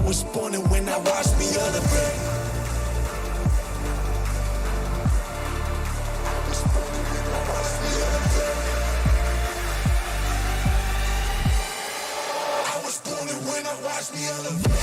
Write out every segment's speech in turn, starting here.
was born and when I watched me elevate. I was born and when I watched me elevate.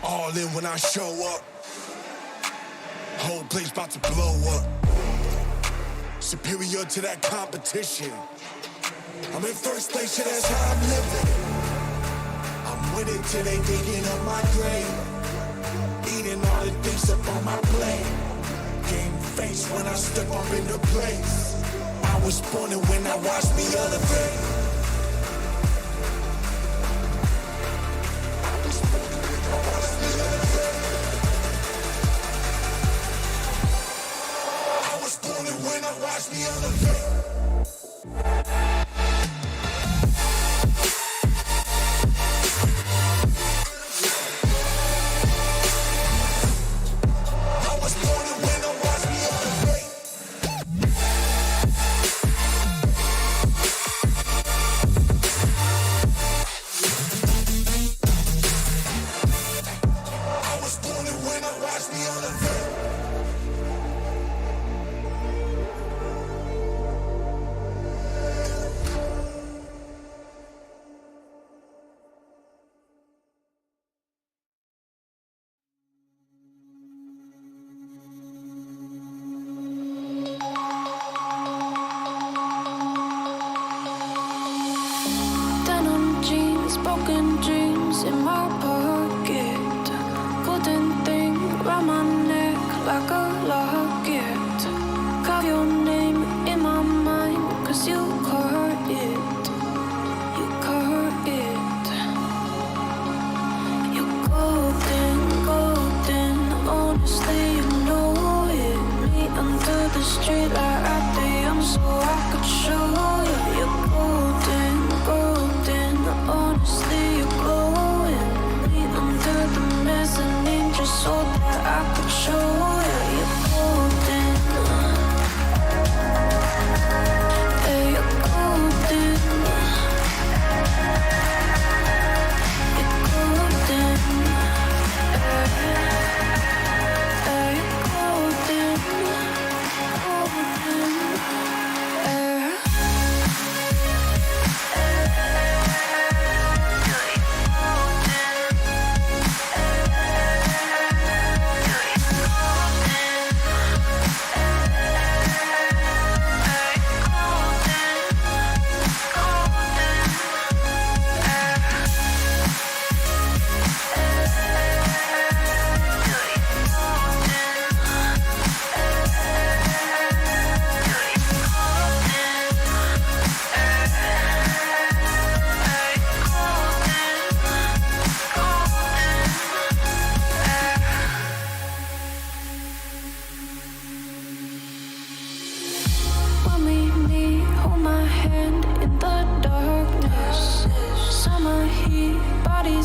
All in when I show up. Whole place about to blow up. Superior to that competition. I'm in first place, yeah, that's how I'm living. I'm winning till they digging up my grave. Eating all the things up on my plate. Game face when I step up into place. I was born and when I watched me elevate. Watch me elevate. Broken dreams in my pocket. Golden thing round my neck like a locket. Carve your name in my mind, 'cause you caught it. You caught it. You're golden, golden. Honestly, you know it. Me under the street like at the so I could show you. You're golden, golden. Honestly, you're glowing. Me under the mezzanine just so that I could show you. You're golden. Yeah, you're golden. You're golden. Yeah, you're golden. Golden.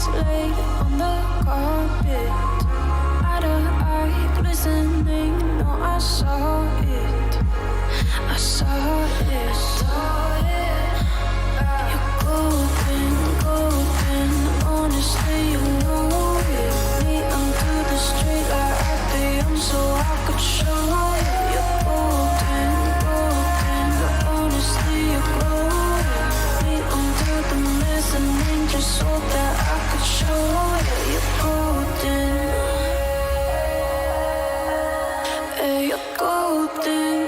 Laid on the carpet, eye to eye, glistening. No, I saw it. I saw it. You're golden, golden. Honestly, you know it. Me under the street like at the so I could show you. You're golden, golden. Honestly, you're glowing. Me under the mezzanine just so that I could show you. You're golden. Hey, you're golden.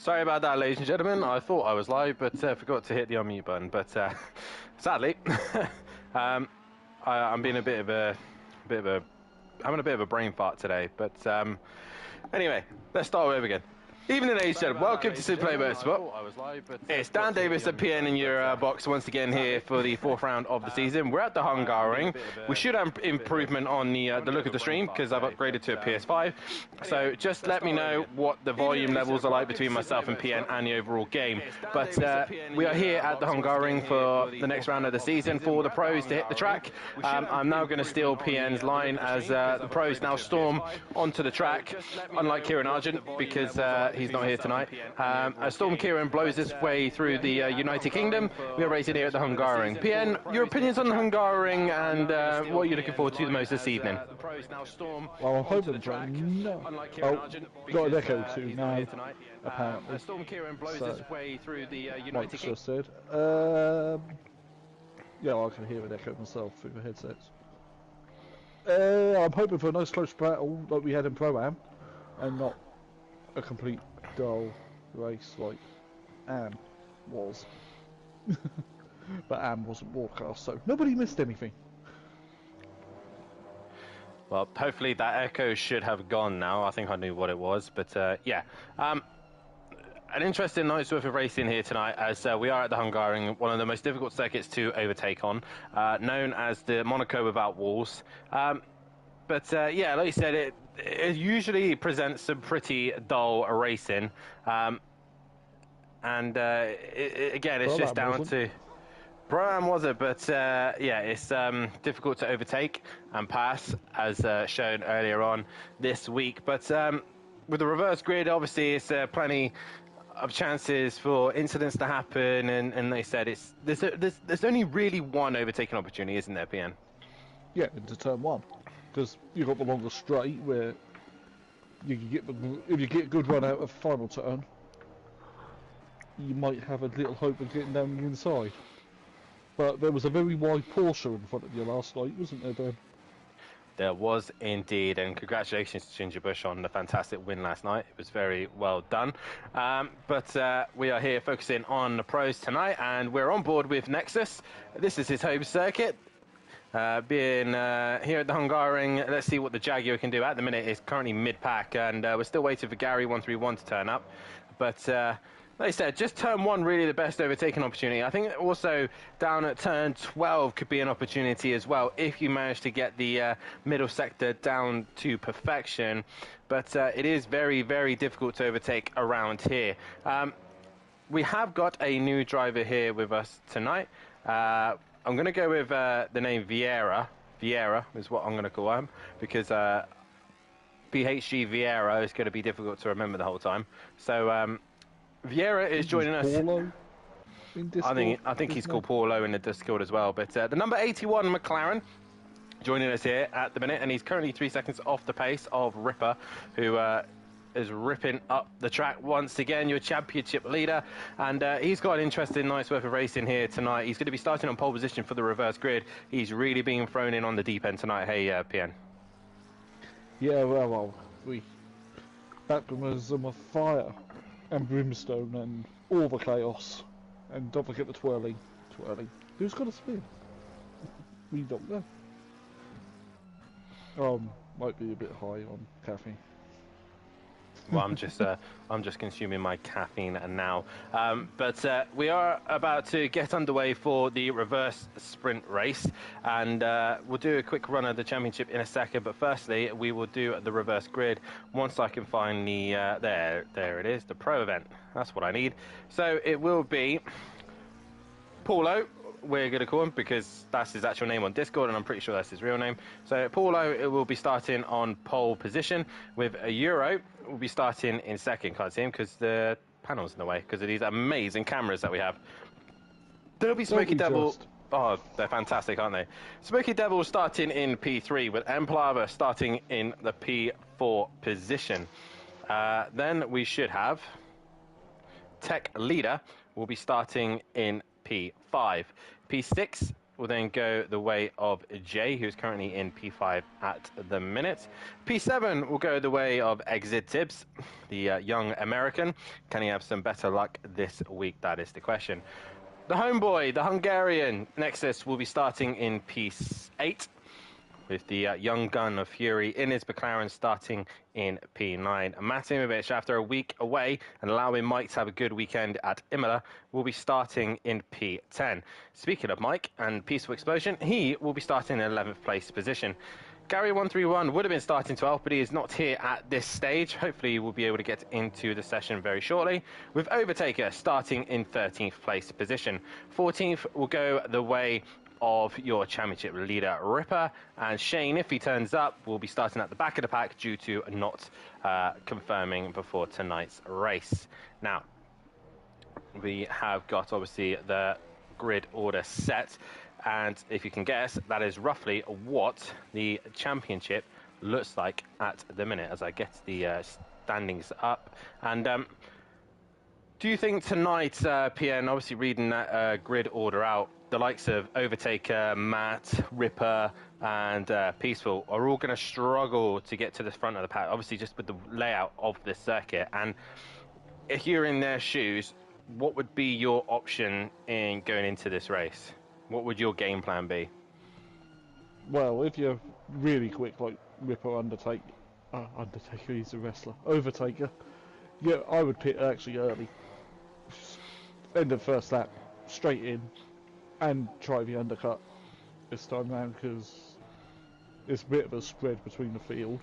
Sorry about that, ladies and gentlemen. I thought I was live, but forgot to hit the unmute button. But sadly, I'm being having a bit of a brain fart today. But anyway, let's start over again. Evening, ladies and gentlemen. Welcome to SimPlay Motorsport. It's Dan Davis at PN in your box once again here for the fourth round of the season. We're at the Hungaroring. We should have improvement on the look of the stream because I've upgraded to a PS5. So just let me know what the volume levels are like between myself and PN and the overall game. But we are here at the Hungaroring for the next round of the season for the pros to hit the track. I'm now going to steal PN's line as the pros now storm onto the track, unlike Kieran Argent, because he's not here tonight. As Storm Kieran blows his way through the United Kingdom, we are racing here at the Hungaroring. PN, your opinions on the Hungaroring and what are you looking forward to the most this evening? Well, I'm hoping for got an Echo too now, apparently. Storm Kieran blows his way through the United Like Kingdom. just said. Yeah, I can hear an echo myself through the headsets. I'm hoping for a nice close battle like we had in Pro-Am, and not a complete dull race like Am was. But Am wasn't broadcast, so nobody missed anything. Well, hopefully that echo should have gone now. I think I knew what it was, but yeah. An interesting night's worth of racing here tonight, as we are at the Hungaroring, one of the most difficult circuits to overtake on, known as the Monaco without walls. But yeah, like you said, it usually presents some pretty dull racing, and again, it's just down to Pro-Am, was it? But yeah, it's difficult to overtake and pass, as shown earlier on this week. But with the reverse grid, obviously, it's plenty of chances for incidents to happen, and they said there's only really one overtaking opportunity, isn't there, PN? Yeah, into turn one, because you got the longer straight where you can get if you get a good run out of final turn, you might have a little hope of getting down the inside. But there was a very wide Porsche in front of you last night, wasn't there, Dan? There was indeed, and congratulations to Ginger Bush on the fantastic win last night. It was very well done. But we are here focusing on the pros tonight, and we're on board with Nexus. This is his home circuit. Being here at the Hungaroring, let's see what the Jaguar can do. At the minute, it's currently mid-pack, and we're still waiting for Gary131 to turn up. But like I said, just turn one really the best overtaking opportunity. I think also down at turn 12 could be an opportunity as well if you manage to get the middle sector down to perfection. But it is very, very difficult to overtake around here. We have got a new driver here with us tonight. I'm going to go with the name Vieira. Vieira is what I'm going to call him, because PHG Vieira is going to be difficult to remember the whole time. So Vieira is joining us. Paulo in Discord, I think he's called Paulo in the Discord as well. But the number 81 McLaren joining us here at the minute, and he's currently 3 seconds off the pace of Ripper, who is ripping up the track once again, your championship leader. And he's got an interesting night's worth of racing here tonight. He's going to be starting on pole position for the reverse grid. He's really being thrown in on the deep end tonight. Hey, PN. Yeah, well, baptism of fire and brimstone and all the chaos, and don't forget the twirling. Who's got a spin? We don't know. Might be a bit high on caffeine. Well, I'm just consuming my caffeine now. But we are about to get underway for the reverse sprint race, and we'll do a quick run of the championship in a second. But firstly, we will do the reverse grid once I can find the there it is, the pro event. That's what I need. So it will be Paulo. We're going to call him because that's his actual name on Discord, and I'm pretty sure that's his real name. So Paulo, it will be starting on pole position, with a Euro will be starting in second. Can't see him because the panel's in the way because of these amazing cameras that we have. There'll be Smoky Devil. Oh, they're fantastic, aren't they? Smoky Devil starting in P3, with Emplava starting in the P4 position. Then we should have Tech Leader will be starting in P5. P6 will then go the way of Jay, who's currently in P5 at the minute. P7 will go the way of Exit Tibbs, the young American. Can he have some better luck this week? That is the question. The homeboy, the Hungarian, Nexus, will be starting in P8, with the young gun of Fury in his McLaren starting in P9. Matimovic, after a week away and allowing Mike to have a good weekend at Imola, will be starting in P10. Speaking of Mike and Peaceful Explosion, he will be starting in 11th place position. Gary131 would have been starting 12th, but he is not here at this stage. Hopefully he will be able to get into the session very shortly, with Overtaker starting in 13th place position. 14th will go the way of your championship leader Ripper, and Shane, if he turns up, will be starting at the back of the pack due to not confirming before tonight's race. Now, we have got obviously the grid order set, and if you can guess, that is roughly what the championship looks like at the minute as I get the standings up. And do you think tonight, PN, obviously reading that grid order out, the likes of Overtaker, Matt, Ripper, and Peaceful are all going to struggle to get to the front of the pack, obviously just with the layout of the circuit? And if you're in their shoes, what would be your option in going into this race? What would your game plan be? Well, if you're really quick like Ripper, Undertaker, he's a wrestler, Overtaker, yeah, I would pit actually early. End of first lap, straight in, and try the undercut this time round, because it's a bit of a spread between the field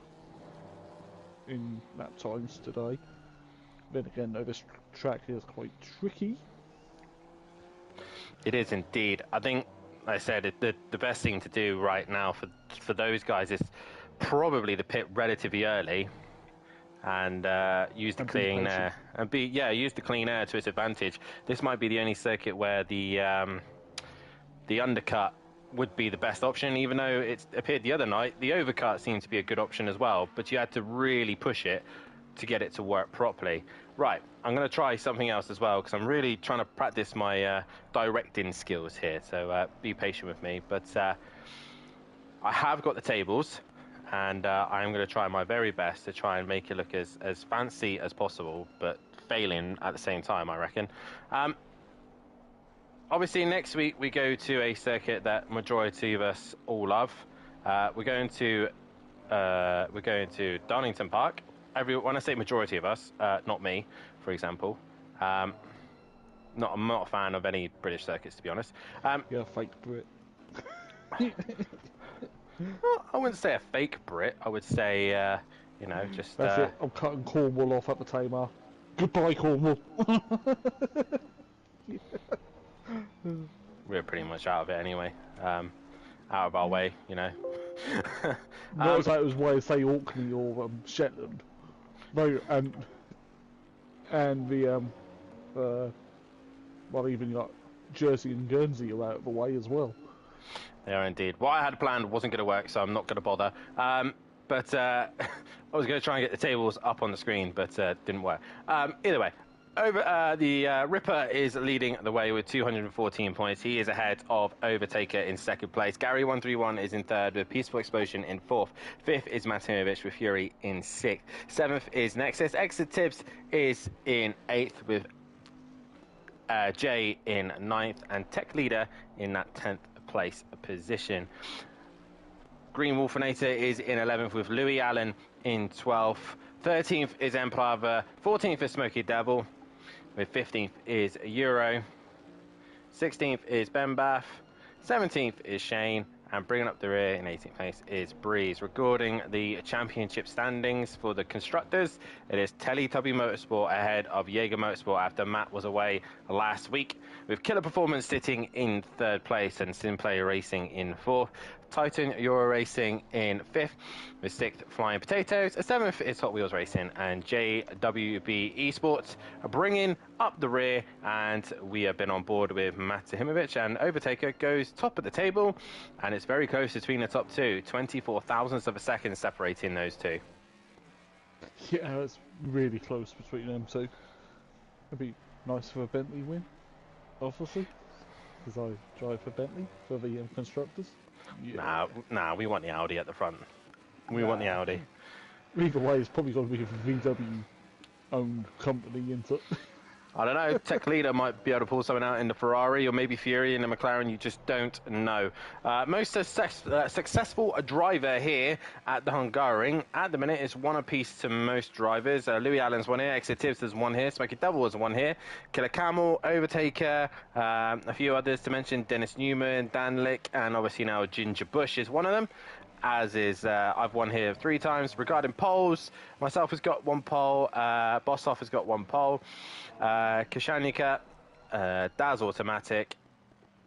in lap times today. Then again, though, this track is quite tricky. It is indeed. I think, like I said, the best thing to do right now for those guys is probably to pit relatively early and use the clean air and use the clean air to its advantage. This might be the only circuit where the undercut would be the best option, even though it appeared the other night the overcut seemed to be a good option as well, but you had to really push it to get it to work properly. Right, I'm going to try something else as well, because I'm really trying to practice my directing skills here, so be patient with me. But I have got the tables, and I'm going to try my very best to try and make it look as fancy as possible, but failing at the same time, I reckon. Obviously, next week we go to a circuit that majority of us all love. We're going to Darlington Park. When I say majority of us, not me, for example. I'm not a fan of any British circuits, to be honest. You're a fake Brit. Well, I wouldn't say a fake Brit. I would say, just... That's it. I'm cutting Cornwall off at the Tamar. Goodbye, Cornwall. We're pretty much out of it anyway. Out of our way, you know. What was that? It was way to say Orkney or Shetland. No, and the well, even got Jersey and Guernsey are out of the way as well. They are indeed. What I had planned wasn't going to work, so I'm not going to bother. But I was going to try and get the tables up on the screen, but didn't work. Either way, the Ripper is leading the way with 214 points. He is ahead of Overtaker in second place. Gary131 is in third with Peaceful Explosion in fourth. Fifth is Matimovic with Fury in sixth. Seventh is Nexus. Exit Tips is in eighth with Jay in ninth, and Tech Leader in that 10th place position. Green Wolfinator is in 11th with Louis Allen in 12th. 13th is Emplava. 14th is Smoky Devil. With 15th is Euro. 16th is Ben Bath. 17th is Shane. And bringing up the rear in 18th place is Breeze. Recording the championship standings for the constructors, it is Teletubby Motorsport ahead of Jaeger Motorsport after Matt was away last week, with Killer Performance sitting in third place and SimPlay Racing in fourth. Titan Euro Racing in fifth, with sixth Flying Potatoes. Seventh is Hot Wheels Racing, and JWB Esports are bringing up the rear, and we have been on board with Matt Tahimovic, and Overtaker goes top of the table, and it's very close between the top two, 24 thousandths of a second separating those two. Yeah, it's really close between them two. It'd be nice for a Bentley win, obviously. because I drive for Bentley for the constructors. Yeah. Nah, we want the Audi at the front. We want the Audi. Either way, it's probably got to be a VW owned company into. I don't know, tech leader might be able to pull something out in the Ferrari or maybe Fury in the McLaren, you just don't know. Most successful driver here at the Hungaroring at the minute is one apiece to most drivers. Louis Allen's one here, Exit Tibbs has one here, Smokey Double has one here, Killer Camel, Overtaker, a few others to mention, Dennis Newman, Dan Lick, and obviously now Ginger Bush is one of them. As is, I've won here 3 times. Regarding polls, myself has got 1 poll, Bossoff has got 1 poll, Kashanika, Daz Automatic,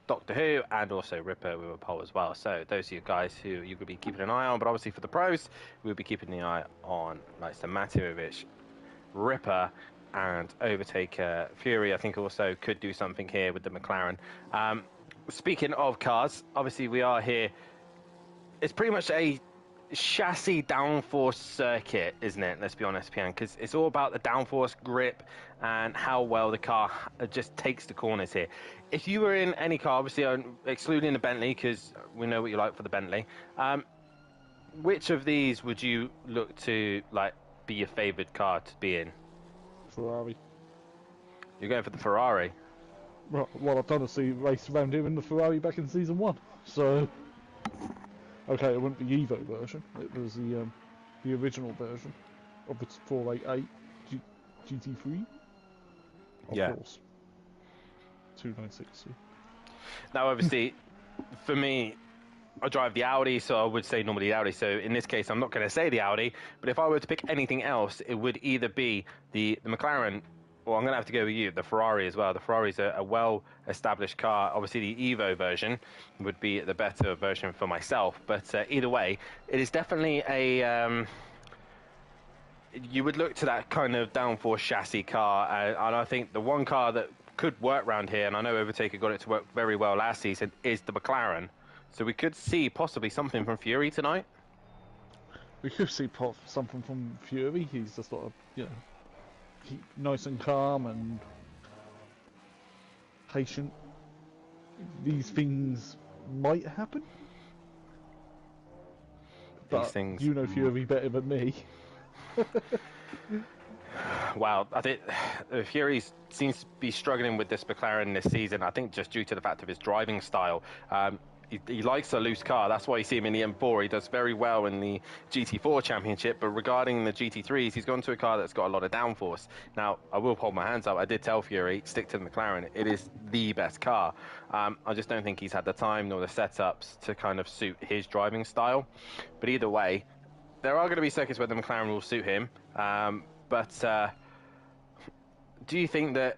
Doctor Who, and also Ripper with a poll as well. So those are you guys who you could be keeping an eye on. But obviously for the pros, we'll be keeping the eye on like Matijevic, Ripper, and Overtaker. Fury, I think, also could do something here with the McLaren. Speaking of cars, obviously we are here. It's pretty much a chassis downforce circuit, isn't it? Let's be honest, Pian, because it's all about the downforce grip and how well the car just takes the corners here. If you were in any car, obviously excluding the Bentley, because we know what you like for the Bentley, which of these would you look to like be your favourite car to be in? Ferrari. You're going for the Ferrari? Well, I've done a race around here in the Ferrari back in season 1, so. Okay, it wasn't the Evo version. It was the original version of the 488 GT3. Of course. 2960. Now, obviously, for me, I drive the Audi, so I would say normally the Audi. So in this case, I'm not going to say the Audi. But if I were to pick anything else, it would either be the McLaren. Well, I'm going to have to go with you, the Ferrari as well. The Ferrari is a well-established car. Obviously, the Evo version would be the better version for myself. But either way, it is definitely a... you would look to that kind of downforce chassis car. And I think the one car that could work around here, and I know Overtaker got it to work very well last season, is the McLaren. So we could see possibly something from Fury tonight. We could see something from Fury. He's just sort of, keep nice and calm and patient. These things might happen, but you know Fury better than me. Wow, I think Fury seems to be struggling with this McLaren this season. I think just due to the fact of his driving style. He likes a loose car. That's why you see him in the M4. He does very well in the GT4 Championship. But regarding the GT3s, he's gone to a car that's got a lot of downforce. Now, I will hold my hands up. I did tell Fury, stick to the McLaren. It is the best car. I just don't think he's had the time nor the setups to kind of suit his driving style. But either way, there are going to be circuits where the McLaren will suit him. But do you think that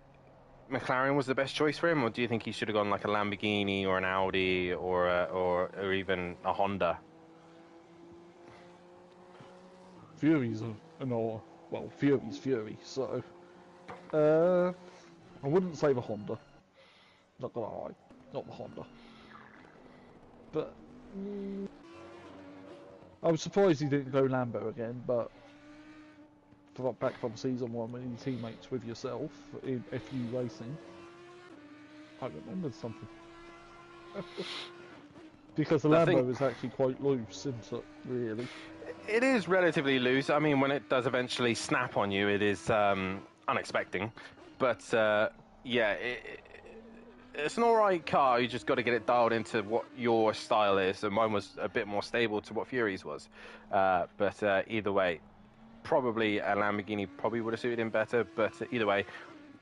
McLaren was the best choice for him, or do you think he should have gone like a Lamborghini or an Audi or even a Honda? Fury's Fury's Fury, so I wouldn't say the Honda. Not gonna lie, not the Honda. But I was surprised he didn't go Lambo again, but back from season 1 when you teammates with yourself in FU Racing, I remembered something. Because the Lambo is actually quite loose, isn't it, really? It is relatively loose. I mean, when it does eventually snap on you, it is unexpected. But, yeah, it's an alright car. You just got to get it dialed into what your style is. And mine was a bit more stable to what Fury's was. But either way, probably a Lamborghini probably would have suited him better, but either way,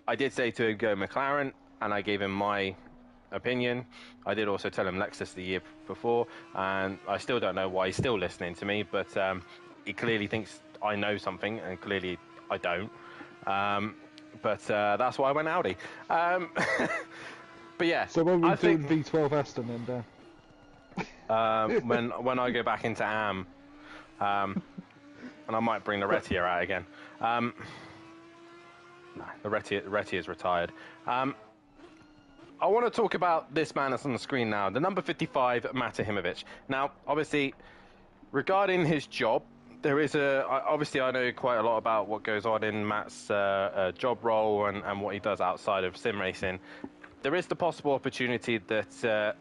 I did say to him go McLaren, and I gave him my opinion. I did also tell him Lexus the year before, and I still don't know why he's still listening to me, but he clearly thinks I know something, and clearly I don't. But that's why I went Audi. But yeah, so when we do V12 Aston then, Dan? when I go back into AM, and I might bring the Retier out again. No, the Retier is retired. I want to talk about this man that's on the screen now, the number 55, Matijevic. Now, obviously, regarding his job, there is obviously I know quite a lot about what goes on in Matt's job role and what he does outside of sim racing. there is the possible opportunity that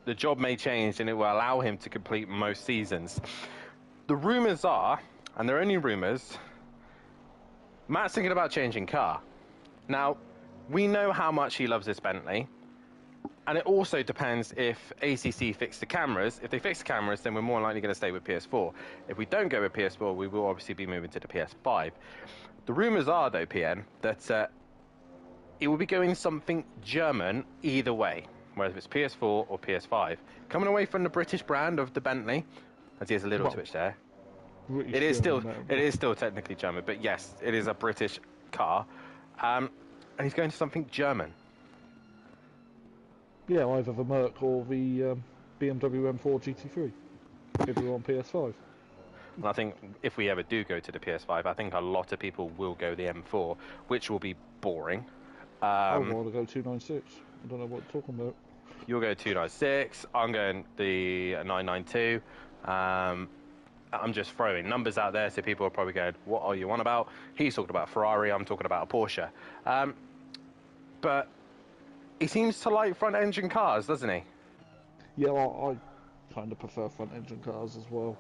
the job may change and it will allow him to complete most seasons. The rumours are, and they're only rumours, Matt's thinking about changing car. Now, we know how much he loves this Bentley, and it also depends if ACC fix the cameras. If they fix the cameras, then we're more likely going to stay with PS4. If we don't go with PS4, we will obviously be moving to the PS5. The rumours are, though, PN, that it will be going something German either way, whether it's PS4 or PS5. Coming away from the British brand of the Bentley, as there's a little switch there. It is still technically German, but yes, it is a British car, and he's going to something German. Yeah, either the Merc or the BMW M4 GT3, if we're on PS5. And I think if we ever do go to the PS5, I think a lot of people will go the M4, which will be boring. I want to go 296. I don't know what you're talking about. You'll go 296. I'm going the 992. I'm just throwing numbers out there, so people are probably going, what are you on about? He's talking about a Ferrari, I'm talking about a Porsche. But he seems to like front-engine cars, doesn't he? Yeah, I kind of prefer front-engine cars as well.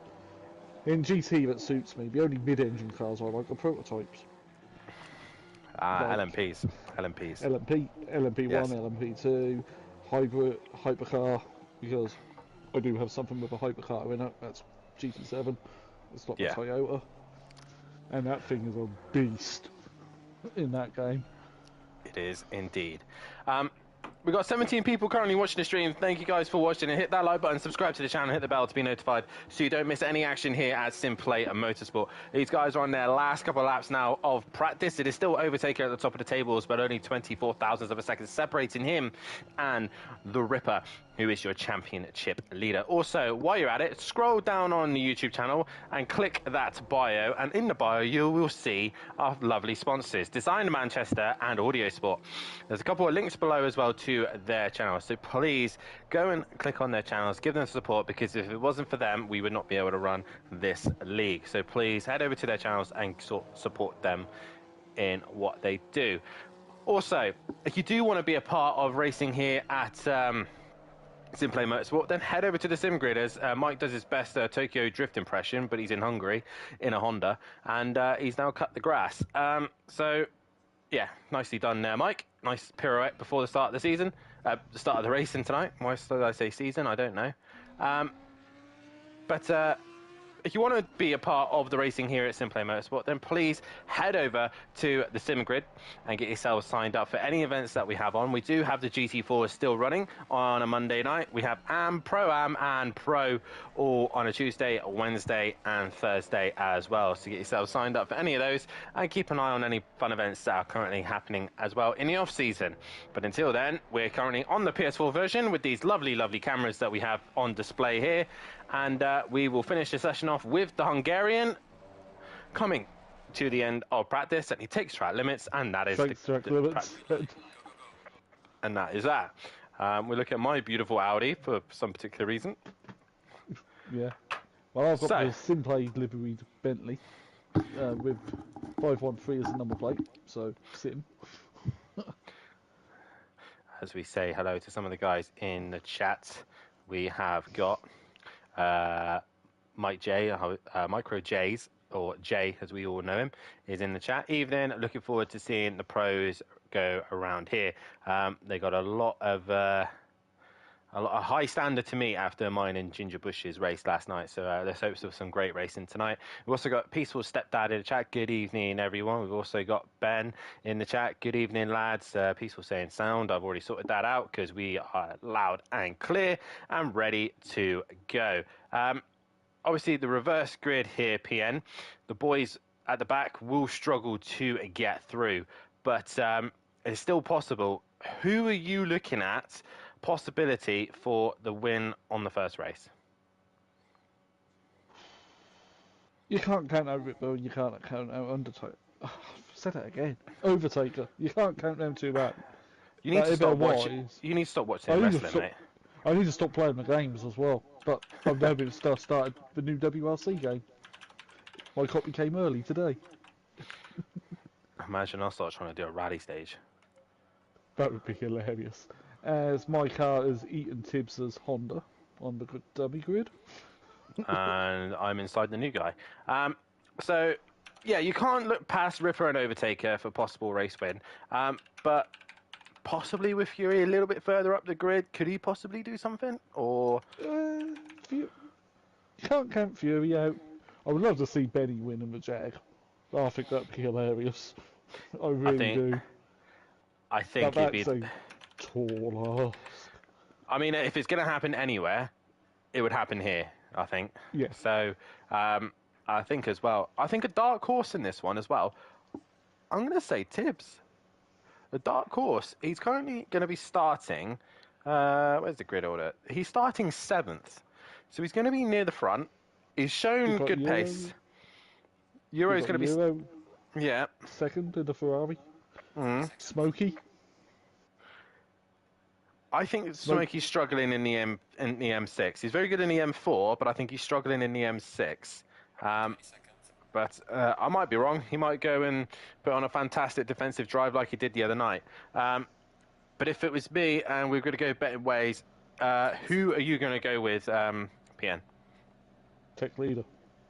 In GT, that suits me. The only mid-engine cars I like are prototypes. LMPs. LMP1, Yes. LMP2, hybrid, hypercar, because I do have something with a hypercar in it. That's GT7. It's not the Toyota. And that thing is a beast in that game. It is indeed. We've got 17 people currently watching the stream. Thank you guys for watching, and hit that like button, subscribe to the channel, hit the bell to be notified so you don't miss any action here at SimPlay Motorsport. These guys are on their last couple of laps now of practice. It is still Overtaker at the top of the tables, but only 24 thousandths of a second separating him and the Ripper, who is your championship leader. Also, while you're at it, scroll down on the YouTube channel and click that bio, and in the bio you will see our lovely sponsors, Design Manchester and Audio Sport. There's a couple of links below as well to their channels, so please go and click on their channels, give them support, because if it wasn't for them, we would not be able to run this league. So please head over to their channels and support them in what they do. Also, if you do want to be a part of racing here at SimPlay Motorsport, then head over to the Sim Grid, as Mike does his best Tokyo Drift impression, but he's in Hungary in a Honda, and he's now cut the grass. So, yeah, nicely done there, Mike. Nice pirouette before the start of the season, the start of the racing tonight. Why did I say season? I don't know. But if you want to be a part of the racing here at SimPlay Motorsport, then please head over to the Sim Grid and get yourselves signed up for any events that we have on. We do have the GT4 still running on a Monday night. We have AM, Pro-Am, and Pro all on a Tuesday, Wednesday, and Thursday as well. So get yourselves signed up for any of those and keep an eye on any fun events that are currently happening as well in the off-season. But until then, we're currently on the PS4 version with these lovely, lovely cameras that we have on display here. And we will finish the session off with the Hungarian coming to the end of practice, and he takes track limits, and that is and that is that. We look at my beautiful Audi for some particular reason. Yeah. Well, I've got the SimPlay liveried Bentley with 513 as the number plate, so Sim. As we say hello to some of the guys in the chat, we have got Mike J, Micro J's, or J as we all know him, is in the chat. Evening, looking forward to seeing the pros go around here. They got a lot of a high standard to meet after mine and Ginger Bush's race last night, so let's hope for some great racing tonight. We've also got Peaceful Stepdad in the chat. Good evening, everyone. We've also got Ben in the chat. Good evening, lads. Peaceful saying sound. I've already sorted that out because we are loud and clear and ready to go. Obviously, the reverse grid here, PN, the boys at the back will struggle to get through, but it's still possible. Who are you looking at possibility for the win on the first race? You can't count out Ripper, you can't count out Undertaker. Oh, I've said it again. Overtaker. You can't count them two out. You need to stop watching. You need to stop watching wrestling, mate. I need to stop playing the games as well. But I've now been started the new WRC game. My copy came early today. Imagine I'll start trying to do a rally stage. That would be hilarious. As my car is eaten Tibbs's Honda on the dummy grid. And I'm inside the new guy. So, yeah, you can't look past Ripper and Overtaker for possible race win. But possibly with Fury a little bit further up the grid, could he possibly do something? Or You can't count Fury out. I would love to see Benny win in the Jag. I think that'd be hilarious. I really do. I think But it'd that's be. a tall ask. I mean, if it's going to happen anywhere, it would happen here, I think. Yeah. So, I think as well. I think a dark horse in this one as well. I'm going to say Tibbs. A dark horse. He's currently going to be starting. Where's the grid order? He's starting 7th. So he's going to be near the front. He's shown good pace. Euro's going to be. Euro Yeah. second in the Ferrari. Smokey. I think Smokey's struggling in the M6. He's very good in the M4, but I think he's struggling in the M6. But I might be wrong. He might go and put on a fantastic defensive drive like he did the other night. But if it was me and we were going to go better ways, who are you going to go with, PN? Tech leader.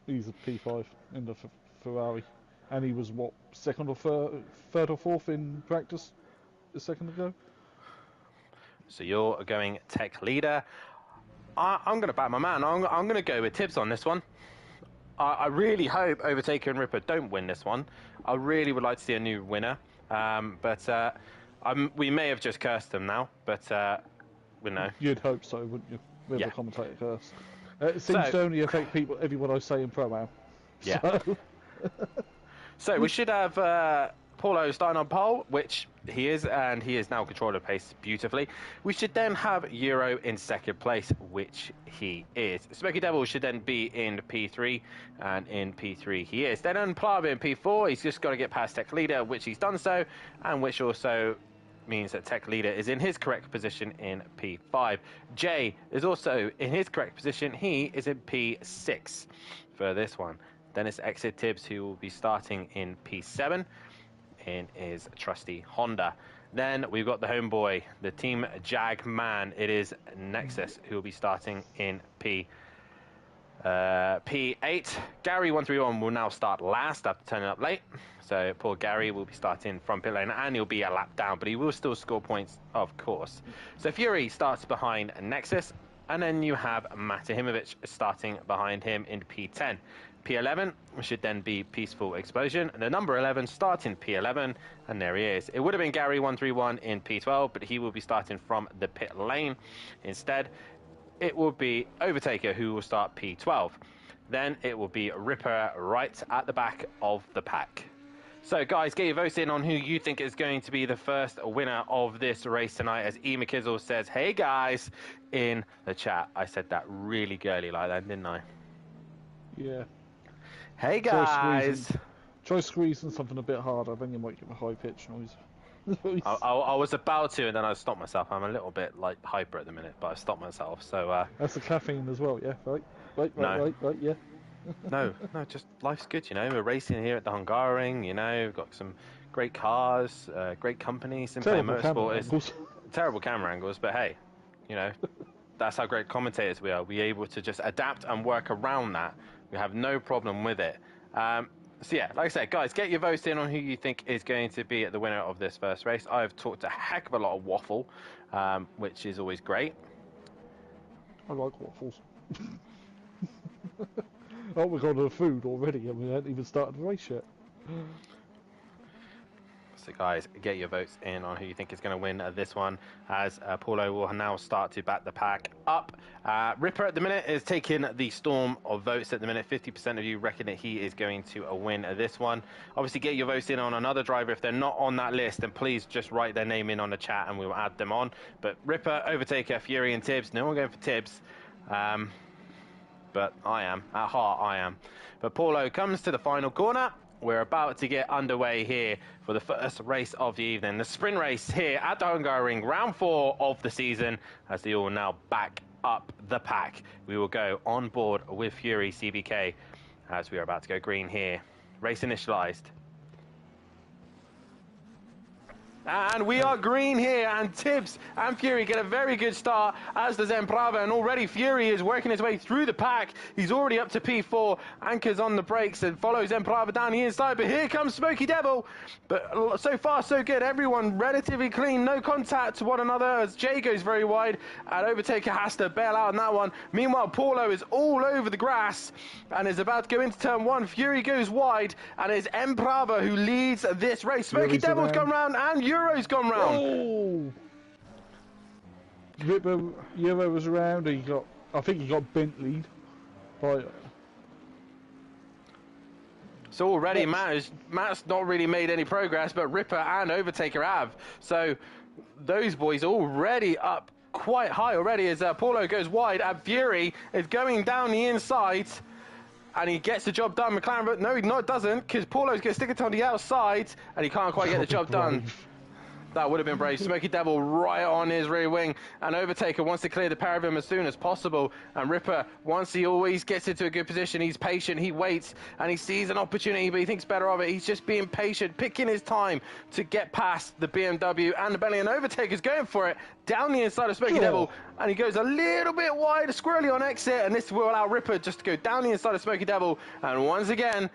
He's a P5 in the Ferrari. And he was, what, second or third or fourth in practice a second ago? So you're going tech leader. I'm going to back my man. I'm going to go with Tibbs on this one. I really hope Overtaker and Ripper don't win this one. I really would like to see a new winner. But we may have just cursed them now. But we know. You'd hope so, wouldn't you? With Yeah. the commentator curse. It seems to only affect everyone I say in Pro-Am. Yeah. So we should have Paulo starting on pole, which he is, and he is now controlling pace beautifully. We should then have Euro in second place, which he is. Smoky Devil should then be in P3, and in P3 he is. Then Unplava in P4, he's just got to get past Tech Leader, which he's done so, and which also means that Tech Leader is in his correct position in P5. Jay is also in his correct position. He is in P6 for this one. Then it's Exit Tibbs, who will be starting in P7 in his trusty Honda. Then we've got the homeboy, the Team Jag man. It is Nexus, who will be starting in P8. Gary131 will now start last after turning up late. So poor Gary will be starting from pit lane, and he'll be a lap down, but he will still score points, of course. So Fury starts behind Nexus, and then you have Matahimovic starting behind him in P10. P11 should then be Peaceful Explosion, and the number 11 starting P11, and there he is. It would have been Gary131 in P12, but he will be starting from the pit lane. Instead, it will be Overtaker who will start P12. Then it will be Ripper right at the back of the pack. So guys, get your votes in on who you think is going to be the first winner of this race tonight, as E. McKizzle says, hey guys, in the chat. I said that really girly like that, didn't I? Yeah. Hey guys! Try squeezing something a bit harder, then you might get a high pitch noise. I was about to, and then I stopped myself. I'm a little bit like hyper at the minute, but I stopped myself. So that's the caffeine as well, yeah. Right, yeah. no, just life's good, you know. We're racing here at the Hungaroring, you know. We've got some great cars, great companies. SimPlay Motorsport is terrible camera angles, but hey, you know, that's how great commentators we are. We're able to just adapt and work around that. We have no problem with it. So yeah, like I said, guys, get your votes in on who you think is going to be the winner of this first race. I've talked a heck of a lot of waffle, which is always great. I like waffles. Oh, we're going to the food already, and we haven't even started the race yet. So guys, get your votes in on who you think is going to win this one, as Paulo will now start to back the pack up. Ripper at the minute is taking the storm of votes at the minute. 50% of you reckon that he is going to win this one. Obviously, get your votes in on another driver. If they're not on that list, then please just write their name in on the chat and we will add them on. But Ripper, Overtaker, Fury and Tibbs. No one going for Tibbs. But I am. At heart, I am. But Paulo comes to the final corner. We're about to get underway here for the first race of the evening. The sprint race here at the Hungaroring, round 4 of the season, as they all now back up the pack. We will go on board with Fury CBK as we are about to go green here. Race initialized. And we are green here, and Tibbs and Fury get a very good start, as does Emprava, and already Fury is working his way through the pack. He's already up to P4, anchors on the brakes and follows Emprava down the inside, but here comes Smoky Devil. But so far so good, everyone relatively clean, no contact to one another as Jay goes very wide, and Overtaker has to bail out on that one. Meanwhile, Paulo is all over the grass and is about to go into turn 1. Fury goes wide, and it's Emprava who leads this race. Smoky Devil's gone round, and Euro's gone round. Oh! Euro was around. I think he got Bentleyed by. So already Matt's not really made any progress, but Ripper and Overtaker have. So those boys already up quite high already as Paulo goes wide, and Fury is going down the inside. And he gets the job done, McLaren, but no, he doesn't, because Paulo's going to stick it on the outside, and he can't quite get the job done. That would have been brave. Smoky Devil right on his rear wing, and Overtaker wants to clear the pair of him as soon as possible. And Ripper, once he always gets into a good position, he's patient, he waits, and he sees an opportunity, but he thinks better of it. He's just being patient, picking his time to get past the BMW and the Bentley, and Overtaker's going for it down the inside of Smoky Devil, and he goes a little bit wide, squirrely on exit, and this will allow Ripper just to go down the inside of Smoky Devil, and once again,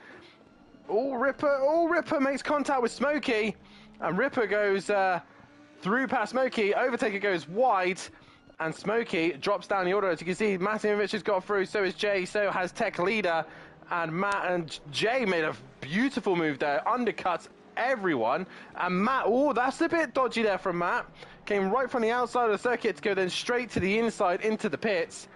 Ripper makes contact with Smoky, and Ripper goes through past Smoky. Overtaker goes wide, and Smoky drops down the order. As you can see, Matimovic has got through, so has Jay, so has Tech Leader, and Matt and Jay made a beautiful move there, undercuts everyone, and Matt, that's a bit dodgy there from Matt, came right from the outside of the circuit to go then straight to the inside into the pits.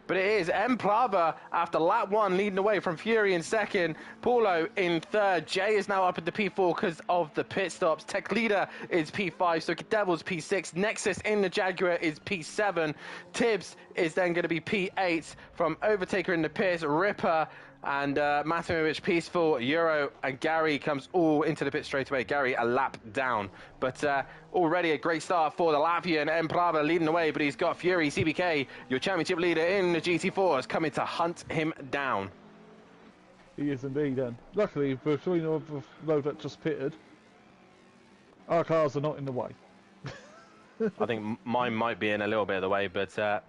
But it is Emprava after lap 1 leading away from Fury in second, Paulo in third, Jay is now up at the P4 because of the pit stops, Tech Leader is P5, so Devil's P6, Nexus in the Jaguar is P7, Tibbs is then going to be P8 from Overtaker in the pits, Ripper and Matimovic peaceful, Euro and Gary comes all into the pit straight away. Gary a lap down, but already a great start for the Latvian. Emprava leading the way, but he's got Fury CBK, your championship leader in the GT4s, coming to hunt him down. He is indeed, and luckily between those that just pitted, our cars are not in the way. I think mine might be in a little bit of the way, but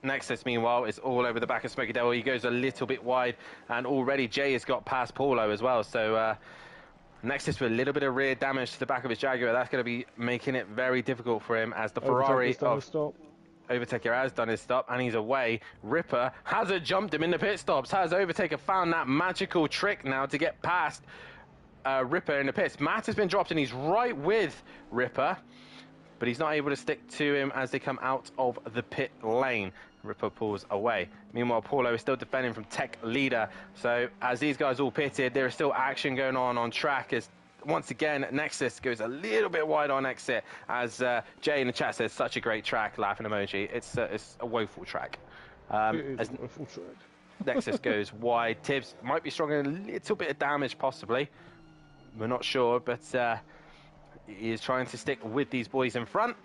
Nexus, meanwhile, is all over the back of Smoky Devil. He goes a little bit wide, and already Jay has got past Paulo as well. So Nexus with a little bit of rear damage to the back of his Jaguar. That's going to be making it very difficult for him as the Ferrari of Overtaker has done his stop, and he's away. Ripper has jumped him in the pit stops. Has Overtaker found that magical trick now to get past Ripper in the pits? Matt has been dropped, and he's right with Ripper, but he's not able to stick to him as they come out of the pit lane. Ripper pulls away. Meanwhile, Paulo is still defending from Tech Leader. So as these guys all pitted, there is still action going on track as once again Nexus goes a little bit wide on exit as Jay in the chat says such a great track, laughing emoji. It's a woeful track. It is a woeful track. Nexus goes wide. Tibbs might be strong in a little bit of damage possibly. We're not sure, but he is trying to stick with these boys in front.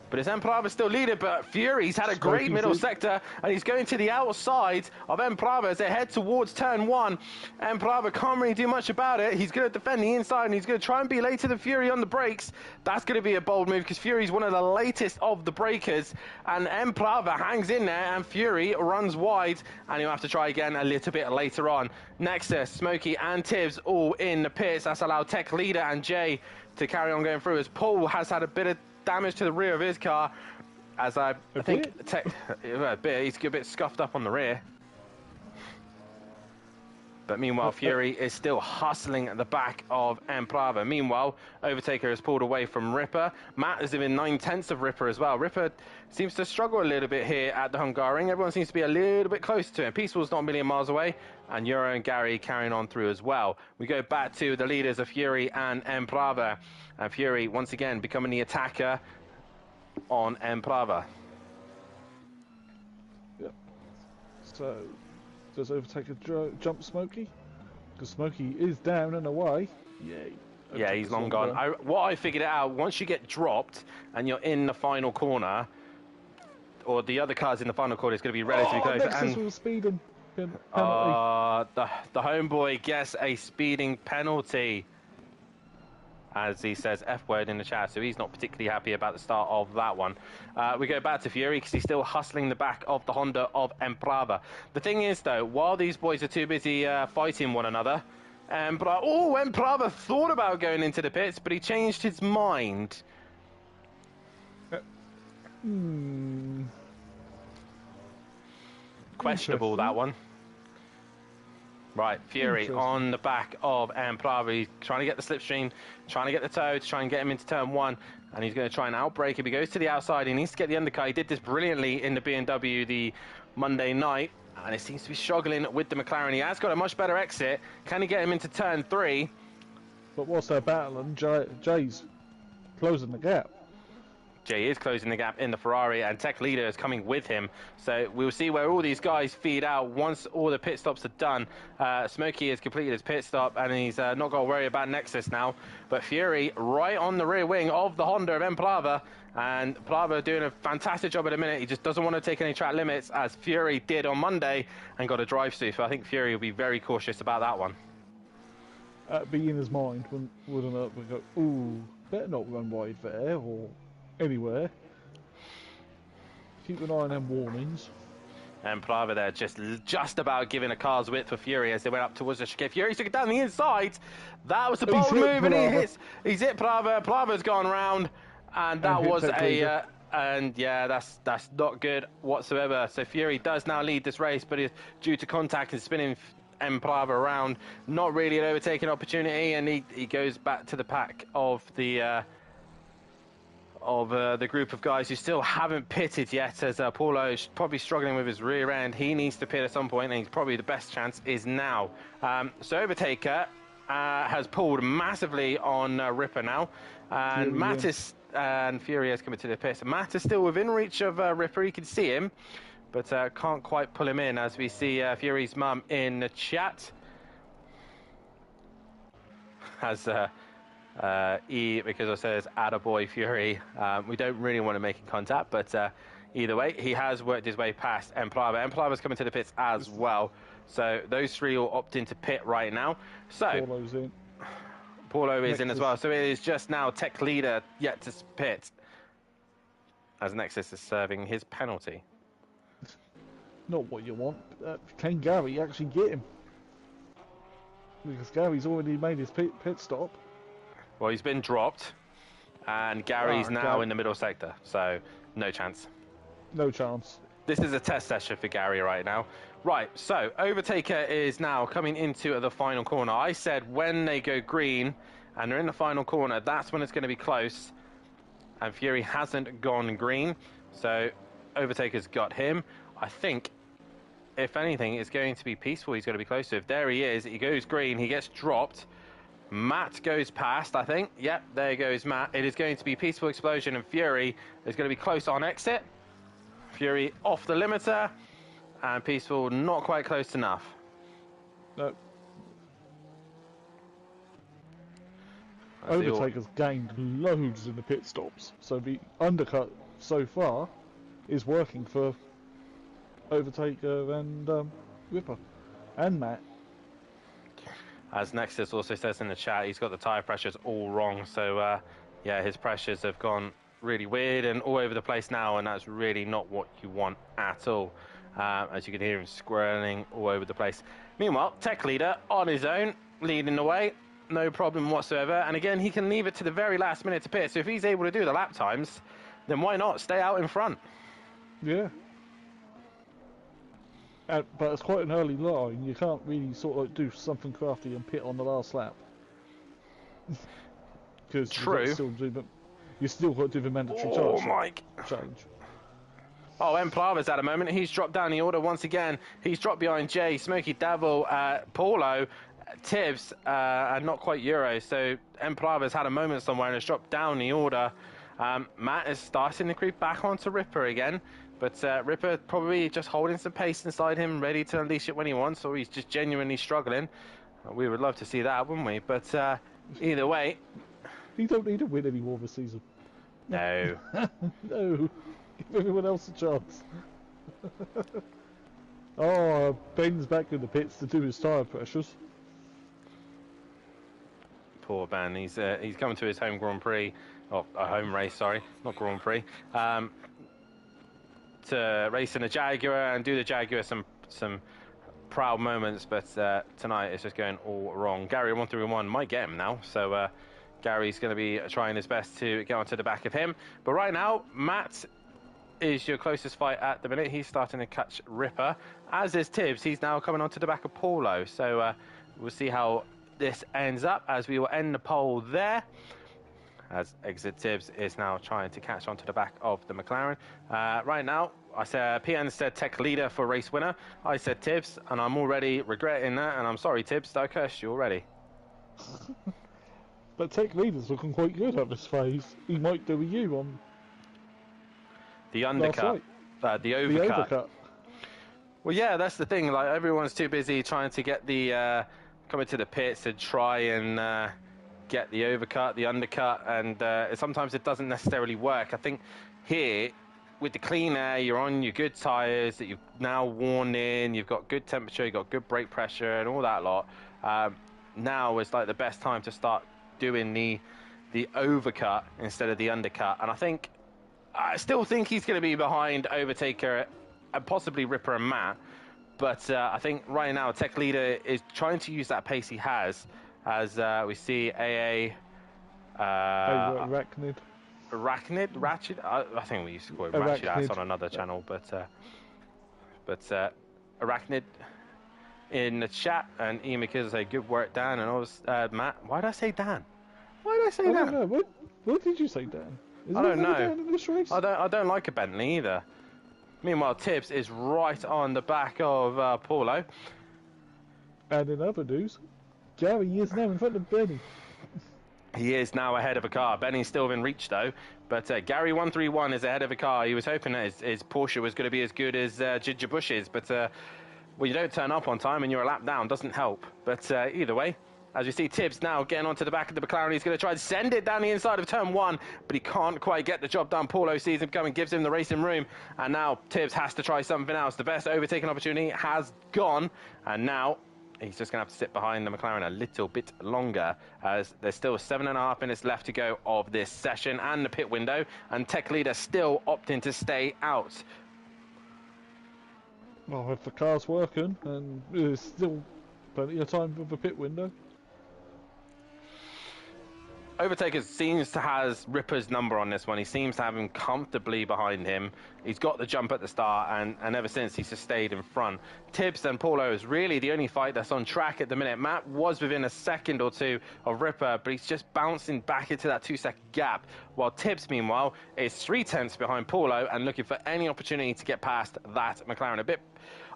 But it's Emprava still leading, but Fury's had a great middle sector, and he's going to the outside of Emprava as they head towards turn 1. Emprava can't really do much about it. He's going to defend the inside, and he's going to try and be later than Fury on the brakes. That's going to be a bold move, because Fury's one of the latest of the breakers, and Emprava hangs in there, and Fury runs wide, and he'll have to try again a little bit later on. Nexus, Smokey, and Tibbs all in the pits. That's allowed Tech Leader and Jay to carry on going through, as Paul has had a bit of damage to the rear of his car, as I think a bit. He's a bit scuffed up on the rear. But meanwhile, Fury is still hustling at the back of Emprava. Meanwhile, Overtaker has pulled away from Ripper. Matt is within 9/10 of Ripper as well. Ripper seems to struggle a little bit here at the Hungaroring. Everyone seems to be a little bit closer to him. Peaceful's not a million miles away, and Euro and Gary carrying on through as well. We go back to the leaders of Fury and Emprava. And Fury, once again, becoming the attacker on Emprava. Yep. So, does Overtaker jump Smokey? Because Smokey is down and away. Yay. Yeah, he's long gone. I figured it out, once you get dropped and you're in the final corner, or the other car's in the final corner, it's going to be relatively close. Nexus was speeding. Penalty. The homeboy gets a speeding penalty. as he says F word in the chat, so he's not particularly happy about the start of that one. We go back to Fury because he's still hustling the back of the Honda of Emprava. The thing is, though, while these boys are too busy fighting one another, Emprava thought about going into the pits, but he changed his mind. Questionable, that one. Right, Fury on the back of Emprava. He's trying to get the slipstream, trying to get the toe to try and get him into turn one, and he's going to try and outbrake him. He goes to the outside, he needs to get the undercut. He did this brilliantly in the BMW the Monday night, and it seems to be struggling with the McLaren. He has got a much better exit. Can he get him into turn three? But whilst they're battling, Jay's closing the gap. Jay is closing the gap in the Ferrari, and Tech Leader is coming with him. So we'll see where all these guys feed out once all the pit stops are done. Smokey has completed his pit stop, and he's not got to worry about Nexus now. But Fury right on the rear wing of the Honda of Emprava, and Plava doing a fantastic job at the minute. He just doesn't want to take any track limits, as Fury did on Monday, and got a drive through. So I think Fury will be very cautious about that one. Be in his mind, wouldn't it? We go, ooh, better not run wide there, or anywhere. Keep an eye on them warnings. And Plava there just about giving a car's width for Fury as they went up towards the chicane. Fury took it down the inside. That was a bold move, and he's hit Plava. Plava's gone round, and that was a and yeah, that's not good whatsoever. So Fury does now lead this race, but due to contact and spinning Emprava around, not really an overtaking opportunity, and he goes back to the pack of the group of guys who still haven't pitted yet, as Paulo is probably struggling with his rear end. He needs to pit at some point, and he's probably the best chance is now. So Overtaker has pulled massively on Ripper now, and Fury, Mattis and Fury has coming to the pits. Matt is still within reach of Ripper. He can see him, but can't quite pull him in, as we see Fury's mum in the chat. As because I says attaboy Fury. We don't really want to make contact, but either way, he has worked his way past Emprava. Emprava's coming to the pits as well. So those three will opt into pit right now. So Paulo's in. Paulo is in as well. So it is just now Tech Leader yet to pit, as Nexus is serving his penalty. Not what you want. Can Gary actually get him? Because Gary's already made his pit stop. Well, he's been dropped, and Gary's now in the middle sector, so no chance. No chance. This is a test session for Gary right now. Right, so Overtaker is now coming into the final corner. I said when they go green and they're in the final corner, that's when it's going to be close. And Fury hasn't gone green, so Overtaker's got him. I think, if anything, it's going to be peaceful. He's going to be close to it. There he is. He goes green. He gets dropped. Matt goes past, I think. Yep, there goes Matt. It is going to be Peaceful Explosion, and Fury is going to be close on exit. Fury off the limiter, and Peaceful not quite close enough. No. Overtaker's gained loads in the pit stops, so the undercut so far is working for Overtaker and Ripper and Matt. As Nexus also says in the chat, he's got the tyre pressures all wrong. So, yeah, his pressures have gone really weird and all over the place now, and that's really not what you want at all. As you can hear him squirreling all over the place. Meanwhile, Tech Leader on his own, leading the way, no problem whatsoever. And again, he can leave it to the very last minute to pit. So if he's able to do the lap times, then why not stay out in front? Yeah. But it's quite an early line. You can't really sort of do something crafty and pit on the last lap. Because you still got to do the mandatory challenge. Oh, Emprava's at a moment. He's dropped down the order once again. He's dropped behind Jay, Smokey Devil, Paulo, Tibbs, and not quite Euro. So Emprava's had a moment somewhere and has dropped down the order. Matt is starting to creep back onto Ripper again. But Ripper probably just holding some pace inside him, ready to unleash it when he wants, or he's just genuinely struggling. We would love to see that, wouldn't we? But either way... You don't need to win any more this season. No. No. Give everyone else a chance. Oh, Ben's back in the pits to do his tyre pressures. poor Ben. He's coming to his home Grand Prix, or a home race, sorry, not Grand Prix, to race in a Jaguar and do the Jaguar some proud moments, but tonight it's just going all wrong. Gary 131 might get him now, so Gary's going to be trying his best to get onto the back of him. But right now, Matt is your closest fight at the minute. He's starting to catch Ripper, as is Tibbs. He's now coming onto the back of Paulo, so we'll see how this ends up, as we will end the poll there, as Exit Tibbs is now trying to catch onto the back of the McLaren. Right now, I said PN said tech leader for race winner. I said Tibbs, and I'm already regretting that, and I'm sorry, Tibbs, that I cursed you already. But tech leader's looking quite good at this phase. He might do a U on the undercut, the overcut. Well, yeah, that's the thing. Like, everyone's too busy trying to get the coming to the pits to try and get the overcut, the undercut, and sometimes it doesn't necessarily work. I think here, with the clean air, you're on your good tyres that you've now worn in, you've got good temperature, you've got good brake pressure and all that lot. Now is like the best time to start doing the overcut instead of the undercut. And I still think he's going to be behind Overtaker and possibly Ripper and Matt. But I think right now Tech Leader is trying to use that pace he has, as we see AA... Arachnid. Ratchet. I think we used to call it Ratchet Ass on another channel, but Arachnid in the chat, and Ian McKizzle say good work, Dan, and I was Matt. Why did I say Dan? Why did I say Dan? Don't know. What did you say, Dan? I don't know. Dan in this race? I don't like a Bentley either. Meanwhile, Tibbs is right on the back of Paulo. And in other news, Gary is now in front of Benny. He is now ahead of a car. Benny's still in reach, though. But Gary 131 is ahead of a car. He was hoping that his Porsche was going to be as good as Ginger Bush's. But, well, you don't turn up on time and you're a lap down. Doesn't help. But either way, as you see Tibbs now getting onto the back of the McLaren, he's going to try to send it down the inside of turn one, but he can't quite get the job done. Paulo sees him coming, gives him the racing room, and now Tibbs has to try something else. The best overtaking opportunity has gone, and now he's just going to have to sit behind the McLaren a little bit longer, as there's still 7.5 minutes left to go of this session and the pit window, and Tech Leader still opting to stay out. Well, if the car's working, and there's still plenty of time for the pit window. Overtaker seems to has Ripper's number on this one. He seems to have him comfortably behind him. He's got the jump at the start, and ever since he's just stayed in front. Tibbs and Paulo is really the only fight that's on track at the minute. Matt was within a second or two of Ripper, but he's just bouncing back into that 2-second gap. While Tibbs, meanwhile, is 0.3 behind Paulo and looking for any opportunity to get past that McLaren. A bit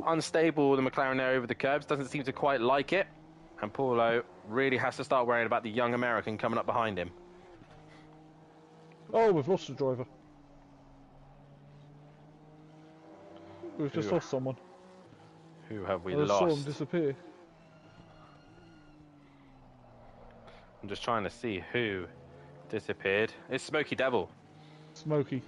unstable, the McLaren there over the curbs. Doesn't seem to quite like it. And Paulo really has to start worrying about the young American coming up behind him. Oh, we've lost the driver. We've just lost someone. Who have we I lost? saw him disappear. I'm just trying to see who disappeared. It's Smokey Devil. Smokey.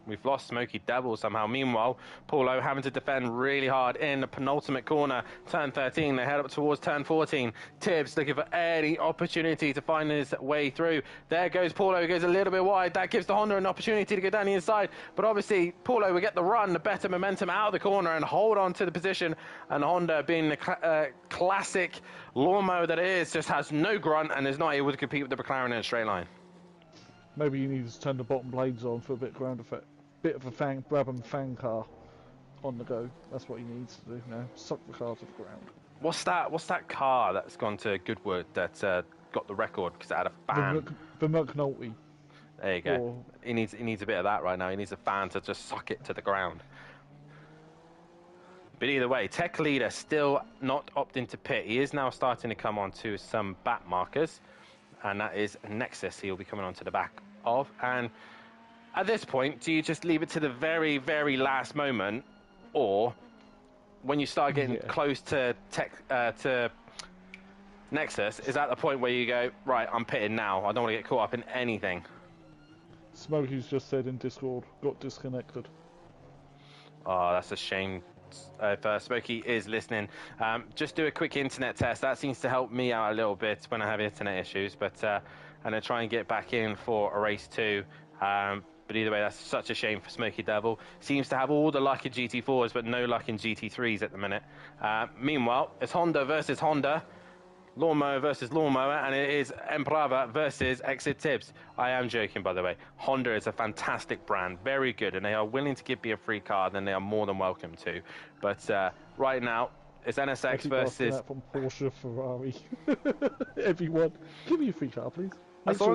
We've lost Smokey Devil somehow. Meanwhile, Paulo having to defend really hard in the penultimate corner. Turn 13, they head up towards turn 14. Tibbs looking for any opportunity to find his way through. There goes Paulo, goes a little bit wide. That gives the Honda an opportunity to go down the inside. But obviously, Paulo will get the run, the better momentum out of the corner and hold on to the position. And Honda, being the classic lawnmower that it is, just has no grunt and is not able to compete with the McLaren in a straight line. Maybe you need to turn the bottom blades on for a bit of ground effect. Bit of a Brabham fan car on the go. That's what he needs to do now. Suck the car to the ground. What's that car that's gone to Goodwood that got the record because it had a fan? The McNulty. There you go. He needs a bit of that right now. He needs a fan to just suck it to the ground. But either way, Tech Leader still not opting to pit. He is now starting to come on to some back markers, and that is Nexus. He'll be coming onto the back of. And at this point, do you just leave it to the very, very last moment, or when you start getting close to Nexus, is that the point where you go, right, I'm pitting now, I don't want to get caught up in anything? Smokey's just said in Discord, got disconnected. Oh, that's a shame. Smokey is listening, just do a quick internet test. That seems to help me out a little bit when I have internet issues. But and then try and get back in for a race 2. But either way, that's such a shame for Smokey Devil. Seems to have all the luck in GT4s, but no luck in GT3s at the minute. Meanwhile, it's Honda versus Honda. Lawnmower versus Lawnmower, and it is Emprava versus Exit Tips. I am joking, by the way. Honda is a fantastic brand, very good, and they are willing to give me a free card, and they are more than welcome to. But right now, it's NSX versus... That from Porsche, Ferrari. Everyone, give me a free car, please. As long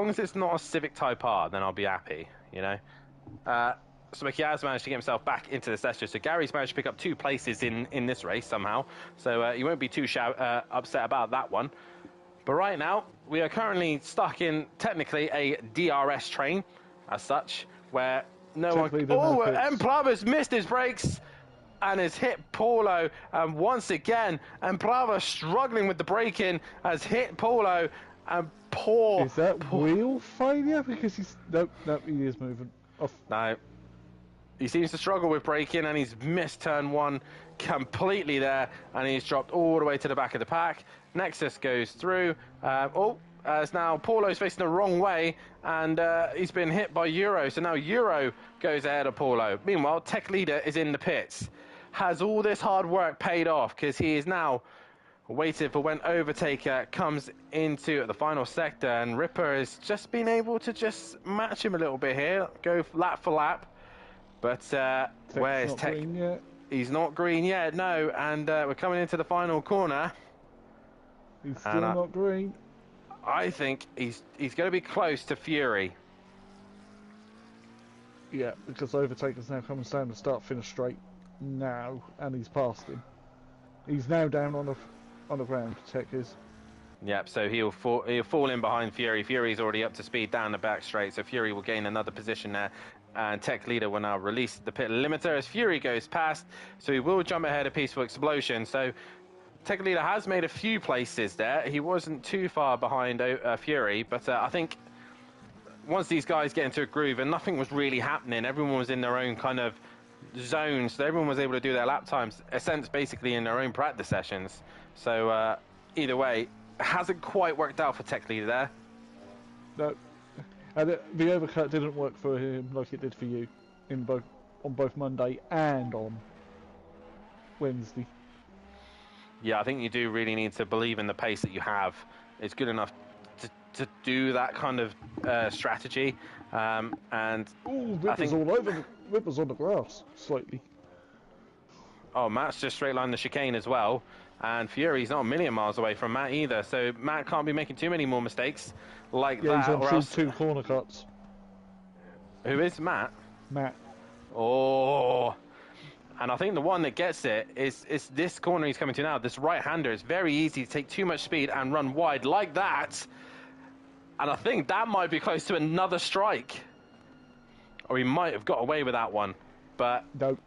as it's not a Civic Type R, then I'll be happy, you know. So he has managed to get himself back into the session. So Gary's managed to pick up 2 places in this race somehow. So you won't be too upset about that one. But right now, we are currently stuck in technically a DRS train, as such, where no one... Oh, Emprava's missed his brakes and has hit Paulo. And once again, Emprava struggling with the braking, has hit Paulo. And poor... Is that wheel failure? Because he's... Nope, he is moving off. No. He seems to struggle with braking, and he's missed turn 1 completely there, and he's dropped all the way to the back of the pack. Nexus goes through. As now Paulo's facing the wrong way, and he's been hit by Euro, so now Euro goes ahead of Paulo. Meanwhile, Tech Leader is in the pits. Has all this hard work paid off, because he is now waiting for when Overtaker comes into the final sector, and Ripper has just been able to just match him a little bit here, go lap for lap. But where is Tech? He's not green yet, no, and we're coming into the final corner. He's still not green. I think he's going to be close to Fury. Yeah, because Overtaker's now coming down the start-finish straight now, and he's past him. He's now down on the ground, Tech is. Yep, so he'll fall in behind Fury. Fury's already up to speed down the back straight, so Fury will gain another position there. And Tech Leader will now release the pit limiter as Fury goes past, so he will jump ahead of Peaceful Explosion. So Tech Leader has made a few places there. He wasn't too far behind Fury, but I think once these guys get into a groove, and nothing was really happening, everyone was in their own kind of zone, so everyone was able to do their lap times, basically in their own practice sessions. So either way, it hasn't quite worked out for Tech Leader there. No. And the overcut didn't work for him like it did for you on both Monday and on Wednesday. Yeah, I think you do really need to believe in the pace that you have. It's good enough to do that kind of strategy. And Ripper's all over. Ripper's on the grass slightly. Oh, Matt's just straight line the chicane as well. And Fury's not a million miles away from Matt either, so Matt can't be making too many more mistakes like that. He's on or else... 2 corner cuts. Who is Matt? Matt. Oh, and I think the one that gets it is this corner he's coming to now. This right-hander is very easy to take too much speed and run wide like that. And I think that might be close to another strike. Or he might have got away with that one. But no,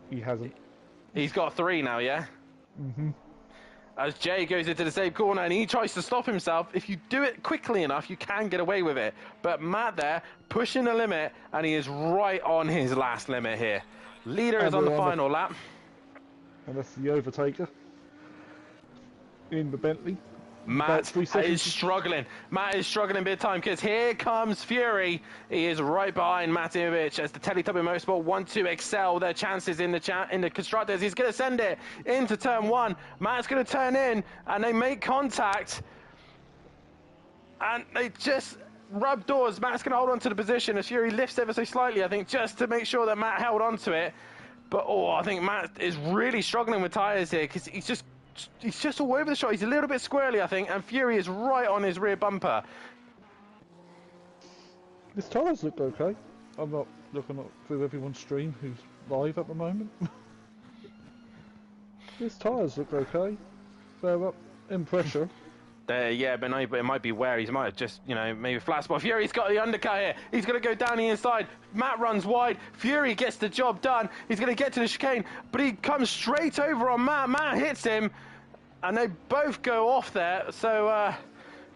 he hasn't. He's got 3 now, yeah? Mm-hmm. As Jay goes into the same corner and he tries to stop himself, if you do it quickly enough, you can get away with it. But Matt there, pushing the limit, and he is right on his last limit here. Leader is on the final lap. And that's the Overtaker in the Bentley. Matt is struggling. Matt is struggling big time because here comes Fury. He is right behind Matinovic as the Teletubby Motorsport want to excel their chances in the constructors. He's going to send it into turn 1. Matt's going to turn in and they make contact. And they just rub doors. Matt's going to hold on to the position as Fury lifts ever so slightly, I think, just to make sure that Matt held on to it. But, I think Matt is really struggling with tyres here because he's just all over the shot. He's a little bit squirrely, I think, and Fury is right on his rear bumper. His tyres look okay. I'm not looking through everyone's stream who's live at the moment. His tyres look okay. They're up in pressure. Yeah, but it might be where he might have just, maybe flat spot. Fury's got the undercut here. He's going to go down the inside. Matt runs wide. Fury gets the job done. He's going to get to the chicane, but he comes straight over on Matt. Matt hits him, and they both go off there. So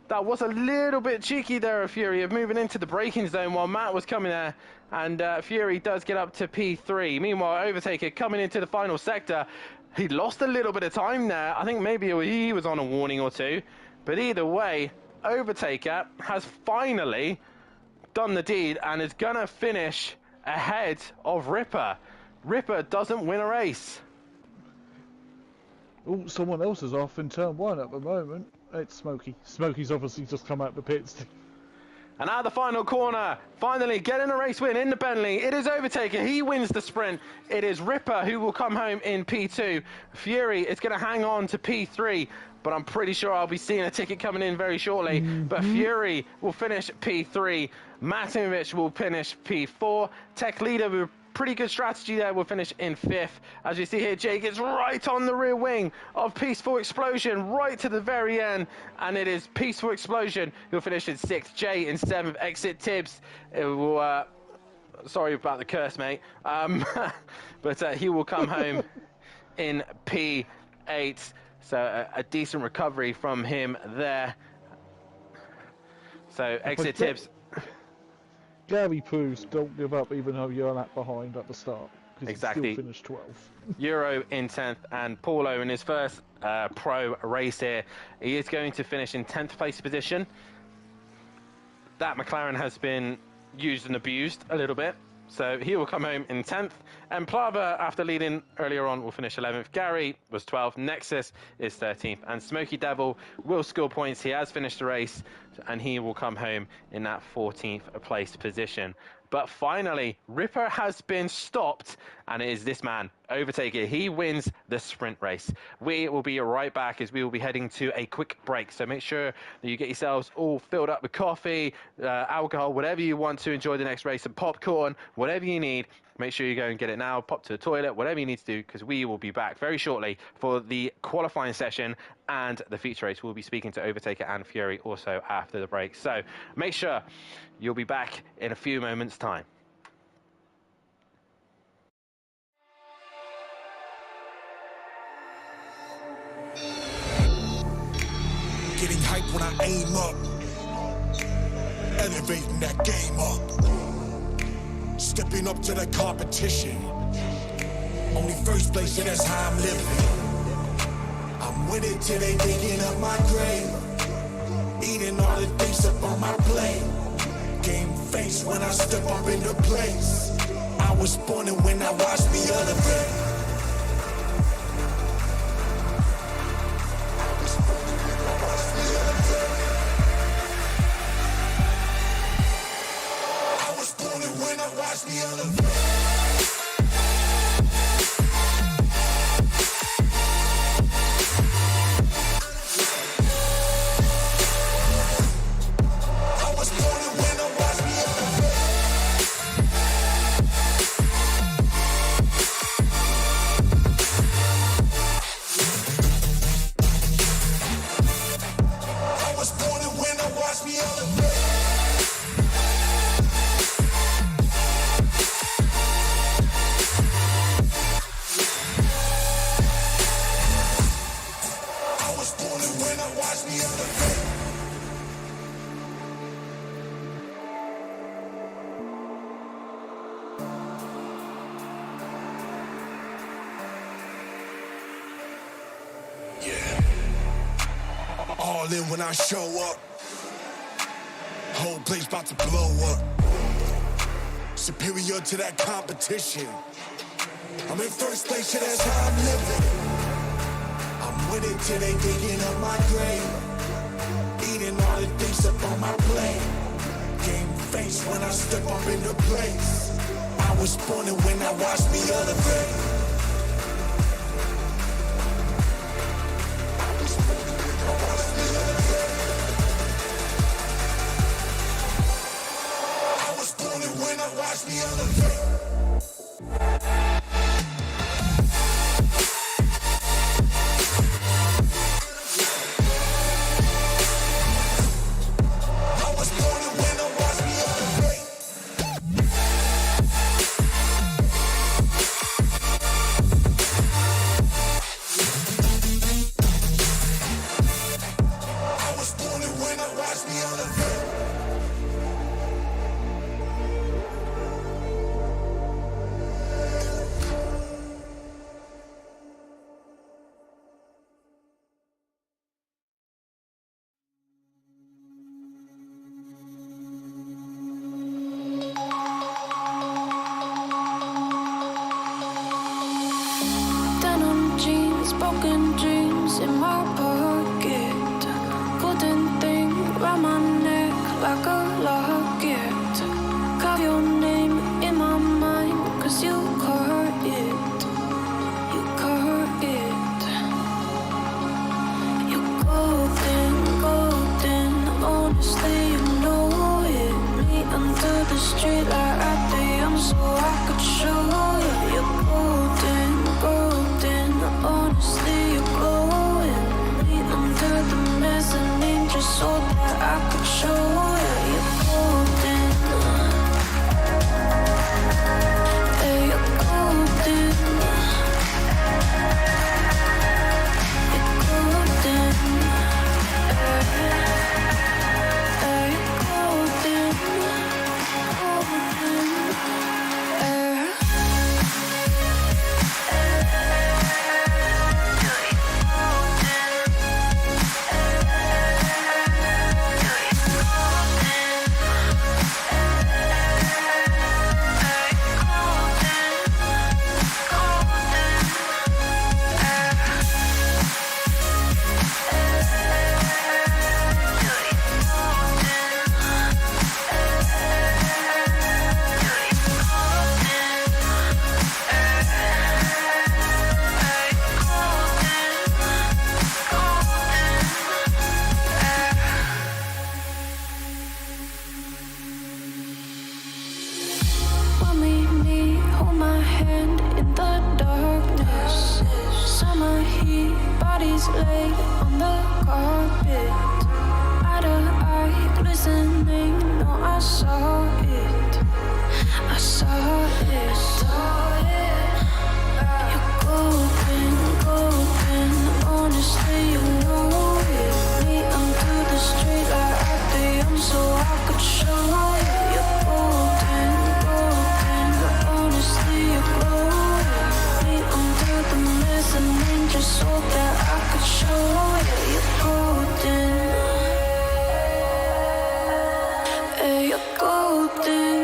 That was a little bit cheeky there of Fury of moving into the braking zone while Matt was coming there, and Fury does get up to P3. Meanwhile, Overtaker coming into the final sector. He lost a little bit of time there. I think maybe he was on a warning or two, but either way, Overtaker has finally done the deed and is gonna finish ahead of Ripper. Ripper doesn't win a race. Oh, someone else is off in turn 1 at the moment. It's Smokey. Smokey's obviously just come out the pits. And out of the final corner, finally getting a race win in the Bentley. It is Overtaker. He wins the sprint. It is Ripper who will come home in P2. Fury is going to hang on to P3, but I'm pretty sure I'll be seeing a ticket coming in very shortly. But Fury will finish P3. Matimovic will finish P4. Tech Leader with pretty good strategy there will finish in 5th. As you see here, Jake is right on the rear wing of Peaceful Explosion, right to the very end, and it is Peaceful Explosion who'll finish in 6th. Jay in 7th. Exit Tibbs. It will, sorry about the curse, mate. But he will come home in P8. So a decent recovery from him there. So Exit Tibbs. Gary proves don't give up even though you're a lap behind at the start. Exactly. He still finished 12th. Euro in 10th, and Paulo in his first pro race here. He is going to finish in 10th place position. That McLaren has been used and abused a little bit, so he will come home in 10th. And Plava, after leading earlier on, will finish 11th. Gary was 12th. Nexus is 13th. And Smoky Devil will score points. He has finished the race, and he will come home in that 14th place position. But finally, Ripper has been stopped, and it is this man, Overtaker. He wins the sprint race. We will be right back as we will be heading to a quick break. So make sure that you get yourselves all filled up with coffee, alcohol, whatever you want to enjoy the next race, and popcorn, whatever you need. Make sure you go and get it now, pop to the toilet, whatever you need to do, because we will be back very shortly for the qualifying session and the feature race. We'll be speaking to Overtaker and Fury also after the break. So make sure you'll be back in a few moments' time. Getting hype when I aim up, elevating that game up. Stepping up to the competition. Only first place, and that's how I'm living. I'm winning till they digging up my grave. Eating all the things up on my plate. Game face when I step up into place. I was born and when I watched me elevate. Watch me elevate. All in when I show up. Whole place about to blow up. Superior to that competition. I'm in first place, yeah, that's how I'm living. I'm winning till they digging up my grave. Eating all the things up on my plate. Game face when I step up into place. I was born and when I watched me elevate. Watch me elevate. I was born to win, watch me elevate. lay on the carpet. Eye to eye, glistening. No, I saw it. I saw it. You're golden, golden. Honestly, you know it. Me under the street light at the end, so I could show you. You're golden, golden. Honestly, you're glowing. Me under the mezzanine, just so that I could show you. You're golden. Hey, you're golden.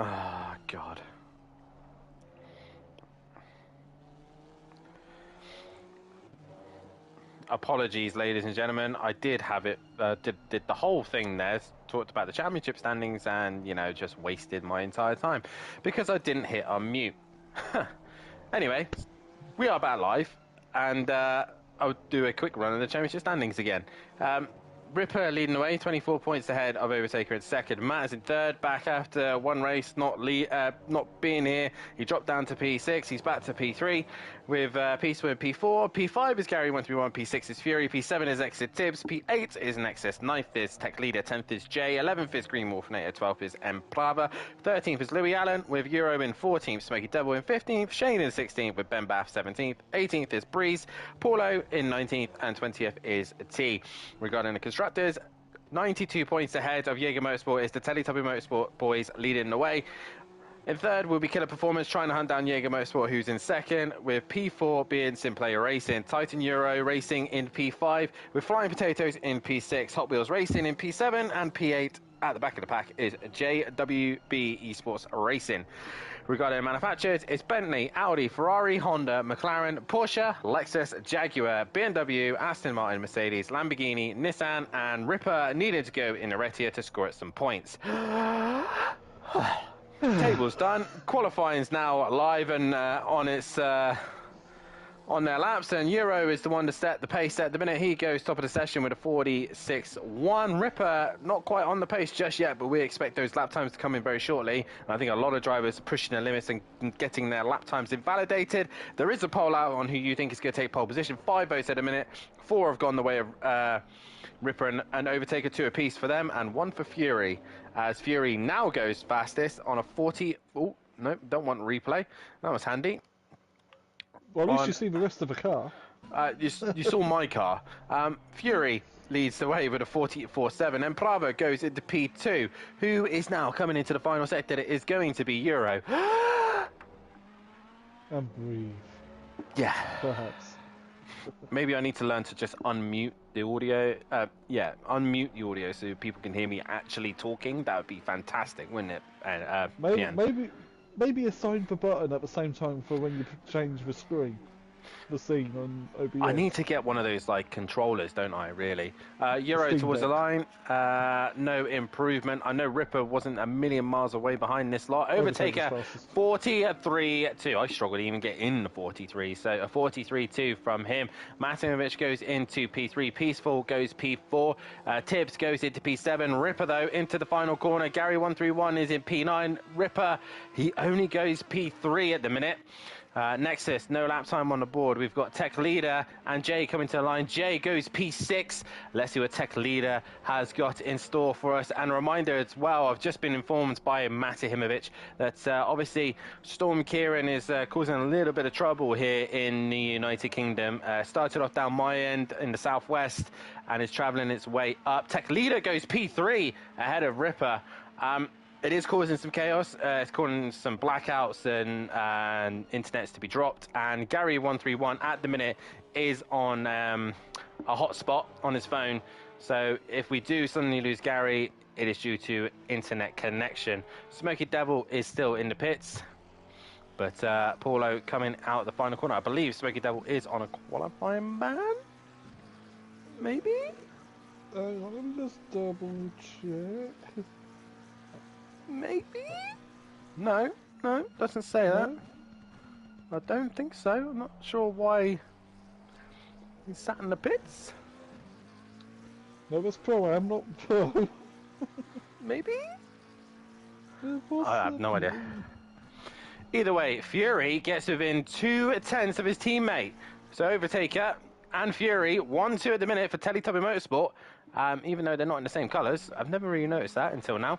Oh, God. Apologies, ladies and gentlemen. I did have it, did the whole thing there, talked about the championship standings and, you know, just wasted my entire time because I didn't hit unmute. Anyway, we are back live, and I'll do a quick run of the championship standings again. Ripper leading the way, 24 points ahead of Overtaker in second. Matt is in third, back after one race, not being here. He dropped down to P6, he's back to P3, with P4 and P4. P5 is Gary 131, P6 is Fury, P7 is Exit Tibbs, P8 is Nexus, 9th is Tech Leader, 10th is Jay, 11th is Green Morphinator, 12th is M. Plava, 13th is Louis Allen, with Euro in 14th, Smoky Devil in 15th, Shane in 16th, with Ben Bath 17th, 18th is Breeze, Paulo in 19th, and 20th is T. Regarding the constructors, 92 points ahead of Jaeger Motorsport is the Teletubby Motorsport boys leading the way. In third will be Killer Performance trying to hunt down Jaeger Motorsport, who's in second, with P4 being SimPlay Racing, Titan Euro Racing in P5, with Flying Potatoes in P6, Hot Wheels Racing in P7, and P8 at the back of the pack is JWB Esports Racing. Regarding manufacturers, it's Bentley, Audi, Ferrari, Honda, McLaren, Porsche, Lexus, Jaguar, BMW, Aston Martin, Mercedes, Lamborghini, Nissan, and Ripper needed to go in Arretia to score at some points. Table's done. Qualifying's now live and on their laps, and Euro is the one to set the pace at the minute. He goes top of the session with a 46.1. Ripper not quite on the pace just yet, but we expect those lap times to come in very shortly. And I think a lot of drivers are pushing their limits and getting their lap times invalidated. There is a poll out on who you think is going to take pole position. 5 votes at a minute. 4 have gone the way of Ripper and Overtaker, 2 apiece for them, and 1 for Fury, as Fury now goes fastest on a 40. Oh no, don't want replay. That was handy. Well, at least you see the rest of the car. You saw my car. Fury leads the way with a 44.7, and Bravo goes into P2, who is now coming into the final sector. It is going to be Euro. And breathe. Yeah. Perhaps. Maybe I need to learn to just unmute the audio. Unmute the audio so people can hear me actually talking. That would be fantastic, wouldn't it? Maybe assign the button at the same time for when you change the scene on OBS. I need to get one of those like controllers, don't I? Really. Euro towards the line. No improvement. I know Ripper wasn't a million miles away behind this lot. Overtaker 43.2. I struggled to even get in the 43. So a 43.2 from him. Matimovic goes into P3. Peaceful goes P4. Tibbs goes into P7. Ripper though into the final corner. Gary 131 is in P9. Ripper, he only goes P3 at the minute. Nexus, no lap time on the board. We've got Tech Leader and Jay coming to the line. Jay goes P6. Let's see what Tech Leader has got in store for us. And a reminder as well, I've just been informed by Matimovic that obviously Storm Kieran is causing a little bit of trouble here in the United Kingdom. Started off down my end in the southwest and is traveling its way up. Tech Leader goes P3 ahead of Ripper. It is causing some chaos. It's causing some blackouts and internets to be dropped. And Gary 131 at the minute is on a hotspot on his phone. So if we do suddenly lose Gary, it is due to internet connection. Smoky Devil is still in the pits, but Paulo coming out the final corner. I believe Smoky Devil is on a qualifying ban. Maybe. Let me just double check. Maybe? No, doesn't say that. I don't think so. I'm not sure why he's sat in the pits. No, that's Pro. I'm not Pro. Maybe? I have no idea. Either way, Fury gets within 2/10 of his teammate. So Overtaker and Fury, 1-2 at the minute for Teletubby Motorsport. Even though they're not in the same colours. I've never really noticed that until now.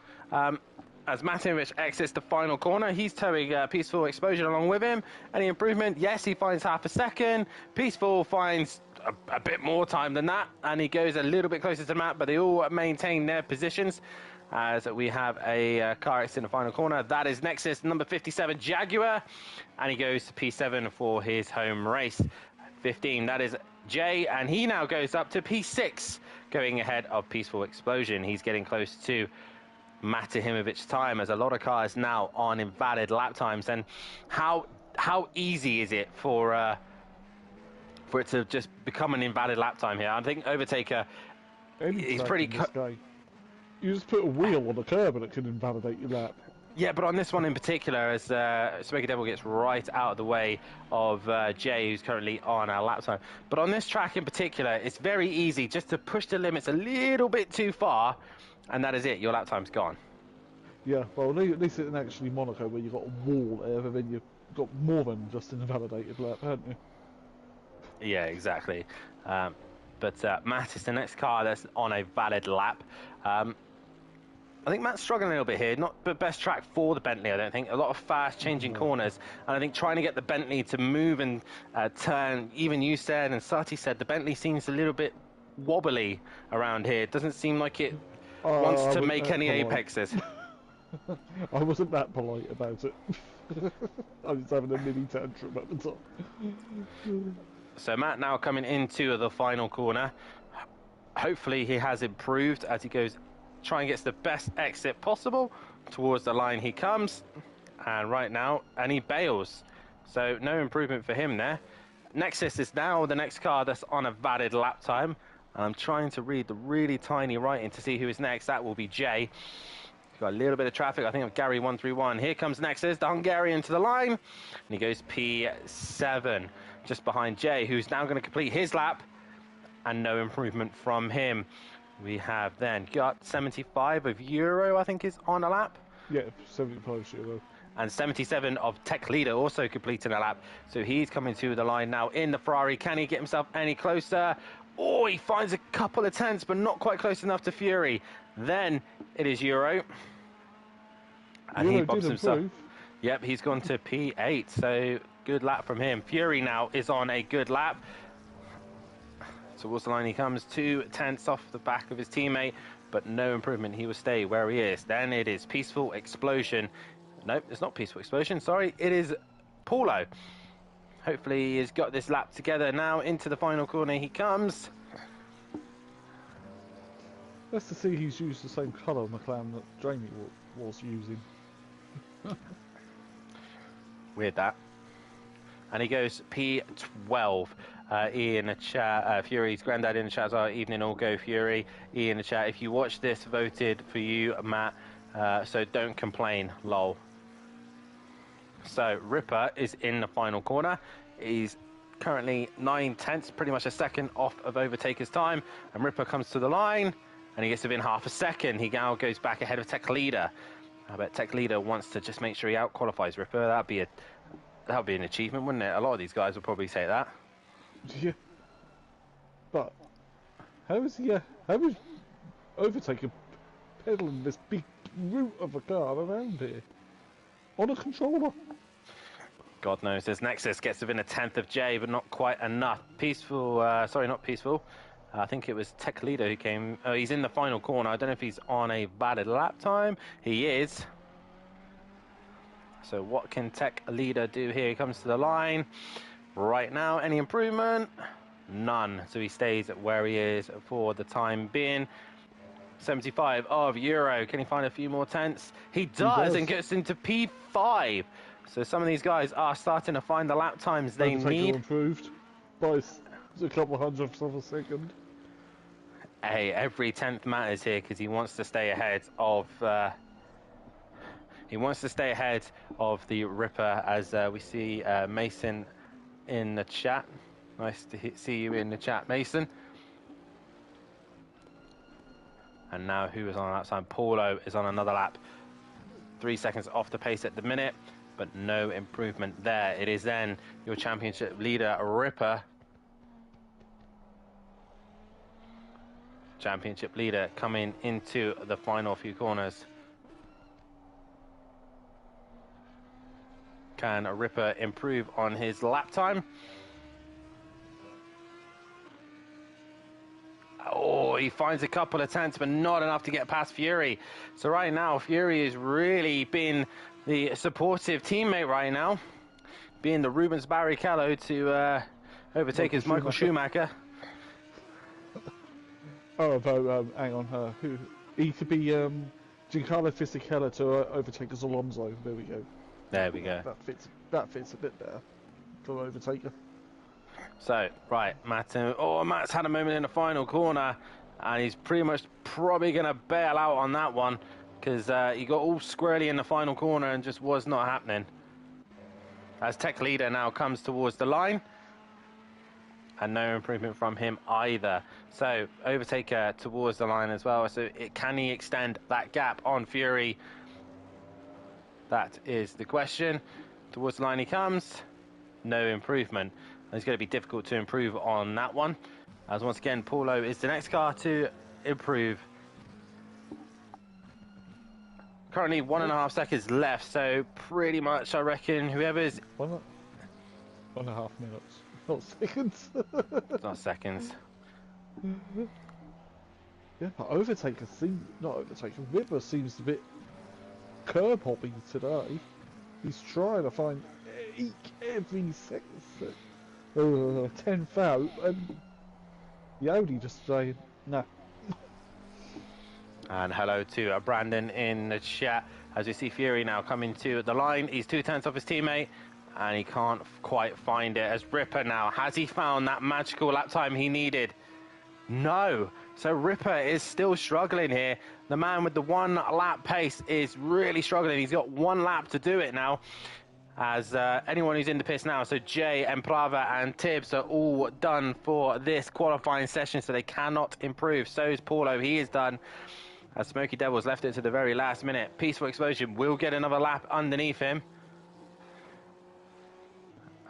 As Matimovic exits the final corner, he's towing Peaceful Explosion along with him. Any improvement? Yes, he finds half a second. Peaceful finds a bit more time than that, and he goes a little bit closer to the map, but they all maintain their positions. As we have a car exit in the final corner. That is Nexus, number 57, Jaguar, and he goes to P7 for his home race. 15, that is Jay, and he now goes up to P6, going ahead of Peaceful Explosion. He's getting close to Matahimovic time, as a lot of cars now on invalid lap times. And how easy is it for it to just become an invalid lap time here? I think Overtaker is pretty... You just put a wheel on the curb and it can invalidate your lap. Yeah, but on this one in particular, as Smoky Devil gets right out of the way of Jay, who's currently on our lap time. But on this track in particular, it's very easy just to push the limits a little bit too far, and that is it. Your lap time's gone. Yeah, well, at least it's actually Monaco where you've got a wall there, but then you've got more than just an invalidated lap, haven't you? Yeah, exactly. But Matt is the next car that's on a valid lap. I think Matt's struggling a little bit here. Not the best track for the Bentley, I don't think. A lot of fast changing corners. And I think trying to get the Bentley to move and turn, even you said and Sati said, the Bentley seems a little bit wobbly around here. It doesn't seem like it wants to make any apexes. I wasn't that polite about it. I was having a mini tantrum at the top. So Matt now coming into the final corner. Hopefully he has improved as he goes, try and gets the best exit possible. Towards the line he comes, and right now, and he bails. So no improvement for him there. Nexus is now the next car that's on a valid lap time. I'm trying to read the really tiny writing to see who is next. That will be Jay. Got a little bit of traffic, I think, of Gary 131. Here comes Nexus, the Hungarian, to the line. And he goes P7, just behind Jay, who's now going to complete his lap. And no improvement from him. We have then got 75 of Euro, I think, is on a lap. Yeah, 75 Euro. And 77 of Tech Leader also completing a lap. So he's coming to the line now in the Ferrari. Can he get himself any closer? Oh, he finds a couple of tenths, but not quite close enough to Fury. Then it is Euro. And Euro he bobs himself. Improve. Yep, he's gone to P8. So good lap from him. Fury now is on a good lap. Towards the line he comes, 2 tenths off the back of his teammate, but no improvement. He will stay where he is. Then it is Peaceful Explosion. Nope, it's not Peaceful Explosion, sorry. It is Paulo. Hopefully he's got this lap together now. Into the final corner he comes. Let's to see he's used the same colour McLaren that Jamie was using. Weird that. And he goes P12. E in the chat, Fury's granddad in the chat as well. Evening all, go Fury. E in the chat, if you watch this, voted for you, Matt, so don't complain, lol. So Ripper is in the final corner. He's currently 9 tenths, pretty much a second off of Overtaker's time, and Ripper comes to the line and he gets within half a second. He now goes back ahead of Tech Leader. I bet Tech Leader wants to just make sure he out qualifies Ripper. That'd be an achievement, wouldn't it? A lot of these guys would probably say that. Yeah, but how is Overtaker pedaling this big route of a car around here on a controller? God knows. This Nexus gets within a tenth of Jay, but not quite enough. Peaceful, sorry, not Peaceful. I think it was Tech Leader who came. Oh, he's in the final corner. I don't know if he's on a valid lap time. He is. So what can Tech Leader do here? He comes to the line. Right now, any improvement? None. So he stays where he is for the time being. 75 of Euro. Can he find a few more tenths? He does and gets into P5. So some of these guys are starting to find the lap times they need. Improved by a couple hundredths of a second. Hey, every tenth matters here because he wants to stay ahead of. He wants to stay ahead of the Ripper, as we see Mason in the chat. Nice to see you in the chat, Mason. And now who is on that side? Paulo is on another lap. 3 seconds off the pace at the minute, but no improvement there. It is then your championship leader, Ripper. Championship leader coming into the final few corners. Can Ripper improve on his lap time? Oh, he finds a couple of tenths, but not enough to get past Fury. So right now, Fury is really being the supportive teammate right now, being the Rubens Barrichello to overtake his Michael Schumacher. Oh, but hang on, he could be Giancarlo Fisichella to overtake us Alonso. There we go. There we go. That fits a bit better for overtaker. So, right, Matt's had a moment in the final corner, and he's pretty much probably going to bail out on that one, because he got all squarely in the final corner and just was not happening. As tech leader now comes towards the line, and no improvement from him either. So, overtaker towards the line as well. So, can he extend that gap on Fury? That is the question. Towards the line he comes. No improvement. It's going to be difficult to improve on that one, as once again Paulo is the next car to improve. Currently 1.5 seconds left, so pretty much I reckon whoever's 1.5 minutes, not seconds. It's not seconds. Yeah, but Ripper seems a bit curb hopping today. He's trying to find every second. 10th out, and Yodi just saying, nah. And hello to Brandon in the chat. As we see Fury now coming to the line, he's 2/10 off his teammate, and he can't quite find it. As Ripper now, has he found that magical lap time he needed? No. So Ripper is still struggling here. The man with the 1 lap pace is really struggling. He's got 1 lap to do it now. As anyone who's in the pits now, so Jay, Emprava and Tibbs are all done for this qualifying session, so they cannot improve. So is Paulo, he is done. As Smoky Devils left it to the very last minute. Peaceful Explosion will get another lap underneath him.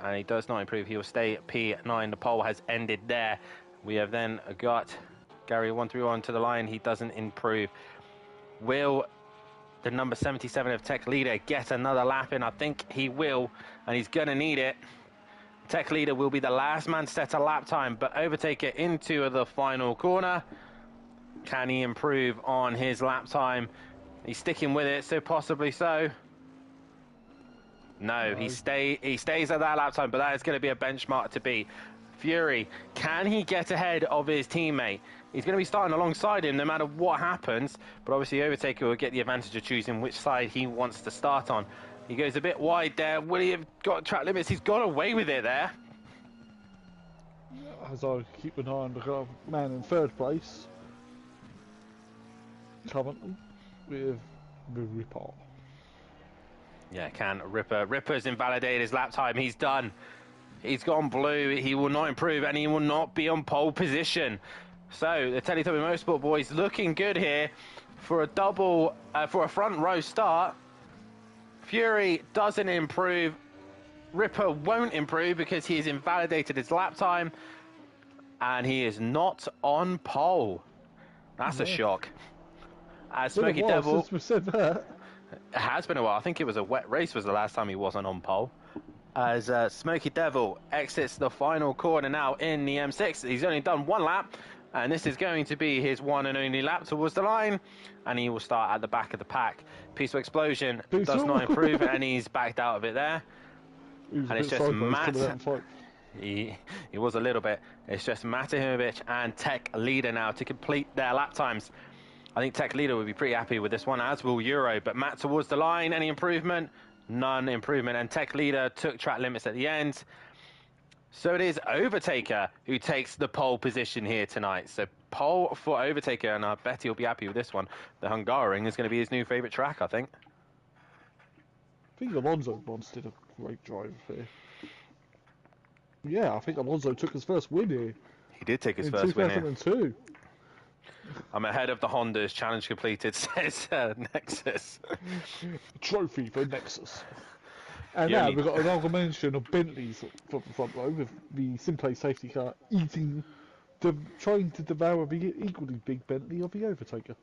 And he does not improve, he will stay at P9. The pole has ended there. We have then got Gary 131 to the line, he doesn't improve. Will the number 77 of Tech Leader get another lap in? I think he will, and he's going to need it. Tech Leader will be the last man to set a lap time, but overtake it into the final corner. Can he improve on his lap time? He's sticking with it, so possibly so. No, he stays at that lap time, but that is going to be a benchmark to beat. Fury, can he get ahead of his teammate? He's going to be starting alongside him no matter what happens, but obviously Overtaker will get the advantage of choosing which side he wants to start on. He goes a bit wide there. Will he have got track limits? He's got away with it there. As I keep an eye on the man in 3rd place, currently, with the Ripper. Yeah, Ripper's invalidated his lap time. He's done. He's gone blue. He will not improve, and he will not be on pole position. So the Teletubby Motorsport boys looking good here for a for a front row start. Fury doesn't improve. Ripper won't improve because he has invalidated his lap time, and he is not on pole. That's a shock. As Smoky Devil, since we said that. it has been a while. I think it was a wet race was the last time he wasn't on pole. As Smoky Devil exits the final corner now in the M6. He's only done 1 lap, and this is going to be his 1 and only lap towards the line, and he will start at the back of the pack. Peaceful Explosion does not improve, and he's backed out of it there. And it's just Matt. He was a little bit. It's just Matahimovic and Tech Leader now to complete their lap times. I think Tech Leader would be pretty happy with this one, as will Euro. But Matt towards the line, any improvement? None improvement. And Tech Leader took track limits at the end. So it is Overtaker who takes the pole position here tonight. So pole for Overtaker, and I bet he'll be happy with this one. The Hungaroring is going to be his new favourite track, I think. I think Alonso once did a great drive here. Yeah, I think Alonso took his first win here. He did take his first win here. 2002. I'm ahead of the Hondas. Challenge completed, says Nexus. Trophy for Nexus. And now we've got an honourable mention of Bentley's from the front row with the SimPlay safety car trying to devour the equally big Bentley of the Overtaker.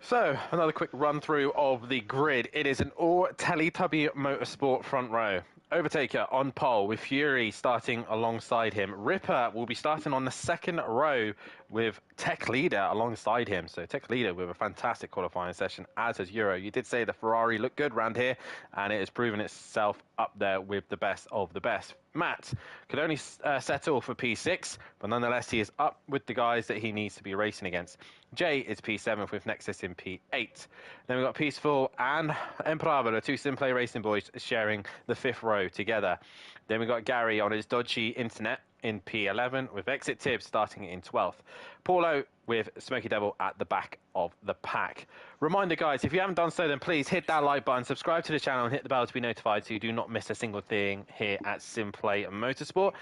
So, another quick run through of the grid. It is an all Teletubby Motorsport front row. Overtaker on pole with Fury starting alongside him. Ripper will be starting on the 2nd row with Tech Leader alongside him. So Tech Leader with a fantastic qualifying session, as has Euro. You did say the Ferrari looked good around here, and it has proven itself up there with the best of the best. Matt could only settle for P6, but nonetheless he is up with the guys that he needs to be racing against. Jay is P7 with Nexus in P8. Then we've got Peaceful and Emperava, the two SimPlay racing boys, sharing the 5th row together. Then we've got Gary on his dodgy internet in P11 with Exit Tibbs starting in 12th. Paulo with Smoky Devil at the back of the pack. Reminder, guys, if you haven't done so, then please hit that like button, subscribe to the channel, and hit the bell to be notified so you do not miss a single thing here at SimPlay Motorsport.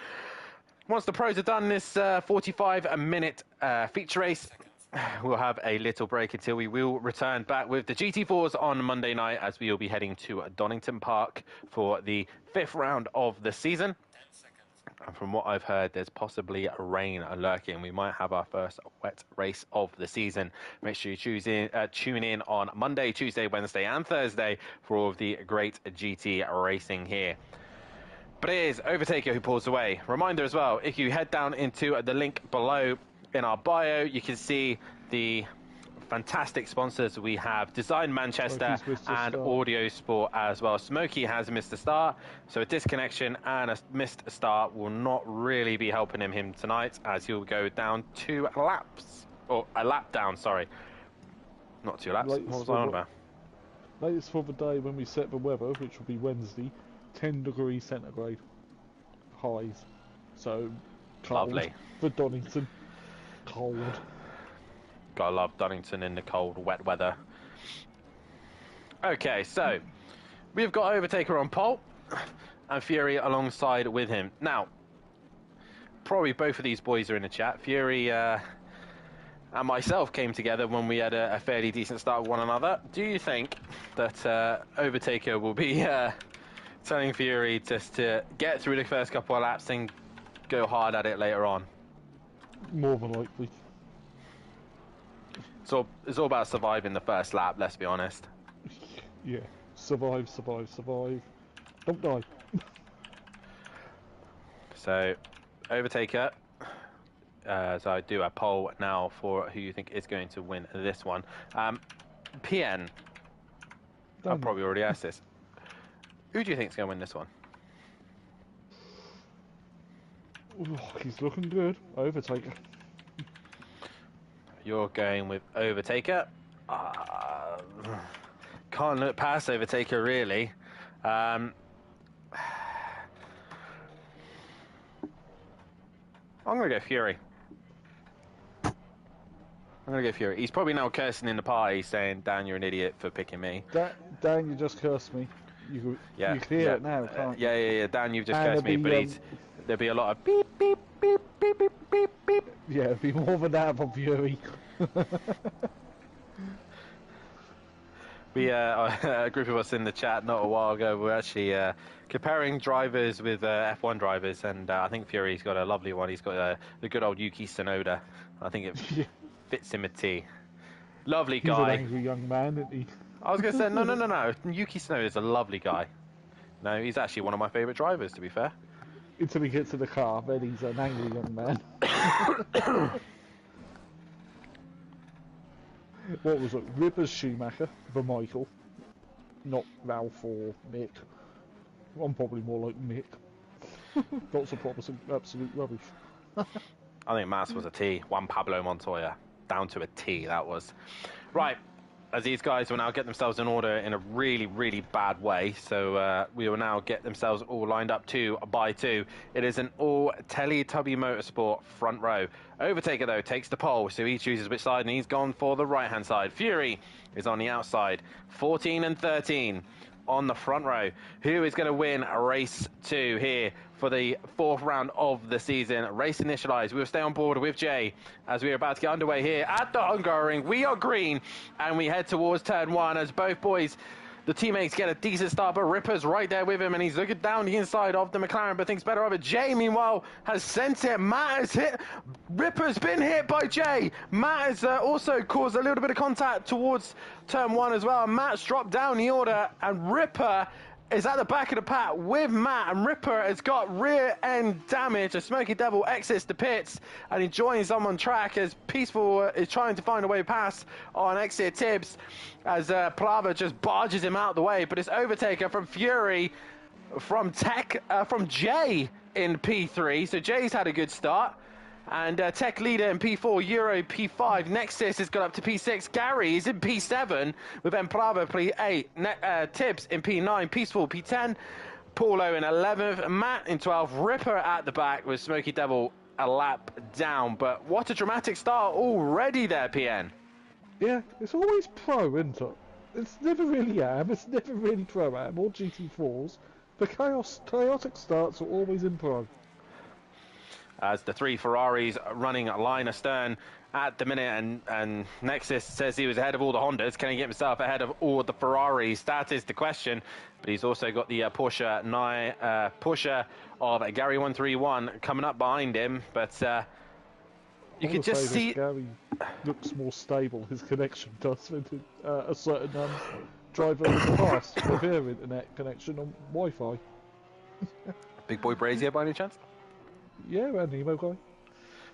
Once the pros are done this 45-minute feature race, we'll have a little break until we will return back with the GT4s on Monday night, as we will be heading to Donington Park for the 5th round of the season. And from what I've heard, there's possibly rain lurking. We might have our first wet race of the season. Make sure you tune in on Monday, Tuesday, Wednesday and Thursday for all of the great GT racing here. But it is Overtaker who pulls away. Reminder as well, if you head down into the link below in our bio, you can see the fantastic sponsors we have. Design Manchester and Audio Sport as well. Smokey has missed a start, so a disconnection and a missed start will not really be helping him tonight, as he'll go down 2 laps. Or a lap down, sorry. Not 2 laps. What was I on about? Latest for the day when we set the weather, which will be Wednesday, 10 degrees centigrade. Highs. So, cold. Lovely. For Donington. Cold. Gotta love Donington in the cold, wet weather. Okay, so we've got Overtaker on pole and Fury alongside with him. Now, probably both of these boys are in the chat. Fury and myself came together when we had a fairly decent start with one another. Do you think that Overtaker will be telling Fury just to get through the first couple of laps and go hard at it later on? More than likely. So it's all about surviving the first lap, let's be honest. Yeah, survive, survive, survive. Don't die. So, Overtaker. So I do a poll now for who you think is going to win this one. PN. I've probably already asked this. Who do you think is going to win this one? Oh, he's looking good. Overtaker. You're going with Overtaker. Can't look past Overtaker, really. I'm going to go Fury. He's probably now cursing in the party, saying, Dan, you're an idiot for picking me. Dan, you just cursed me. You can hear it now, can't you? Yeah. Dan, you've just cursed me, but there'll be a lot of beep, beep, beep, beep, beep, beep, beep. Yeah, it'll be more than that for Fury. We, a group of us in the chat not a while ago, were actually comparing drivers with F1 drivers, and I think Fury's got a lovely one. He's got the good old Yuki Tsunoda. I think it fits him a T. Lovely guy. He's an angry young man, isn't he? I was going to say, no. Yuki Tsunoda's a lovely guy. No, he's actually one of my favourite drivers, to be fair. Until he gets to the car, then he's an angry young man. What was it? Ripper's Schumacher for Michael, not Ralph or Mick. I'm probably more like Mick. Lots of promising, absolute rubbish. I think Mass was a T. Juan Pablo Montoya. Down to a T, that was. Right, as these guys will now get themselves in order in a really, really bad way. So we will now get themselves all lined up 2 by 2. It is an all Teletubby Motorsport front row. Overtaker, though, takes the pole, so he chooses which side, and he's gone for the right-hand side. Fury is on the outside. 14 and 13 on the front row. Who is going to win race 2 here for the 4th round of the season? Race initialized. We will stay on board with Jay as we are about to get underway here at the Hungaroring. We are green, and we head towards turn 1 as both boys, the teammates, get a decent start, but Ripper's right there with him, and he's looking down the inside of the McLaren, but thinks better of it. Jay, meanwhile, has sent it. Matt has hit. Ripper's been hit by Jay. Matt has also caused a little bit of contact towards turn 1 as well. Matt's dropped down the order, and Ripper is at the back of the pack with Matt, and Ripper has got rear end damage. A Smoky Devil exits the pits and he joins them on track as Peaceful is trying to find a way past on exit Tibbs as Plava just barges him out the way. But it's Overtaker from Fury from Jay in P3. So Jay's had a good start. And Tech Leader in P4, Euro P5. Nexus has got up to P6. Gary is in P7 with Emprava P8. Tibbs in P9. Peaceful P10. Paulo in 11th. Matt in 12th. Ripper at the back with Smoky Devil a lap down. But what a dramatic start already there, PN. Yeah, it's always pro, isn't it? It's never really AM, it's never really pro-am or GT4s. The chaotic starts are always in pro. As the three Ferraris running line astern at the minute, and Nexus says he was ahead of all the Hondas. Can he get himself ahead of all the Ferraris? That is the question. But he's also got the Porsche of Gary 131 coming up behind him. But you can just see Gary looks more stable. His connection does than a certain driver in the past with their internet connection on Wi-Fi. Big boy Brazier by any chance? Yeah, and Emo guy.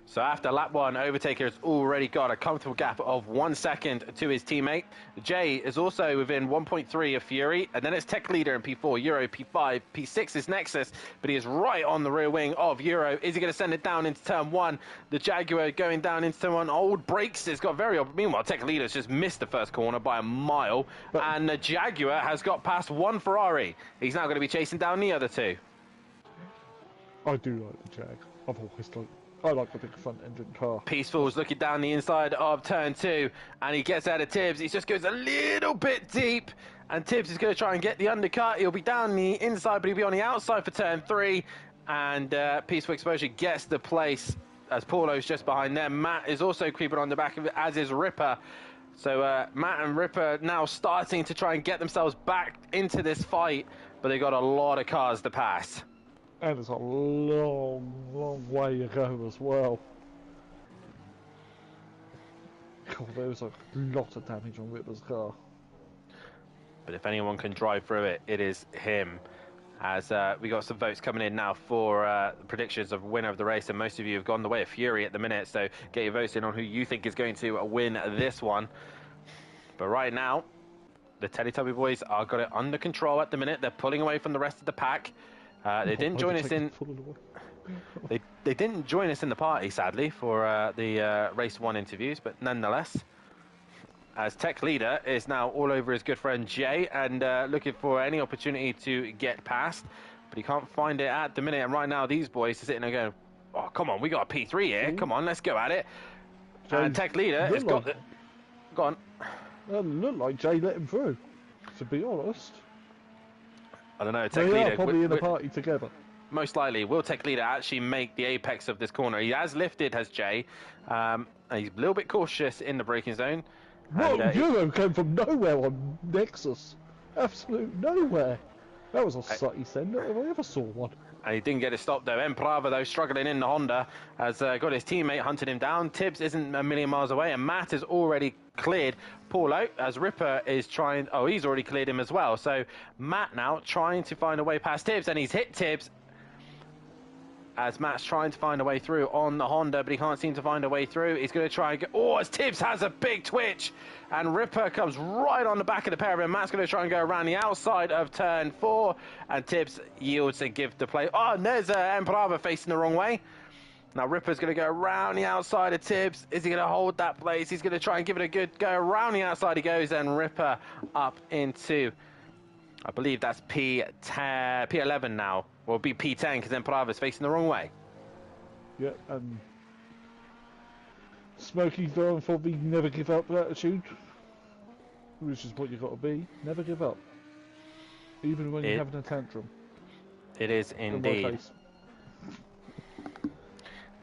So after lap one, Overtaker has already got a comfortable gap of 1 second to his teammate. Jay is also within 1.3 of Fury, and then it's Tech Leader in P4, Euro P5, P6 is Nexus, but he is right on the rear wing of Euro. Is he going to send it down into turn one? The Jaguar going down into turn one. Old brakes has got very... Meanwhile, Tech Leader's just missed the first corner by a mile, and the Jaguar has got past one Ferrari. He's now going to be chasing down the other two. I do like the Jag. I've always liked... I like the big front engine car. Peaceful's looking down the inside of turn two, and he gets out of Tibbs. He just goes a little bit deep, and Tibbs is going to try and get the undercut. He'll be down the inside, but he'll be on the outside for turn three, and Peaceful Exposure gets the place as Paulo's just behind them. Matt is also creeping on the back of it, as is Ripper. So Matt and Ripper now starting to try and get themselves back into this fight, but they've got a lot of cars to pass. And it's a long way to go as well. God, there's a lot of damage on Ripper's car. But if anyone can drive through it, it is him. As we got some votes coming in now for predictions of winner of the race, and most of you have gone the way of Fury at the minute, so get your votes in on who you think is going to win this one. But right now, the Teletubby boys are got it under control at the minute. They're pulling away from the rest of the pack. They didn't join us in. They didn't join us in the party, sadly, for the race one interviews. But nonetheless, as Tech Leader is now all over his good friend Jay and looking for any opportunity to get past, but he can't find it at the minute. And right now, these boys are sitting there going, "Oh, come on, we got a P3 here. Come on, let's go at it." And Tech Leader has got the. Go on. It looked like Jay let him through, to be honest. I don't know. They are probably in a party together. Most likely, will Tech Leader actually make the apex of this corner? He has lifted, has Jay. And he's a little bit cautious in the braking zone. Whoa, Euro came from nowhere on Nexus. Absolute nowhere. That was a sutty send if I ever saw one. And he didn't get it stopped though. Emprava though struggling in the Honda has got his teammate hunting him down. Tibbs isn't a million miles away, and Matt is already cleared Paulo as Ripper is trying. Oh, he's already cleared him as well. So Matt now trying to find a way past Tibbs, and he's hit Tibbs as Matt's trying to find a way through on the Honda, but he can't seem to find a way through. He's going to try and go... Oh, as Tibbs has a big twitch, and Ripper comes right on the back of the pair of him. Matt's going to try and go around the outside of turn four, and Tibbs yields to give the play. Oh, and there's Emprava facing the wrong way. Now Ripper's going to go around the outside of Tibbs. Is he going to hold that place? He's going to try and give it a good go. Around the outside he goes, and Ripper up into... I believe that's P11 now. Or be P10 because then Prava's facing the wrong way. Yeah, and Smokey's going for the never give up attitude, which is what you've got to be. Never give up, even when you're having a tantrum. It is indeed.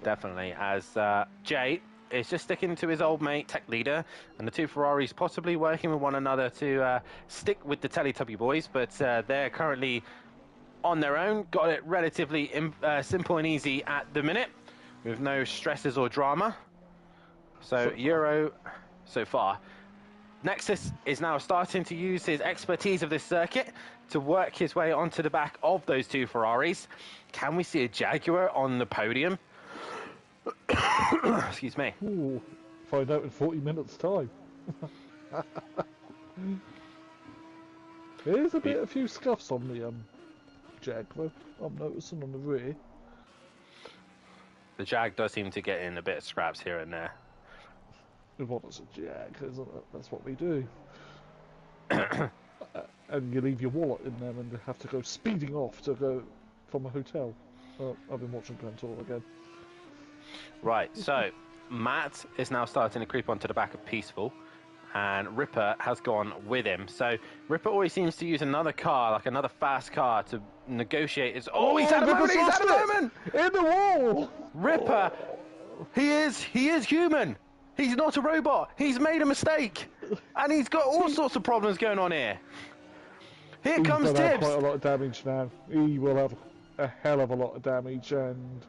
Definitely, as Jay is just sticking to his old mate, Tech Leader, and the two Ferraris possibly working with one another to stick with the Teletubby boys, but they're currently on their own. Got it relatively simple and easy at the minute, with no stresses or drama. So Euro, so far. Nexus is now starting to use his expertise of this circuit to work his way onto the back of those two Ferraris. Can we see a Jaguar on the podium? Excuse me. Ooh, find out in 40 minutes time. There's a few scuffs on the Jag though. I'm noticing on the rear. The Jag does seem to get in a bit of scraps here and there. Well, it's a Jag, isn't it? That's what we do. And you leave your wallet in there and you have to go speeding off to go from a hotel. I've been watching Commentator again. Right, so Matt is now starting to creep onto the back of Peaceful, and Ripper has gone with him. So Ripper always seems to use another car, like another fast car, to negotiate his... Oh, he's had a moment! He's had a moment! In the wall! Ripper, he is human. He's not a robot. He's made a mistake, and he's got all sorts of problems going on here. Here comes He's done Tibbs. quite a lot of damage now. He will have a hell of a lot of damage, and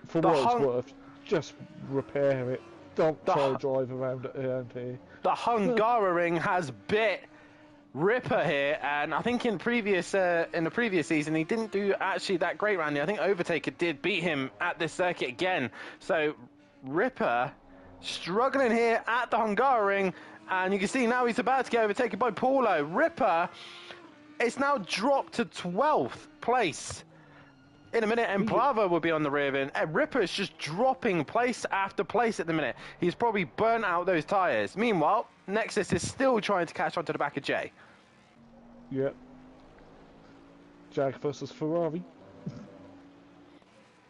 for what it's worth, just repair it. Don't try to drive around here. The Hungaroring has bit Ripper here, and I think in the previous season he didn't do actually that great round. I think Overtaker did beat him at this circuit again. So Ripper struggling here at the Hungaroring, and you can see now he's about to get overtaken by Paulo. Ripper is now dropped to 12th place. In a minute, Emplava will be on the rear of him. Ripper is just dropping place after place at the minute. He's probably burnt out those tyres. Meanwhile, Nexus is still trying to catch onto the back of Jay. Yep. Jag versus Ferrari.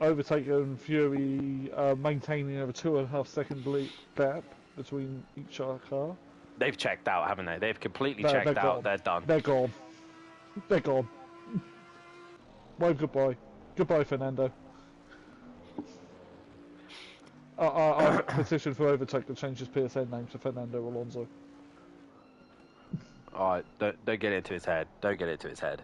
Overtaker and Fury maintaining over 2.5 second gap between each car. They've checked out, haven't they? They've completely checked out. They're done. They're gone. They're gone. Wave goodbye. Goodbye, Fernando. I petition for Overtaker to change his PSN name to Fernando Alonso. Alright, don't get into his head. Don't get into his head.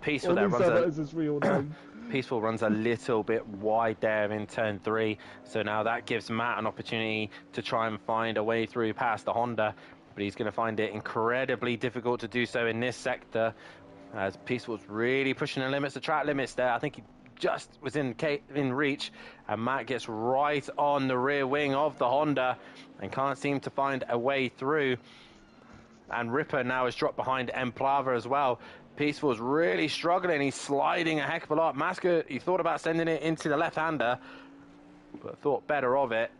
Peaceful Well, there that is his real name. Peaceful runs a little bit wide there in turn 3, so now that gives Matt an opportunity to try and find a way through past the Honda, but he's going to find it incredibly difficult to do so in this sector, as Peaceful's really pushing the limits, the track limits there. I think he just was in reach, and Matt gets right on the rear wing of the Honda and can't seem to find a way through. And Ripper now is dropped behind Emplava as well. Peaceful's really struggling. He's sliding a heck of a lot. Masker, he thought about sending it into the left-hander, but thought better of it.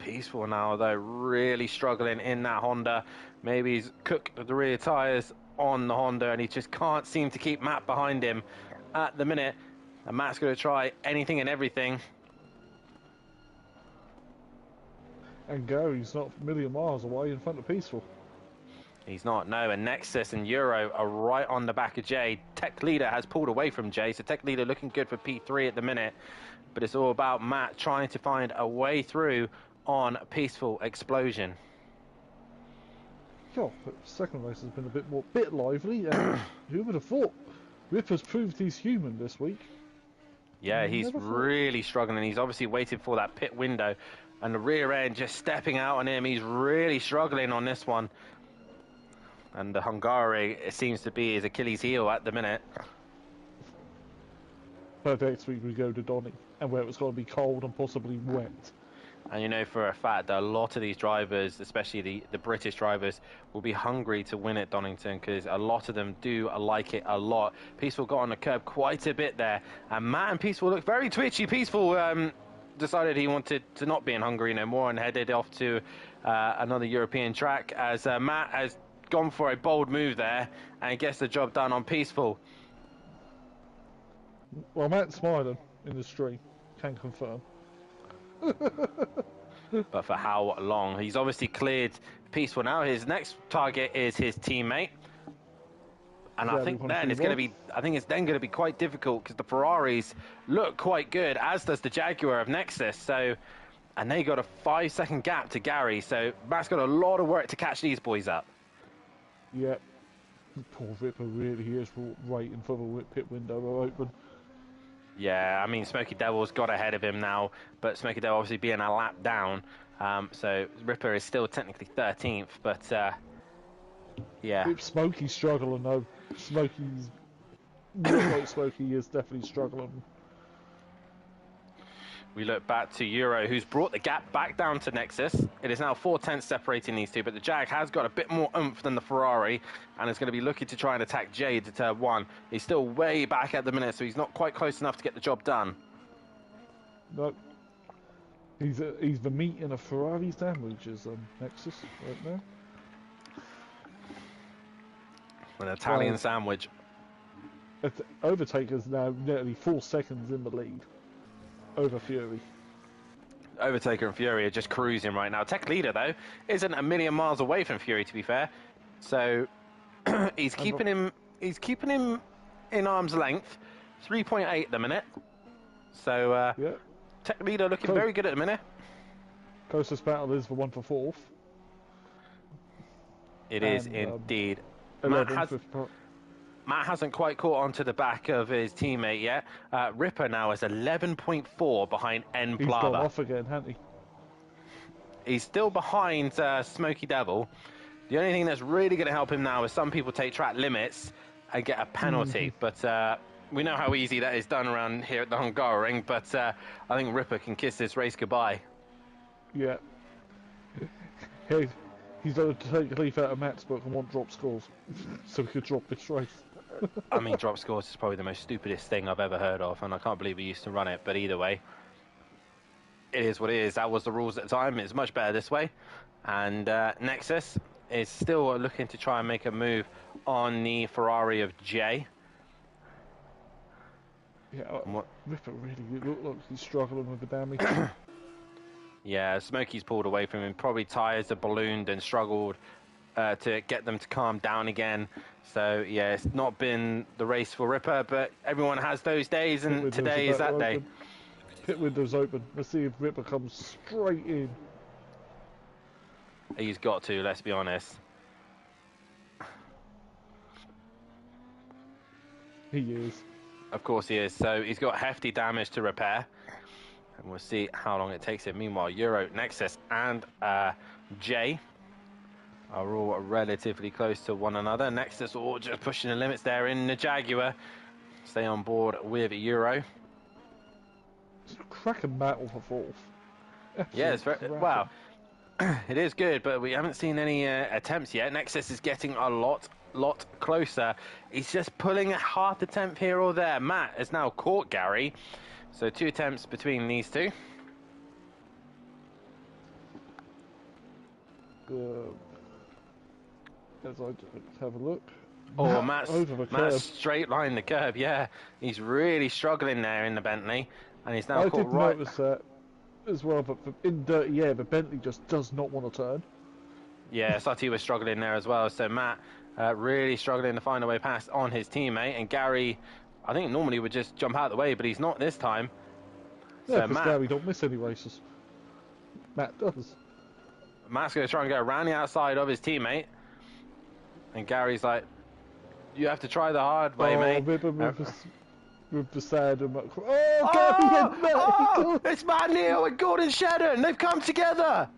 Peaceful now, though, really struggling in that Honda. Maybe he's cooked the rear tyres on the Honda, and he just can't seem to keep Matt behind him at the minute. And Matt's going to try anything and everything. And Gary's not a million miles away in front of Peaceful. He's not, no. And Nexus and Euro are right on the back of Jay. Tech Leader has pulled away from Jay, so Tech Leader looking good for P3 at the minute. But it's all about Matt trying to find a way through on Peaceful Explosion. God, the second race has been a bit lively, and who would have thought Ripper's proved he's human this week? Yeah, he's really struggling. He's obviously waiting for that pit window, and the rear end just stepping out on him. He's really struggling on this one. And the Hungary, it seems to be his Achilles heel at the minute. But next week we go to Donny, and where it's going to be cold and possibly wet. And you know for a fact that a lot of these drivers, especially the British drivers, will be hungry to win at Donington, because a lot of them do like it a lot. Peaceful got on the curb quite a bit there, and Matt and Peaceful look very twitchy. Peaceful decided he wanted to not be in Hungary no more and headed off to another European track, as Matt has gone for a bold move there and gets the job done on Peaceful. Well, Matt's smiling in the stream, can confirm. But for how long? He's obviously cleared Peaceful now. His next target is his teammate, and Yeah, I think then it's going to be quite difficult, because the Ferraris look quite good, as does the Jaguar of Nexus. So, and they got a 5-second gap to Gary. So Matt's got a lot of work to catch these boys up. Yep. Poor Ripper really is waiting for the pit window to open. Yeah, I mean, Smoky Devil's got ahead of him now, but Smoky Devil obviously being a lap down, so Ripper is still technically 13th, but yeah. Smokey's struggling though. Smokey's... looks like Smokey is definitely struggling. We look back to Euro, who's brought the gap back down to Nexus. It is now 4 tenths separating these two, but the Jag has got a bit more oomph than the Ferrari, and is going to be looking to try and attack Jay to turn 1. He's still way back at the minute, so he's not quite close enough to get the job done. No. He's the meat in a Ferrari sandwich, is Nexus right now. An Italian sandwich. Overtaker's now nearly 4 seconds in the lead over Fury. Overtaker and Fury are just cruising right now. Tech Leader, though, isn't a million miles away from Fury, to be fair. So he's keeping him in arm's length. 3.8 at the minute. So yeah. Tech Leader looking very good at the minute. Closest battle is the one for 4th. It is indeed. 11th Matt hasn't quite caught onto the back of his teammate yet. Ripper now is 11.4 behind N He's gone Plava. off again, hasn't he? He's still behind Smoky Devil. The only thing that's really going to help him now is some people take track limits and get a penalty. But we know how easy that is done around here at the Hungaroring. But I think Ripper can kiss this race goodbye. Yeah. He's going to take a leaf out of Matt's book and want drop scores, so he could drop this race. I mean, drop scores is probably the most stupidest thing I've ever heard of, and I can't believe we used to run it. But either way, it is what it is. That was the rules at the time. It's much better this way. And Nexus is still looking to try and make a move on the Ferrari of Jay. Yeah, Ripper really looked like he's struggling with the damage. Yeah, Smokey's pulled away from him. Probably tires are ballooned and struggled to get them to calm down again. So, yeah, it's not been the race for Ripper, but everyone has those days, and today is that day. Pit window's open. Let's see if Ripper comes straight in. He's got to, let's be honest. He is. Of course he is. So he's got hefty damage to repair. And we'll see how long it takes him. Meanwhile, Euro, Nexus, and Jay are all relatively close to one another. Nexus all just pushing the limits there in the Jaguar. Stay on board with Euro. It's a cracking battle for 4th. Yeah, it's very wow. It is good, but we haven't seen any attempts yet. Nexus is getting a lot closer. He's just pulling a half attempt here or there. Matt has now caught Gary. So 2 attempts between these two. As I have a look. Oh, Matt's curve. straight line the curve, yeah. He's really struggling there in the Bentley. And he's now I caught did right. notice that as well, but in dirty air, the Bentley just does not want to turn. Yeah, Sutty was struggling there as well. So Matt really struggling to find a way past on his teammate. And Gary, I think normally would just jump out of the way, but he's not this time. Yeah, because Gary don't miss any races. Matt does. Matt's going to try and go around the outside of his teammate. And Gary's like, you have to try the hard way, mate. With the sad and Gary it's Matt Neal and Gordon Shedden. They've come together.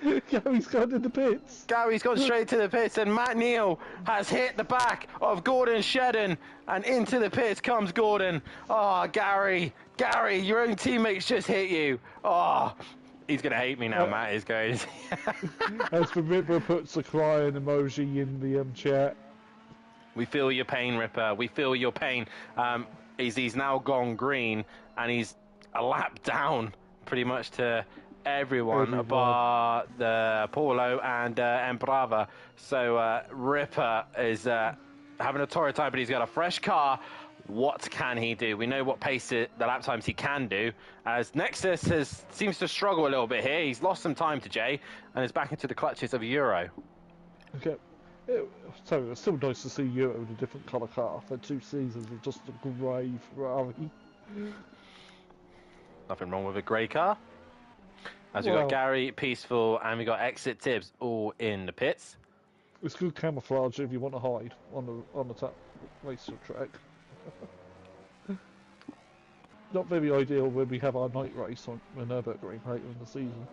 Gary's gone in the pits. Gary's gone straight to the pits, and Matt Neal has hit the back of Gordon Shedden, and into the pits comes Gordon. Oh, Gary, your own teammates just hit you. Oh, he's going to hate me now, Matt is going. As for Ripper puts a crying emoji in the chat. We feel your pain, Ripper. We feel your pain. He's now gone green, and he's a lap down pretty much to everyone bar the Polo and Embrava. So Ripper is having a torrid time, but he's got a fresh car. What can he do? We know what pace the lap times he can do, as Nexus seems to struggle a little bit here. He's lost some time to Jay and is back into the clutches of Euro. Okay. So it's still nice to see Euro in a different colour car for 2 seasons of just a grey Ferrari. Nothing wrong with a grey car. As we've got Gary, Peaceful, and we've got Exit Tibbs all in the pits. It's good camouflage if you want to hide on the top racer track. Not very ideal when we have our night race on Nürburgring later in the season.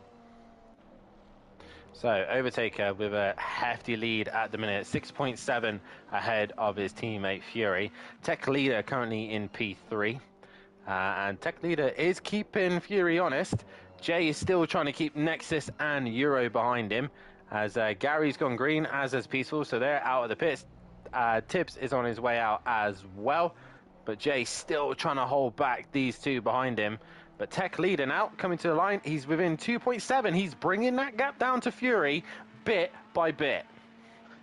So, Overtaker with a hefty lead at the minute, 6.7 ahead of his teammate Fury. Tech Leader currently in P3. And Tech Leader is keeping Fury honest. Jay is still trying to keep Nexus and Euro behind him, as Gary's gone green, as is Peaceful, so they're out of the pits. Tibbs is on his way out as well, but Jay's still trying to hold back these two behind him. But Tech Leader now coming to the line. He's within 2.7. He's bringing that gap down to Fury bit by bit.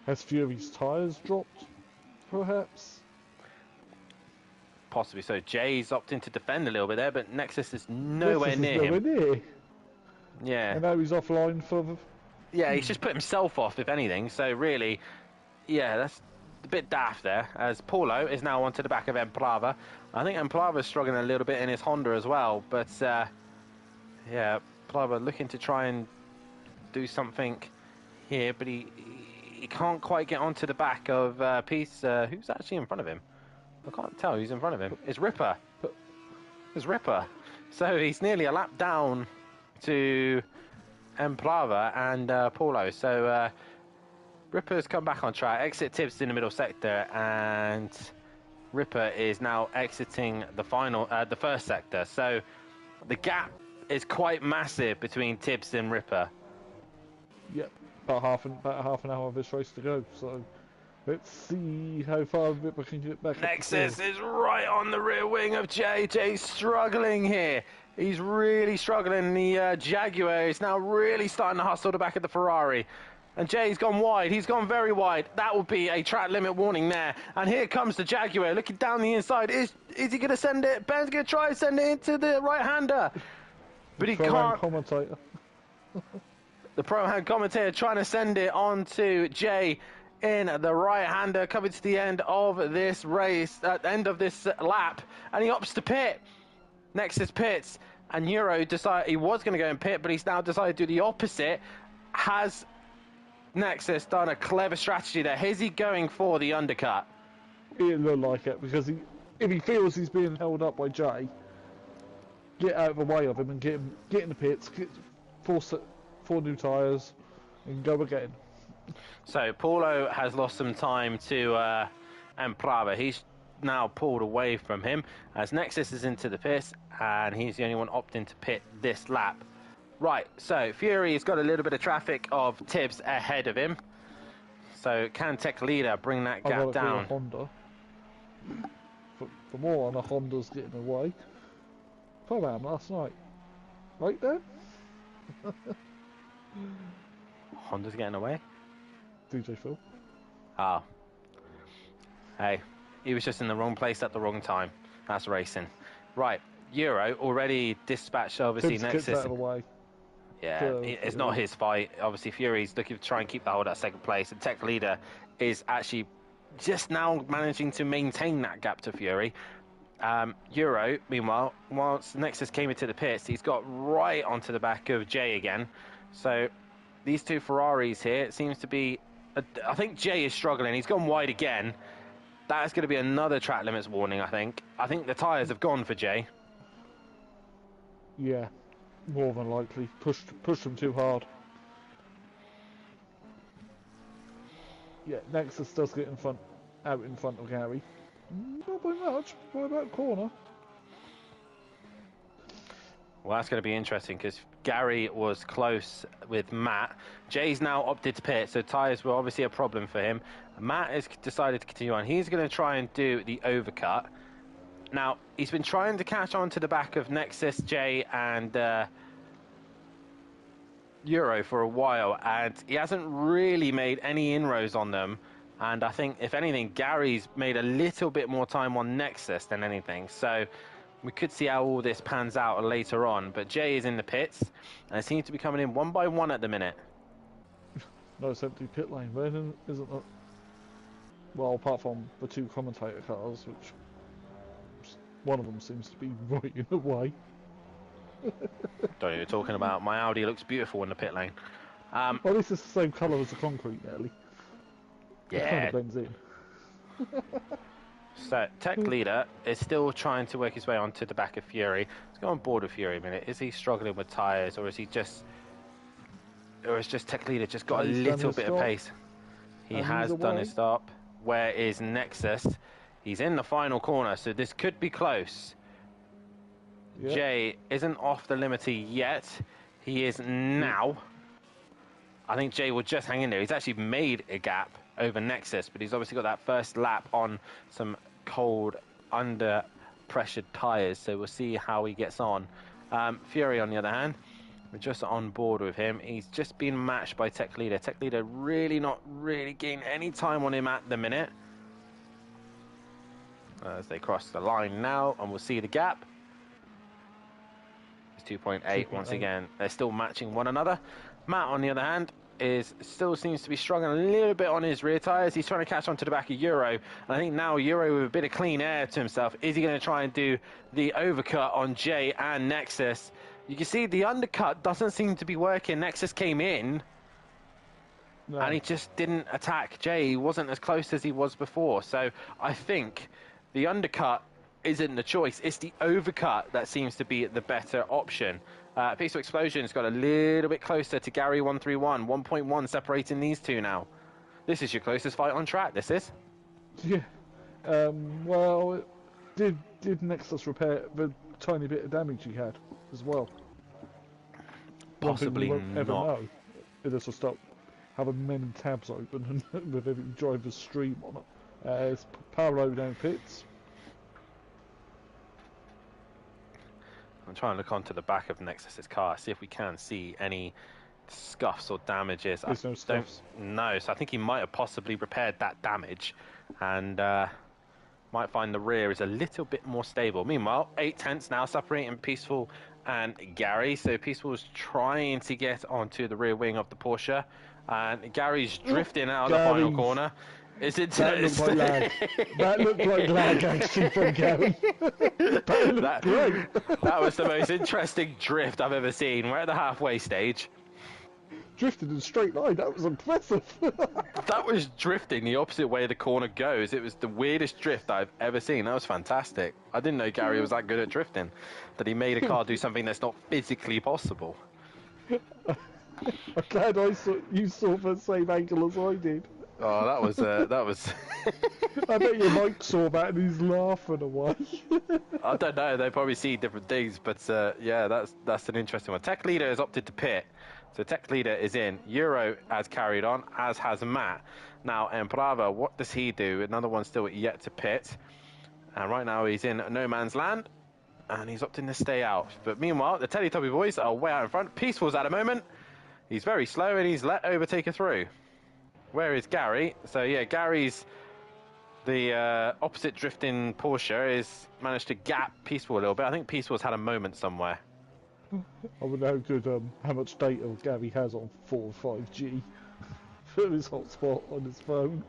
Has Fury's tyres dropped, perhaps? Possibly so. Jay's opting to defend a little bit there, but Nexus is nowhere near him. Near. Yeah. I know he's offline for... Yeah, he's just put himself off, if anything. So really, yeah, that's a bit daft there, as Paulo is now onto the back of Emplava. I think Emplava's struggling a little bit in his Honda as well, but yeah, Emplava looking to try and do something here, but he can't quite get onto the back of Peace. Who's actually in front of him? I can't tell who's in front of him. It's Ripper. It's Ripper. So he's nearly a lap down to Emplava and Paulo. So Ripper's come back on track. Exit Tibbs in the middle sector, and Ripper is now exiting the first sector. So the gap is quite massive between Tibbs and Ripper. Yep, about half an hour of this race to go. So let's see how far Ripper can get back. Nexus is right on the rear wing of Jay. Jay's struggling here. He's really struggling. The Jaguar is now really starting to hustle the back of the Ferrari. And Jay's gone wide. He's gone very wide. That will be a track limit warning there. And here comes the Jaguar looking down the inside. Is he going to send it? Ben's going to try and send it into the right-hander. But he can't. Commentator. The pro-hand commentator trying to send it on to Jay in the right-hander, coming to the end of this race, at the end of this lap, and he opts to pit. Nexus pits, and Euro decided he was going to go and pit, but he's now decided to do the opposite. Has Nexus done a clever strategy there? Is he going for the undercut? It looked like it, because if he feels he's being held up by Jay, get out of the way of him and get in the pits, get four new tyres, and go again. So Paulo has lost some time to Emplava. He's now pulled away from him as Nexus is into the pits, and he's the only one opting to pit this lap. Right, so Fury has got a little bit of traffic of Tibbs ahead of him. So can Tech Leader bring that gap down? Honda. For more on a Honda's getting away. Pro-Am last night. Right there? Honda's getting away? DJ Phil. Oh. Hey, he was just in the wrong place at the wrong time. That's racing. Right, Euro already dispatched obviously Nexus. Out of the way. Yeah, it's not his fight. Obviously, Fury's looking to try and keep the hold at second place, and Tech Leader is actually just now managing to maintain that gap to Fury. Euro, meanwhile, once Nexus came into the pits, he's got right onto the back of Jay again. So these two Ferraris here, it seems to be... I think Jay is struggling. He's gone wide again. That is going to be another track limits warning, I think. I think the tyres have gone for Jay. Yeah, more than likely. Pushed him too hard. Yeah, Nexus does get out in front of Gary. Not by much, by about a corner. Well, that's going to be interesting because Gary was close with Matt. Jay's now opted to pit, so tyres were obviously a problem for him. Matt has decided to continue on. He's going to try and do the overcut. Now, he's been trying to catch on to the back of Nexus, Jay, and Euro for a while, and he hasn't really made any inroads on them. And I think, if anything, Gary's made a little bit more time on Nexus than anything. So we could see how all this pans out later on. But Jay is in the pits, and it seems to be coming in one by one at the minute. No, it's empty pit lane, then, isn't it? Well, apart from the two commentator cars, which one of them seems to be right in the way. Don't know what you're talking about. My Audi looks beautiful in the pit lane. Well, this is the same colour as the concrete, nearly. Yeah. It kind of blends in. So, Tech Leader is still trying to work his way onto the back of Fury. Let's go on board with Fury a minute. Is he struggling with tyres, or is he just... Or is just Tech Leader just got a little bit of pace? He has done his stop. Where is Nexus? He's in the final corner, so this could be close. Yeah. Jay isn't off the limiter yet. He is now. I think Jay will just hang in there. He's actually made a gap over Nexus, but he's obviously got that first lap on some cold, under pressured tyres, so we'll see how he gets on. Fury, on the other hand, we're just on board with him. He's just been matched by Tech Leader. Tech Leader really not gaining any time on him at the minute. As they cross the line now, and we'll see the gap. It's 2.8 once again. They're still matching one another. Matt, on the other hand, still seems to be struggling a little bit on his rear tyres. He's trying to catch on to the back of Euro. And I think now Euro, with a bit of clean air to himself, is he going to try and do the overcut on Jay and Nexus? You can see the undercut doesn't seem to be working. Nexus came in, and he just didn't attack Jay. He wasn't as close as he was before. So I think the undercut isn't the choice. It's the overcut that seems to be the better option. Peaceful Explosion's got a little bit closer to Gary 131. 1.1 separating these two now. This is your closest fight on track, this is. Yeah. Well, did Nexus repair the tiny bit of damage he had as well? Possibly One thing we won't ever not. know. This will stop having many tabs open and with every driver's stream on it. It's Paolo down pits. I'm trying to look onto the back of Nexus's car, see if we can see any scuffs or damages. There's no scuffs. No, so I think he might have possibly repaired that damage, and might find the rear is a little bit more stable. Meanwhile, 8/10 now separating Peaceful and Gary. So Peaceful's trying to get onto the rear wing of the Porsche, and Gary's drifting out of the final corner. Is it? That looked like lag. That looked like lag actually from Gary. That looked great. That was the most interesting drift I've ever seen. We're at the halfway stage. Drifted in a straight line. That was impressive. That was drifting the opposite way the corner goes. It was the weirdest drift I've ever seen. That was fantastic. I didn't know Gary was that good at drifting, that he made a car do something that's not physically possible. I'm glad you saw the same angle as I did. Oh, that was. I bet your Mike saw that and he's laughing away. I don't know. They probably see different things, but yeah, that's an interesting one. Tech Leader has opted to pit, so Tech Leader is in. Euro has carried on, as has Matt. Now, Emprava, what does he do? Another one still yet to pit, and right now he's in no man's land, and he's opting to stay out. But meanwhile, the Teletubby boys are way out in front. Peaceful's at a moment. He's very slow, and he's let Overtaker through. Where is Gary? So yeah, Gary's the opposite drifting Porsche has managed to gap Peaceful a little bit. I think Peaceful's had a moment somewhere. I would know how much data Gary has on 4 or 5G for his hotspot on his phone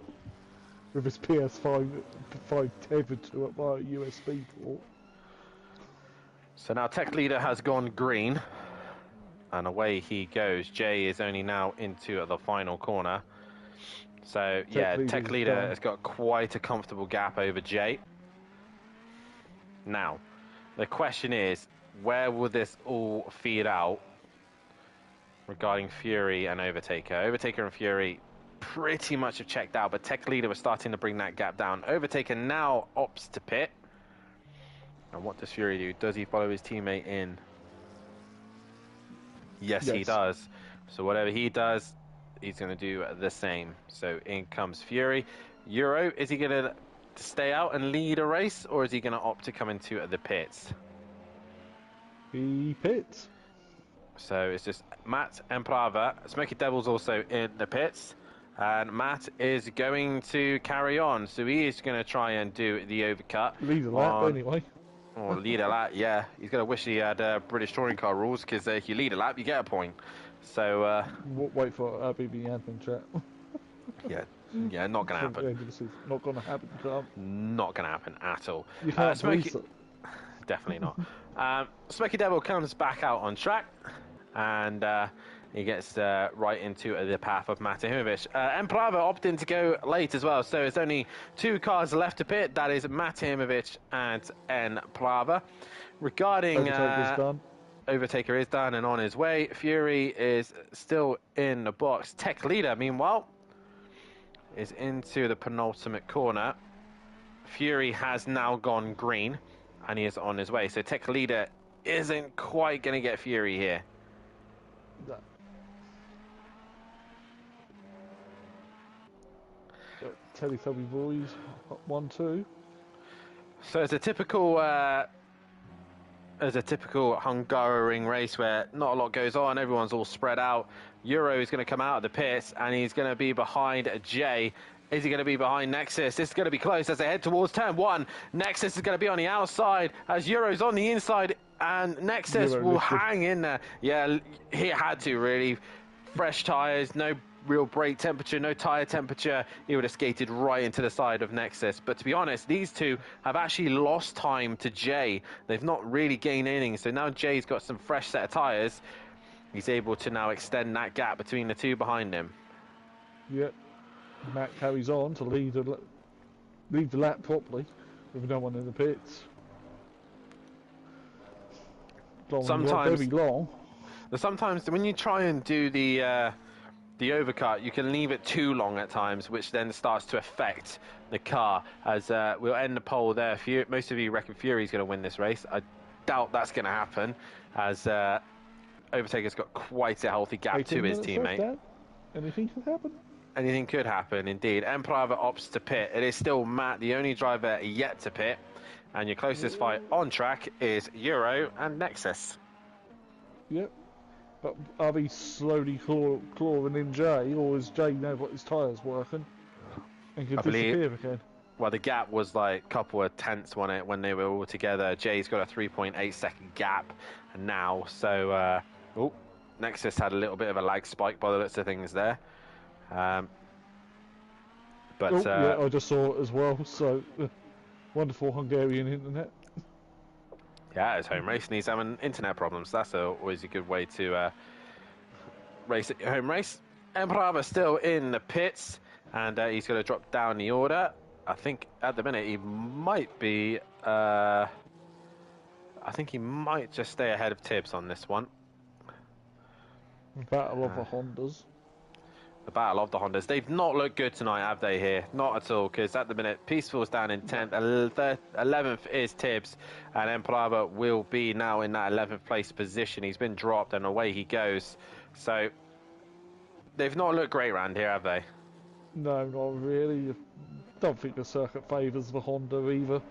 with his PS5 tethered to it via USB port. So now Tech Leader has gone green, and away he goes. Jay is only now into the final corner. So yeah, Tech Leader has got quite a comfortable gap over Jay. Now, the question is, where will this all feed out regarding Fury and Overtaker? Overtaker and Fury pretty much have checked out, but Tech Leader was starting to bring that gap down. Overtaker now opts to pit. And what does Fury do? Does he follow his teammate in? Yes, he does. So whatever he does, he's going to do the same. So in comes Fury. Euro, is he going to stay out and lead a race, or is he going to opt to come into the pits? He pits. So it's just Matt and Prava. Smoky Devil's also in the pits. And Matt is going to carry on. So he is going to try and do the overcut. Lead a lap anyway. Or lead a lap, yeah. He's going to wish he had British touring car rules, because if you lead a lap, you get a point. So wait for BB admin chat. yeah, not going to happen. Not going to happen, Tom. Not going to happen at all. You can't Smoky, it. definitely not. Smoky Devil comes back out on track, and he gets right into the path of Matehimovic. Emprava opting to go late as well, so it's only 2 cars left to pit. That is Matehimovic and Emprava. Regarding Overtaker is done and on his way. Fury is still in the box. Tech Leader, meanwhile, is into the penultimate corner. Fury has now gone green, and he is on his way. So Tech Leader isn't quite going to get Fury here. No. Teletubby boys, 1-2. So it's a typical Hungaroring race where not a lot goes on. Everyone's all spread out. Euro is going to come out of the pits and he's going to be behind Jay. Is he going to be behind Nexus? This is going to be close as they head towards turn 1. Nexus is going to be on the outside as Euro's on the inside, and Nexus will hang in there. Yeah, he had to really. Fresh tyres, no real brake temperature, no tyre temperature. He would have skated right into the side of Nexus. But to be honest, these two have actually lost time to Jay. They've not really gained anything. So now Jay's got some fresh set of tyres. He's able to now extend that gap between the two behind him. Yep. Matt carries on to lead the lap properly with no one in the pits. Very long. Sometimes when you try and do the overcut, you can leave it too long at times, which then starts to affect the car. As we'll end the poll there. Most of you reckon Fury's going to win this race. I doubt that's going to happen, as Overtaker's got quite a healthy gap to his teammate. Anything could happen. Anything could happen, indeed. Emperor opts to pit. It is still Matt, the only driver yet to pit. And your closest fight on track is Euro and Nexus. Yep. But are they slowly clawing in Jay, or is Jay now got his tyres working and can disappear again? Well, the gap was like a couple of tenths on it when they were all together. Jay's got a 3.8 second gap now. So, Nexus had a little bit of a lag spike by the looks of things there. Yeah, I just saw it as well. So, wonderful Hungarian internet. Yeah, it's home race and he's having internet problems. That's always a good way to race at your home race. Emperor still in the pits, and he's going to drop down the order. I think at the minute he might be. I think he might just stay ahead of Tibbs on this one. Battle of the Hondas. The battle of the Hondas. They've not looked good tonight, have they, here? Not at all, because at the minute, Peaceful's down in 10th. 11th is Tibbs, and Emperor will be now in that 11th place position. He's been dropped, and away he goes. So, they've not looked great around here, have they? No, not really. Don't think the circuit favours the Honda either.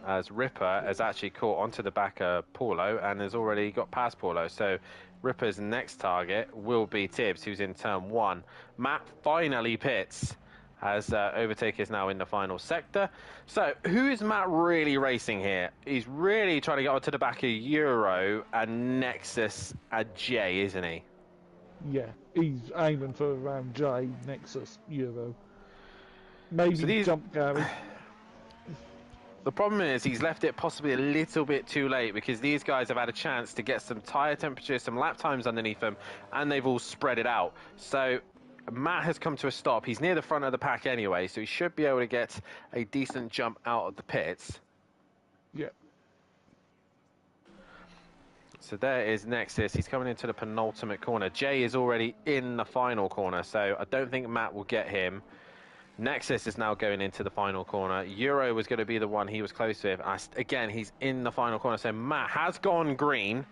As Ripper has actually caught onto the back of Paulo and has already got past Paulo. So Ripper's next target will be Tibbs, who's in turn 1. Matt finally pits as Overtaker is now in the final sector. So who is Matt really racing here? He's really trying to get onto the back of Euro and Nexus at J, isn't he? Yeah, he's aiming for around J, Nexus, Euro. Maybe so jump Gary. The problem is he's left it possibly a little bit too late, because these guys have had a chance to get some tyre temperature, some lap times underneath them, and they've all spread it out. So Matt has come to a stop. He's near the front of the pack anyway, so he should be able to get a decent jump out of the pits. Yeah. So there is Nexus. He's coming into the penultimate corner. Jay is already in the final corner, so I don't think Matt will get him. Nexus is now going into the final corner. Euro was going to be the one he was close with. Again, he's in the final corner. So Matt has gone green.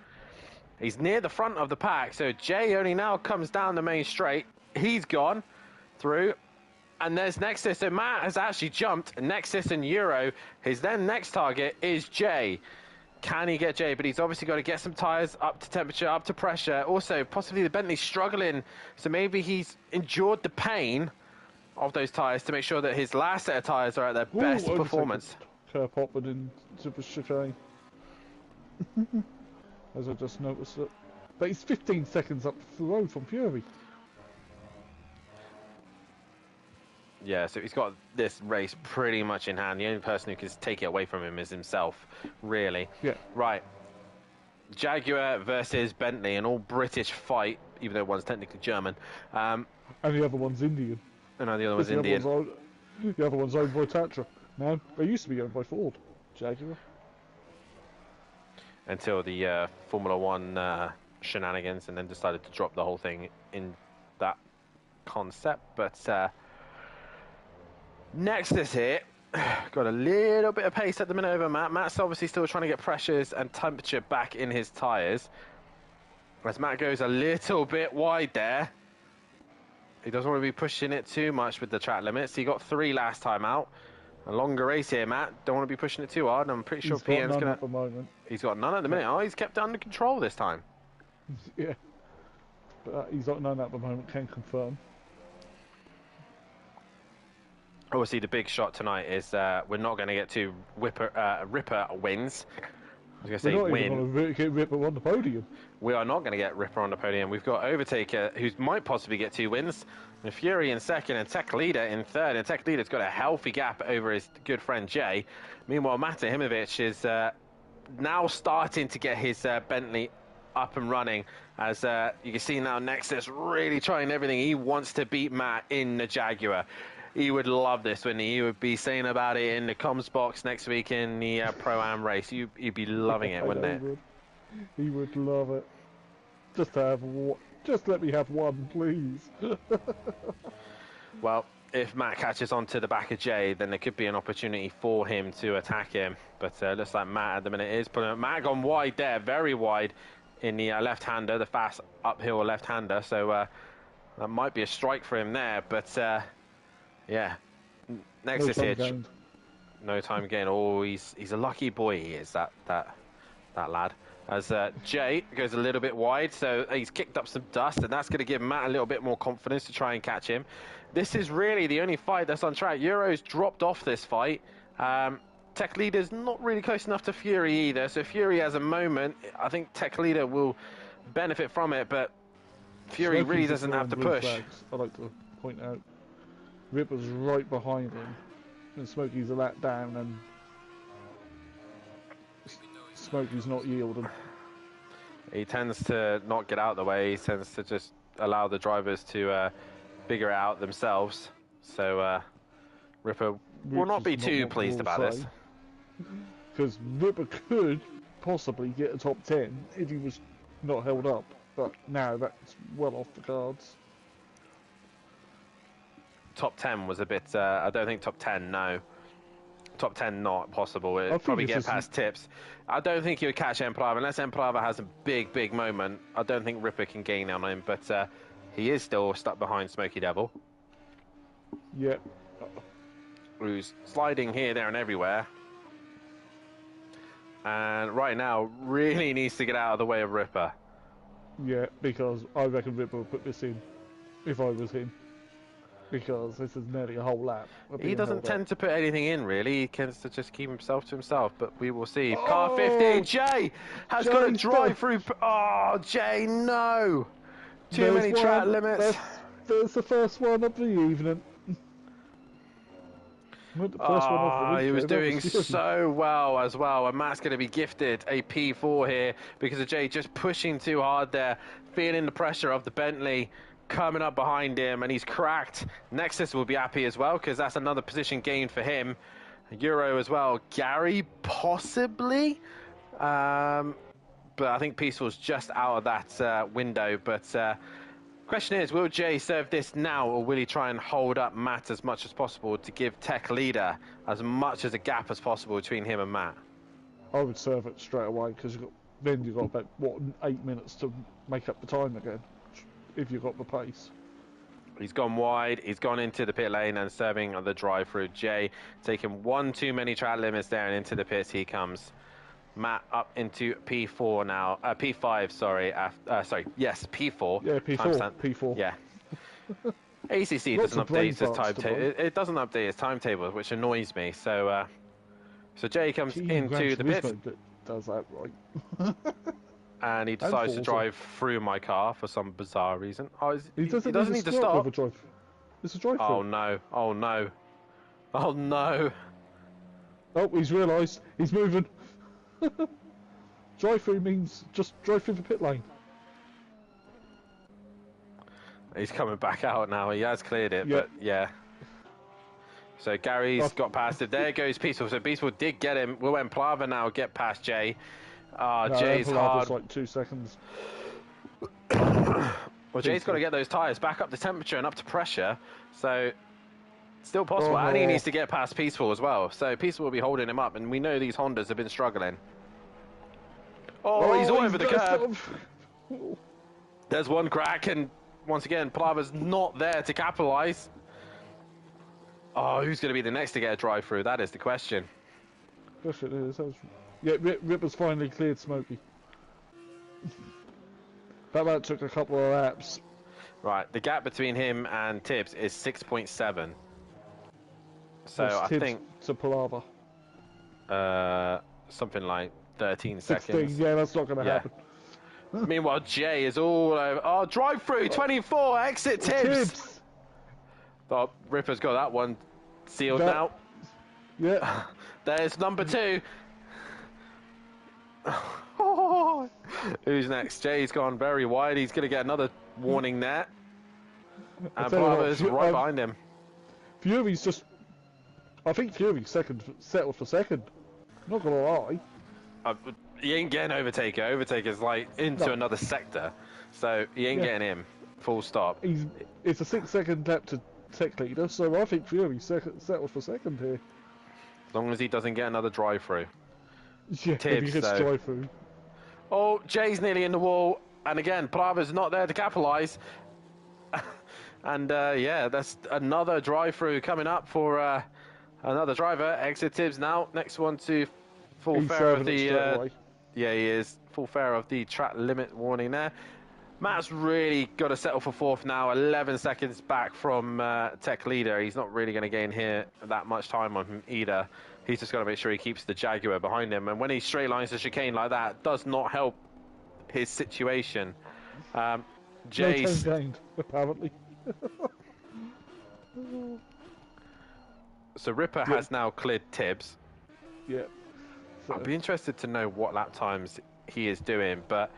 He's near the front of the pack. So Jay only now comes down the main straight. He's gone through. And there's Nexus. So Matt has actually jumped Nexus and Euro. His then next target is Jay. Can he get Jay? But he's obviously got to get some tyres up to temperature, up to pressure. Also, possibly the Bentley's struggling. So maybe he's endured the pain of those tyres to make sure that his last set of tyres are at their best performance. Kerr popping into the chicane. As I just noticed it. But he's 15 seconds up the road from Fury. Yeah, so he's got this race pretty much in hand. The only person who can take it away from him is himself, really. Yeah. Right. Jaguar versus Bentley, an all-British fight, even though one's technically German. And the other one's Indian. No, the other one's Indian. The other one's owned by Tatra. No, they used to be owned by Ford. Jaguar. Until the Formula One shenanigans, and then decided to drop the whole thing in that concept. But Nexus here got a little bit of pace at the minute over Matt. Matt's obviously still trying to get pressures and temperature back in his tyres. As Matt goes a little bit wide there. He doesn't want to be pushing it too much with the track limits. He got 3 last time out. A longer race here, Matt. Don't want to be pushing it too hard. I'm pretty sure PN's going to... at the moment. He's got none at the minute. Oh, he's kept it under control this time. Yeah. But he's got none at the moment, can confirm. Obviously, the big shot tonight is we're not going to get 2 Ripper wins. I was going to say win. We're not even going to get Ripper on the podium. We are not going to get Ripper on the podium. We've got Overtaker, who might possibly get 2 wins. And Fury in second, and Tech Leader in third. And Tech Leader's got a healthy gap over his good friend Jay. Meanwhile, Mata Himovic is now starting to get his Bentley up and running. As you can see now, Nexus really trying everything. He wants to beat Matt in the Jaguar. He would love this, wouldn't he? He would be saying about it in the comms box next week in the Pro-Am race. He'd be loving it, wouldn't it? He would love it. Just let me have one, please. Well, if Matt catches on to the back of Jay, then there could be an opportunity for him to attack him. But looks like Matt at the minute is pulling up. Matt gone wide there, very wide in the left-hander, the fast uphill left-hander. So that might be a strike for him there. But yeah, Nexus here. No time again. Oh, he's a lucky boy. He is that lad. As Jay goes a little bit wide, so he's kicked up some dust, and that's going to give Matt a little bit more confidence to try and catch him. This is really the only fight that's on track. Euro's dropped off this fight. Tech Leader's not really close enough to Fury either, so Fury has a moment. I think Tech Leader will benefit from it, but Fury really doesn't have to push. I'd like to point out Ripper's right behind him, and Smokey's a lap down, and Smokey's not yielding. He tends to not get out of the way. He tends to just allow the drivers to figure it out themselves. So Ripper will not be too pleased about this. Because Ripper could possibly get a top 10 if he was not held up, but now that's well off the cards. Top 10 was a bit... I don't think top 10, no. Top 10 not possible. It'd probably get past Tips. I don't think he would catch Emplava unless Emplava has a big moment. I don't think Ripper can gain on him, but he is still stuck behind Smoky Devil. Yeah. Who's sliding here, there and everywhere. And right now really needs to get out of the way of Ripper. Yeah, because I reckon Ripper would put this in if I was him. Because this is nearly a whole lap. He doesn't tend to put anything in, really. He tends to just keep himself to himself, but we will see. Car 15, Jay has got to drive through. Oh, Jay, no! Too many track limits. There's the first one of the evening. He was doing so well as well, and Matt's going to be gifted a P4 here because of Jay just pushing too hard there, feeling the pressure of the Bentley coming up behind him, and he's cracked. Nexus will be happy as well because that's another position gained for him. Euro as well. Gary possibly, but I think Peaceful's just out of that window. But question is, will Jay serve this now, or will he try and hold up Matt as much as possible to give Tech Leader as much as a gap as possible between him and Matt? I would serve it straight away because then you've got about 8 minutes to make up the time again. If you've got the pace. He's gone wide, he's gone into the pit lane and serving on the drive through. Jay taking one too many track limits there, and into the pits he comes. Matt up into P4 now, P5, sorry, yes, P4. Yeah, P4, P4. Yeah. ACC doesn't update his timetable. It doesn't update his timetable, which annoys me. So Jay comes into the pits. Does that right. And he decides to drive through my car for some bizarre reason. Oh, he doesn't need to stop. stop. It's a drive through. Oh no! Oh no! Oh no! Oh, he's realised. He's moving. Drive through means just drive through the pit lane. He's coming back out now. He has cleared it, but yeah. So Gary's got past it. There goes Peaceful. So Peaceful did get him. Will Emplava now get past Jay? No, Jay's hard. Like 2 seconds. Well, Jay's got to get those tyres back up to temperature and up to pressure. So Still possible, Oh, and he no. needs to get past Peaceful as well. So Peaceful will be holding him up, and we know these Hondas have been struggling. Oh, he's all over the curb. There's one crack, and once again, Plava's not there to capitalise. Oh, who's going to be the next to get a drive-through? That is the question. Yes, it is. Yeah, Ripper's finally cleared Smokey. That took a couple of laps. Right, the gap between him and Tibbs is 6.7. So What's I Tibbs think to Palava. something like 13 16, seconds. yeah, that's not going to Yeah. happen. Meanwhile, Jay is all over. Oh, drive-through, 24, exit Tibbs. Oh, Ripper's got that one sealed now. Yeah. There's number 2. Oh, who's next? Jay's gone very wide. He's going to get another warning there. And Plava's right behind him. Fury's just... I think Fury's settled for second. Not going to lie. He ain't getting Overtaker. Overtaker's like into another sector. So he ain't getting him. Full stop. It's a 6-second lap to tech leader, so I think Fury's settled for second here. As long as he doesn't get another drive-through. Yeah, Tibbs, if he hits though. drive-through. Oh, Jay's nearly in the wall. And again, Plava's not there to capitalise. And yeah, that's another drive-through coming up for another driver. Exit Tibbs now. Next one to full He's fare of serving it the... straight away. yeah, he is. Full fare of the track limit warning there. Matt's really got to settle for 4th now. 11 seconds back from tech leader. He's not really going to gain here that much time on him either. He's just got to make sure he keeps the Jaguar behind him. And when he straight lines the chicane like that, does not help his situation. Jay's... No time gained, apparently. So Ripper has now cleared Tibbs. Yeah. So, I'd be interested to know what lap times he is doing, but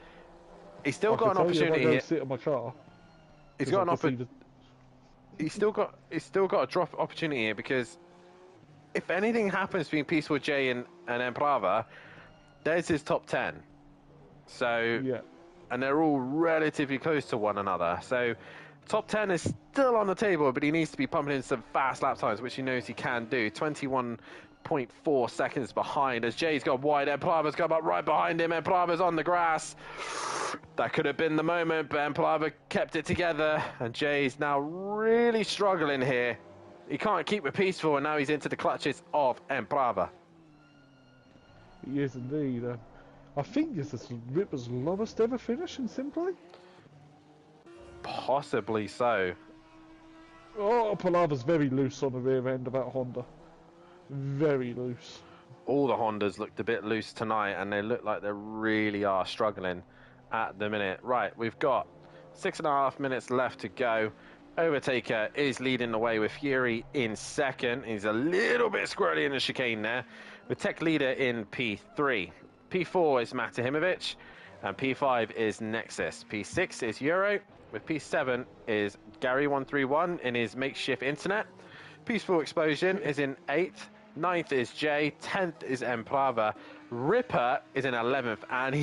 he's still I got can an tell you if I opportunity go here. sit in my car. He's 'cause got I an can see opportunity. He's still got a drop opportunity here, because if anything happens between Peaceful J and Emprava, there's his top 10. So Yeah. and they're all relatively close to one another. So top 10 is still on the table, but he needs to be pumping in some fast lap times, which he knows he can do. 21.4 seconds behind as Jay's got wide. Emplava's come up right behind him. Emplava's on the grass. That could have been the moment, but Emplava kept it together, and Jay's now really struggling here. He can't keep it peaceful, and now he's into the clutches of Emplava. He is indeed. I think this is Ripper's lowest ever finish in SimPlay. Possibly so. Oh, Palava's very loose on the rear end of that Honda. Very loose. All the Hondas looked a bit loose tonight, and they look like they really are struggling at the minute. Right, we've got 6.5 minutes left to go. Overtaker is leading the way with Fury in second. He's a little bit squirrely in the chicane there, with Tech Leader in P3. P4 is Matahimovic, and P5 is Nexus. P6 is Euro, with P7 is Gary131 in his makeshift internet. Peaceful Explosion is in 8th. 9th is Jay. 10th is Emplava. Ripper is in 11th, and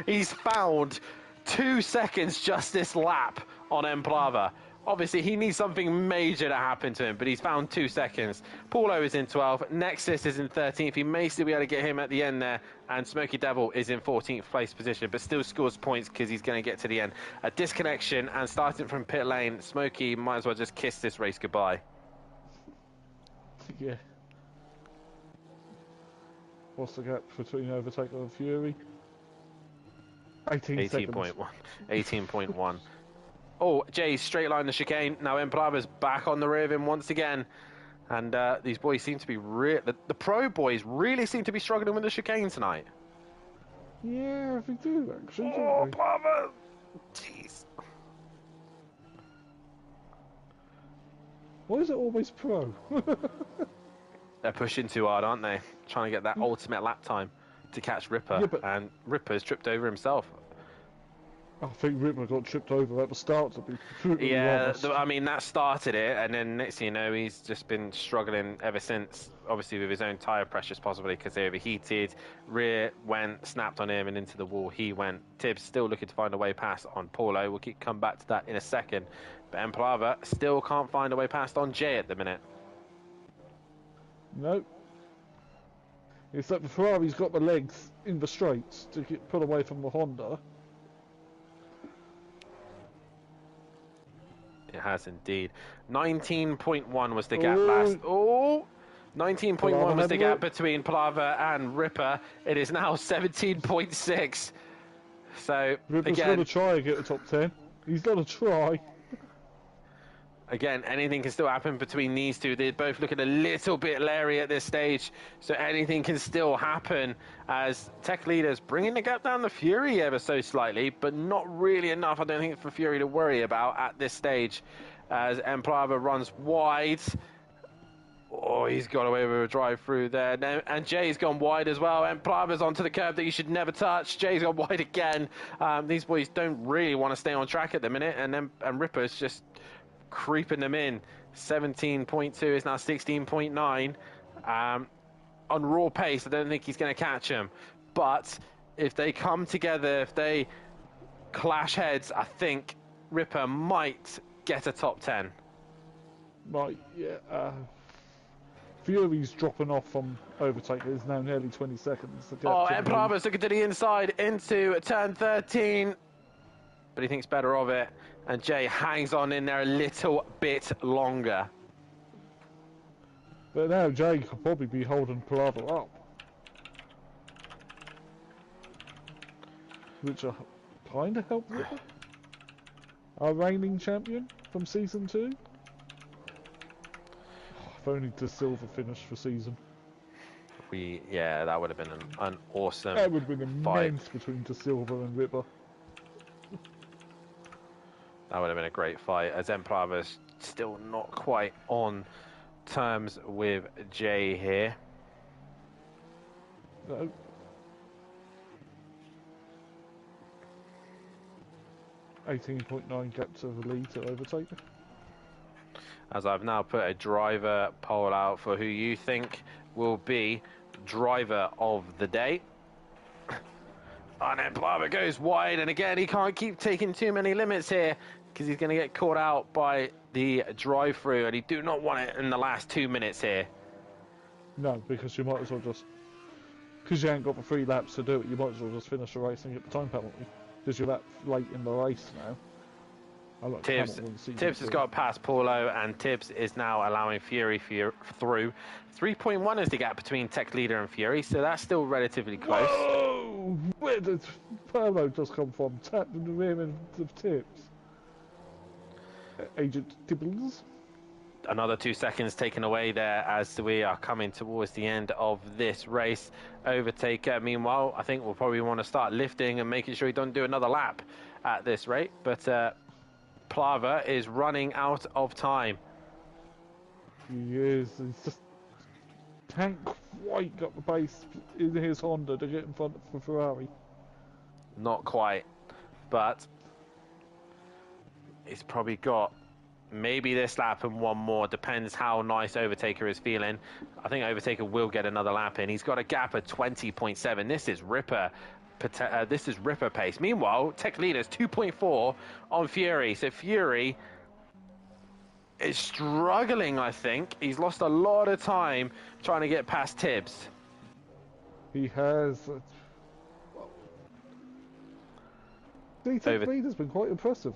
he's found 2 seconds just this lap on Emplava. Obviously, he needs something major to happen to him, but he's found 2 seconds. Paulo is in 12th. Nexus is in 13th. He may still be able to get him at the end there. And Smoky Devil is in 14th place position, but still scores points because he's going to get to the end. A disconnection, and starting from pit lane, Smoky might as well just kiss this race goodbye. Yeah. What's the gap between Overtaker and Fury? 18 seconds. 18.1. 18.1. Oh, Jay straight line the chicane. Now Emplava's back on the rear of him once again. And these boys seem to be... The pro boys really seem to be struggling with the chicane tonight. Yeah, we do, actually. Oh, Don't we? Emplava! Jeez. Why is it always pro? They're pushing too hard, aren't they? Trying to get that ultimate lap time to catch Ripper. Yeah, but- And Ripper's tripped over himself. I think Ripper got tripped over at the start, to be brutally honest. I mean, that started it, and then next thing you know, he's just been struggling ever since, obviously with his own tyre pressures possibly, because they overheated, rear went, snapped on him, and into the wall he went. Tibbs still looking to find a way past on Paulo. We'll come back to that in a second. But Emplava still can't find a way past on Jay at the minute. Nope. It's like the Ferrari's got the legs in the straights to get put away from the Honda. It has indeed. 19.1 was the gap last. Oh, 19.1 was the gap between Palava and Ripper. It is now 17.6. So Ripper's again, got to try and get the top 10. He's got to try. Again, anything can still happen between these two. They're both looking a little bit leery at this stage, so anything can still happen as Tech Leaders bringing the gap down the Fury ever so slightly, but not really enough, I don't think, for Fury to worry about at this stage as Emplava runs wide. Oh, he's got away with a drive through there. And Jay's gone wide as well. Emplava's onto the curb that you should never touch. Jay's gone wide again. These boys don't really want to stay on track at the minute, and Ripper's just creeping them in. 17.2 is now 16.9. On raw pace, I don't think he's going to catch him. But if they come together, if they clash heads, I think Ripper might get a top 10. Right, yeah. Fury's dropping off from overtake. It's now nearly 20 seconds. Emplava's looking to the inside into turn 13. But he thinks better of it. And Jay hangs on in there a little bit longer. But now Jay could probably be holding Palava up. Which kind of helped with it. Our reigning champion from Season 2. If only De Silva finished for season. Yeah, that would have been an awesome That would have been fight. immense between De Silva and Ripper. That would have been a great fight, as Emplava's still not quite on terms with Jay here. No. .9 gap to the lead to overtake. As I've now put a driver poll out for who you think will be driver of the day. And Emplava goes wide, and again, he can't keep taking too many limits here because he's going to get caught out by the drive-through, and he do not want it in the last 2 minutes here. No, because you might as well just... Because you ain't got the 3 laps to do it, you might as well just finish the race and get the time penalty. Because you're that late in the race now. Tibbs has got past Paulo, and Tibbs is now allowing Fury through. 3.1 is the gap between Tech Leader and Fury, so that's still relatively close. Whoa! Where did Paulo just come from? Tapped in the rear end of Tibbs. Agent Tibbles. Another 2 seconds taken away there as we are coming towards the end of this race. Overtaker, meanwhile, I think we'll probably want to start lifting and making sure he don't do another lap at this rate, but Plava is running out of time. He is. He's just can't quite got the pace in his Honda to get in front of the Ferrari. Not quite, but he's probably got maybe this lap and one more. Depends how nice Overtaker is feeling. I think Overtaker will get another lap in. He's got a gap of 20.7. This is Ripper. This is Ripper pace. Meanwhile, Tech Leader's 2.4 on Fury. So Fury is struggling, I think. He's lost a lot of time trying to get past Tibbs. He has. Tech Leader's been quite impressive.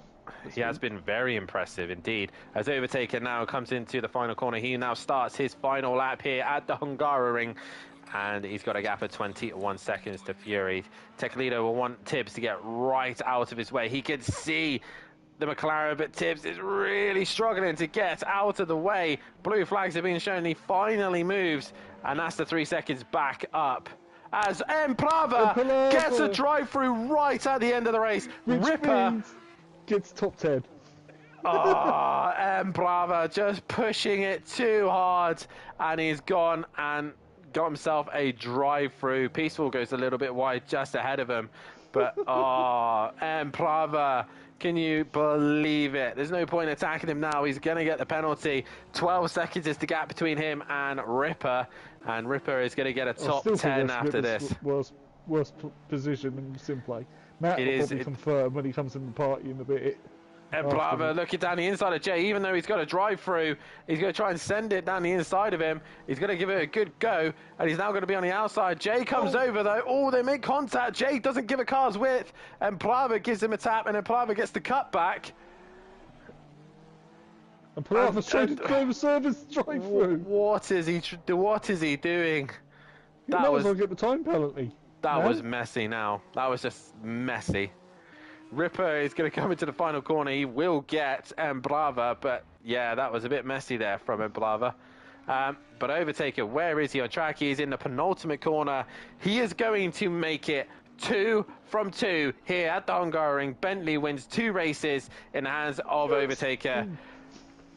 He has been very impressive indeed. As Overtaker now comes into the final corner, he now starts his final lap here at the Hungaroring. And he's got a gap of 21 seconds to Fury. Tech Leader will want Tibbs to get right out of his way. He can see the McLaren, but Tibbs is really struggling to get out of the way. Blue flags are being shown. He finally moves, and that's the 3 seconds back up. As Emplava gets a drive-through right at the end of the race. Ripper gets top 10. Emplava just pushing it too hard, and he's gone and got himself a drive-through. Peaceful goes a little bit wide just ahead of him, But, and Prava, can you believe it? There's no point attacking him now. He's going to get the penalty. 12 seconds is the gap between him and Ripper. And Ripper is going to get a top 10 after this. Worst position in SimPlay. Matt will probably confirm when he comes in the party in a bit. And Bravo looking down the inside of Jay, even though he's got a drive through, he's going to try and send it down the inside of him. He's going to give it a good go, and he's now going to be on the outside. Jay comes over though. Oh, they make contact. Jay doesn't give a car's width, and Plava gives him a tap, and then Plava gets the cut back. And Plava's trying to drive a service drive through. What is he doing? He might as well get the time penalty. That was messy now. That was just messy. Ripper is going to come into the final corner. He will get Brava, but yeah, that was a bit messy there from Brava. But Overtaker, where is he on track? He is in the penultimate corner. He is going to make it 2 from 2 here at the Hungaroring. Bentley wins 2 races in the hands of Overtaker.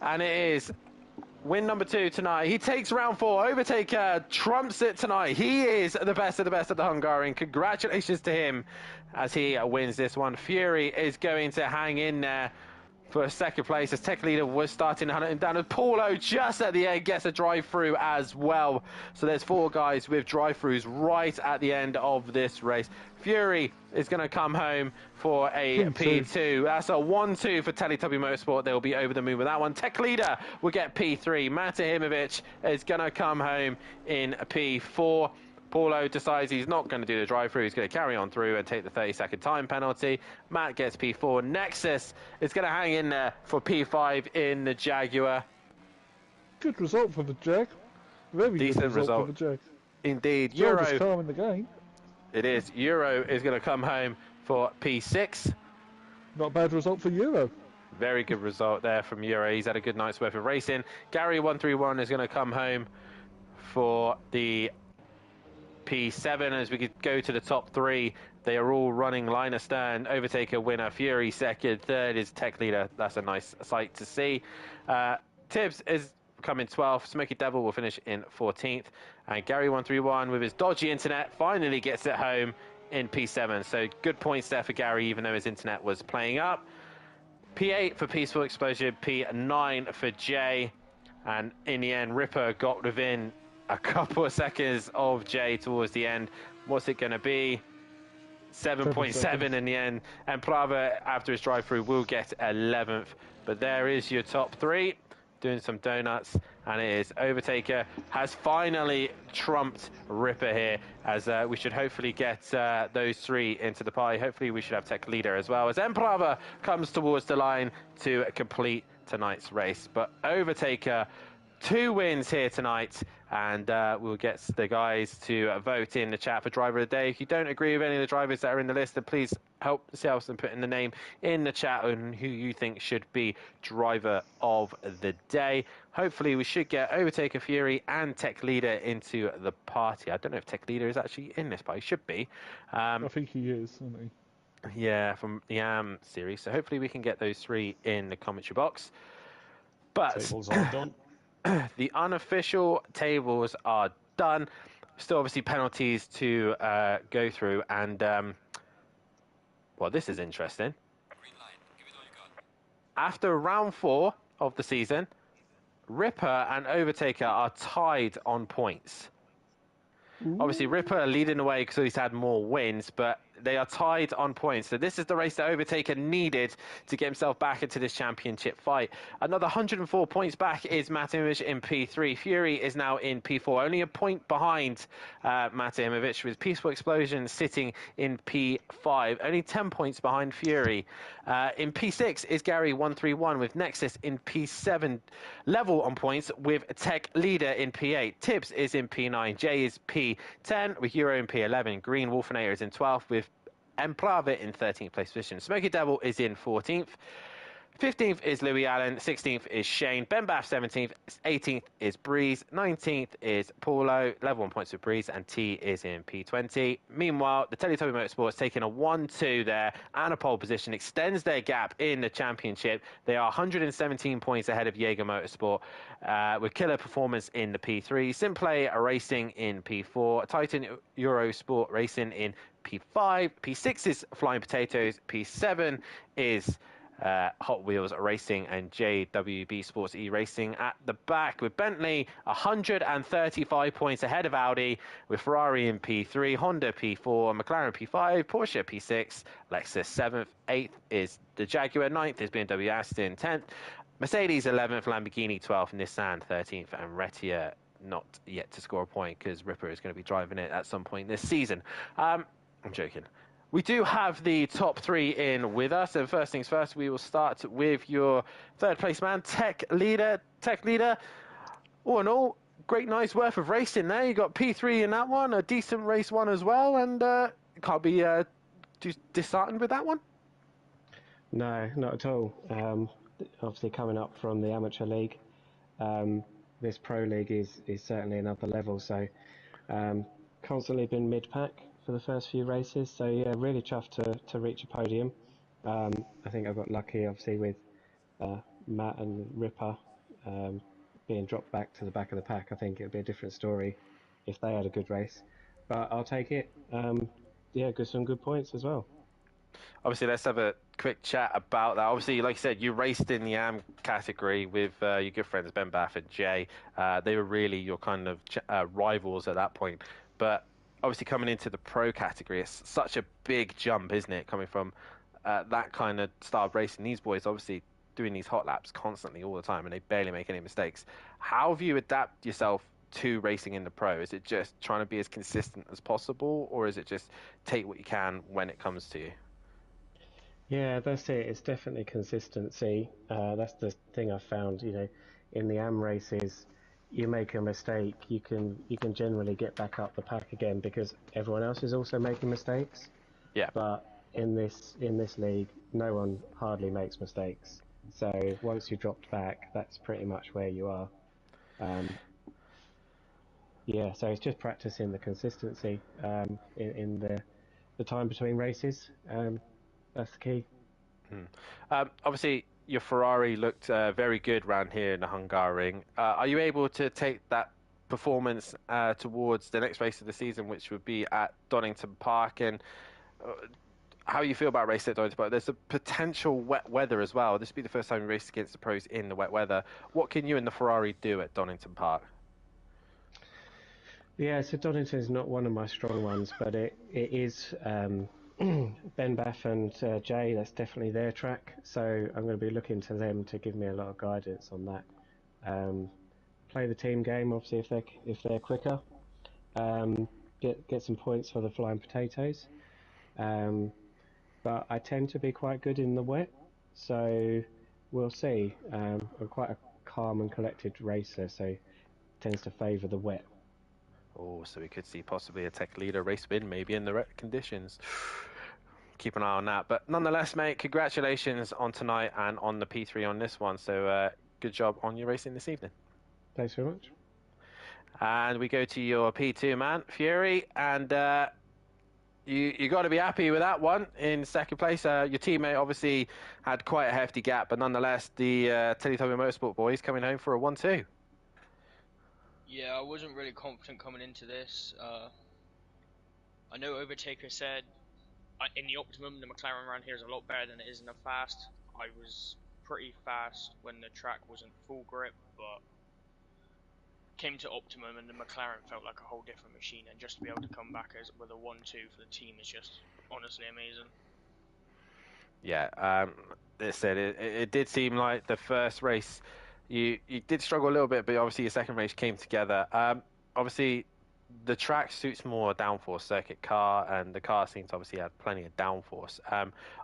And it is win number 2 tonight. He takes round 4. Overtaker trumps it tonight. He is the best of the best at the Hungaroring. Congratulations to him as he wins this one. Fury is going to hang in there for second place as tech leader was starting to hunt him down. And Paulo just at the end gets a drive through as well. So there's 4 guys with drive throughs right at the end of this race. Fury is going to come home for a P2. That's a 1-2 for Teletubby Motorsport. They'll be over the moon with that one. Tech leader will get P3. Matahimovic is going to come home in P4. Paulo decides he's not going to do the drive-through. He's going to carry on through and take the 30-second time penalty. Matt gets P4. Nexus is going to hang in there for P5 in the Jaguar. Good result for the Jag. Very decent good result for the Jag. Indeed. Euro car in the game. It is. Euro is going to come home for P6. Not a bad result for Euro. Very good result there from Euro. He's had a good night's worth of racing. Gary 131 is going to come home for the P7. As we could go to the top 3, they are all running line astern. Overtaker winner, Fury second, third is tech leader. That's a nice sight to see. Tibbs is coming 12th. Smoky Devil will finish in 14th, and Gary 131 with his dodgy internet finally gets it home in P7. So good points there for Gary, even though his internet was playing up. P8 for Peaceful Explosion, P9 for Jay, and in the end Ripper got within a couple of seconds of Jay towards the end. What's it going to be? 7.7 in the end. And Prava, after his drive-through, will get 11th. But there is your top 3 doing some donuts. And it is Overtaker has finally trumped Ripper here, as we should hopefully get those 3 into the party. Hopefully we should have tech leader as well, as Prava comes towards the line to complete tonight's race. But Overtaker, 2 wins here tonight, and we'll get the guys to vote in the chat for driver of the day. If you don't agree with any of the drivers that are in the list, then please help Seaosn put in the name in the chat on who you think should be driver of the day. Hopefully we should get Overtaker, Fury and tech leader into the party. I don't know if tech leader is actually in this, but he should be. I think he is, isn't he? Yeah, from the AM series. So hopefully we can get those 3 in the commentary box. But tables are done. The unofficial tables are done. Still obviously penalties to go through, and well, this is interesting. After round 4 of the season, Ripper and Overtaker are tied on points. Obviously Ripper leading the way because he's had more wins, but they are tied on points. So this is the race that Overtaker needed to get himself back into this championship fight. Another 104 points back is Matimovic in P3. Fury is now in P4, only a point behind Matimovic, with Peaceful Explosion sitting in P5, only 10 points behind Fury. In P6 is Gary 131 with Nexus in P7, level on points with Tech Leader in P8. Tibbs is in P9, Jay is P10 with Euro in P11, Green Wolfinator is in 12th with Emplava in 13th place position. Smoky Devil is in 14th. 15th is Louis Allen, 16th is Shane, Ben Bath 17th, 18th is Breeze, 19th is Paulo, level 1 points with Breeze, and T is in P20. Meanwhile, the Teletubby Motorsport's taking a 1-2 there and a pole position, extends their gap in the championship. They are 117 points ahead of Jaeger Motorsport with killer performance in the P3, SimPlay Racing in P4, Titan Eurosport Racing in P5, P6 is Flying Potatoes, P7 is Hot Wheels Racing and JWB Sports E Racing at the back, with Bentley 135 points ahead of Audi, with Ferrari in P3, Honda P4, McLaren P5, Porsche P6, Lexus 7th, 8th is the Jaguar, 9th is BMW Aston, 10th Mercedes 11th, Lamborghini 12th, Nissan 13th, and Retia not yet to score a point because Ripper is going to be driving it at some point this season. I'm joking. We do have the top three in with us, and first things first, we will start with your third place man, Tech Leader. All in all, great night's worth of racing there. You got P3 in that one, a decent race one as well, and can't be too disheartened with that one. No, not at all. Obviously, coming up from the amateur league, this pro league is certainly another level. So, constantly been mid-pack for the first few races, so yeah, really chuffed to reach a podium. I think I got lucky, obviously, with Matt and Ripper being dropped back to the back of the pack. I think it would be a different story if they had a good race, but I'll take it. Yeah, some good points as well. Obviously, let's have a quick chat about that. Obviously, like you said, you raced in the AM category with your good friends Ben Bath and Jay. They were really your kind of rivals at that point, but obviously coming into the pro category, it's such a big jump, isn't it? Coming from that kind of style of racing, these boys obviously doing these hot laps constantly all the time, and they barely make any mistakes. How have you adapted yourself to racing in the pro? Is it just trying to be as consistent as possible, or is it just take what you can when it comes to you? Yeah, that's it. It's definitely consistency. That's the thing I've found. In the AM races, you make a mistake, you can generally get back up the pack again because everyone else is also making mistakes. Yeah. But in this league, no one hardly makes mistakes. So once you dropped back, that's pretty much where you are. Yeah. So it's just practicing the consistency in the time between races. That's the key. Obviously, your Ferrari looked very good around here in the Hungaroring. Are you able to take that performance towards the next race of the season, which would be at Donington Park? And how you feel about racing at Donington Park? There's a potential wet weather as well. This will be the first time you race against the pros in the wet weather. What can you and the Ferrari do at Donington Park? Yeah, so Donington is not one of my strong ones, but it is... Ben Bath and Jay, that's definitely their track, so I'm going to be looking to them to give me a lot of guidance on that. Play the team game, obviously, if they're quicker. Get some points for the Flying Potatoes. But I tend to be quite good in the wet, so we'll see. I'm quite a calm and collected racer, so it tends to favour the wet. Oh, so we could see possibly a Tech Leader race win, maybe in the wet conditions. Keep an eye on that. But nonetheless, mate, congratulations on tonight and on the P3 on this one. So good job on your racing this evening. Thanks very much. And we go to your P2 man, Fury, and you got to be happy with that one in second place. Your teammate obviously had quite a hefty gap, but nonetheless, the Teletubby Motorsport boys coming home for a 1-2. Yeah, I wasn't really confident coming into this. I know Overtaker said in the optimum the McLaren around here is a lot better than it is in the fast. I was pretty fast when the track wasn't full grip, but came to optimum and the McLaren felt like a whole different machine, and just to be able to come back with a 1-2 for the team is just honestly amazing. Yeah, it did seem like the first race you did struggle a little bit, but obviously your second race came together. Obviously the track suits more a downforce circuit car, and the car seems to obviously have plenty of downforce.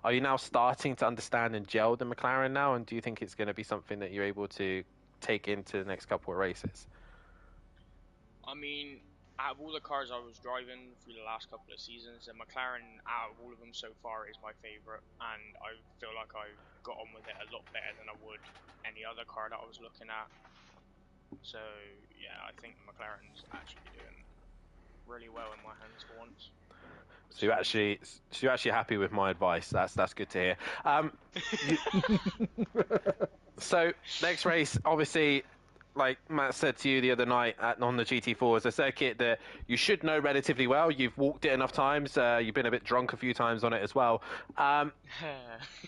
Are you now starting to understand and gel the McLaren now, and do you think it's going to be something that you're able to take into the next couple of races? I mean, out of all the cars I was driving through the last couple of seasons, the McLaren out of all of them so far is my favourite, and I feel like I've got on with it a lot better than I would any other car that I was looking at. So yeah, I think the McLaren's actually doing really well in my hands for once. So you're actually happy with my advice. That's good to hear. So next race, obviously, like Matt said to you the other night on the GT4, is a circuit that you should know relatively well. You've walked it enough times. You've been a bit drunk a few times on it as well.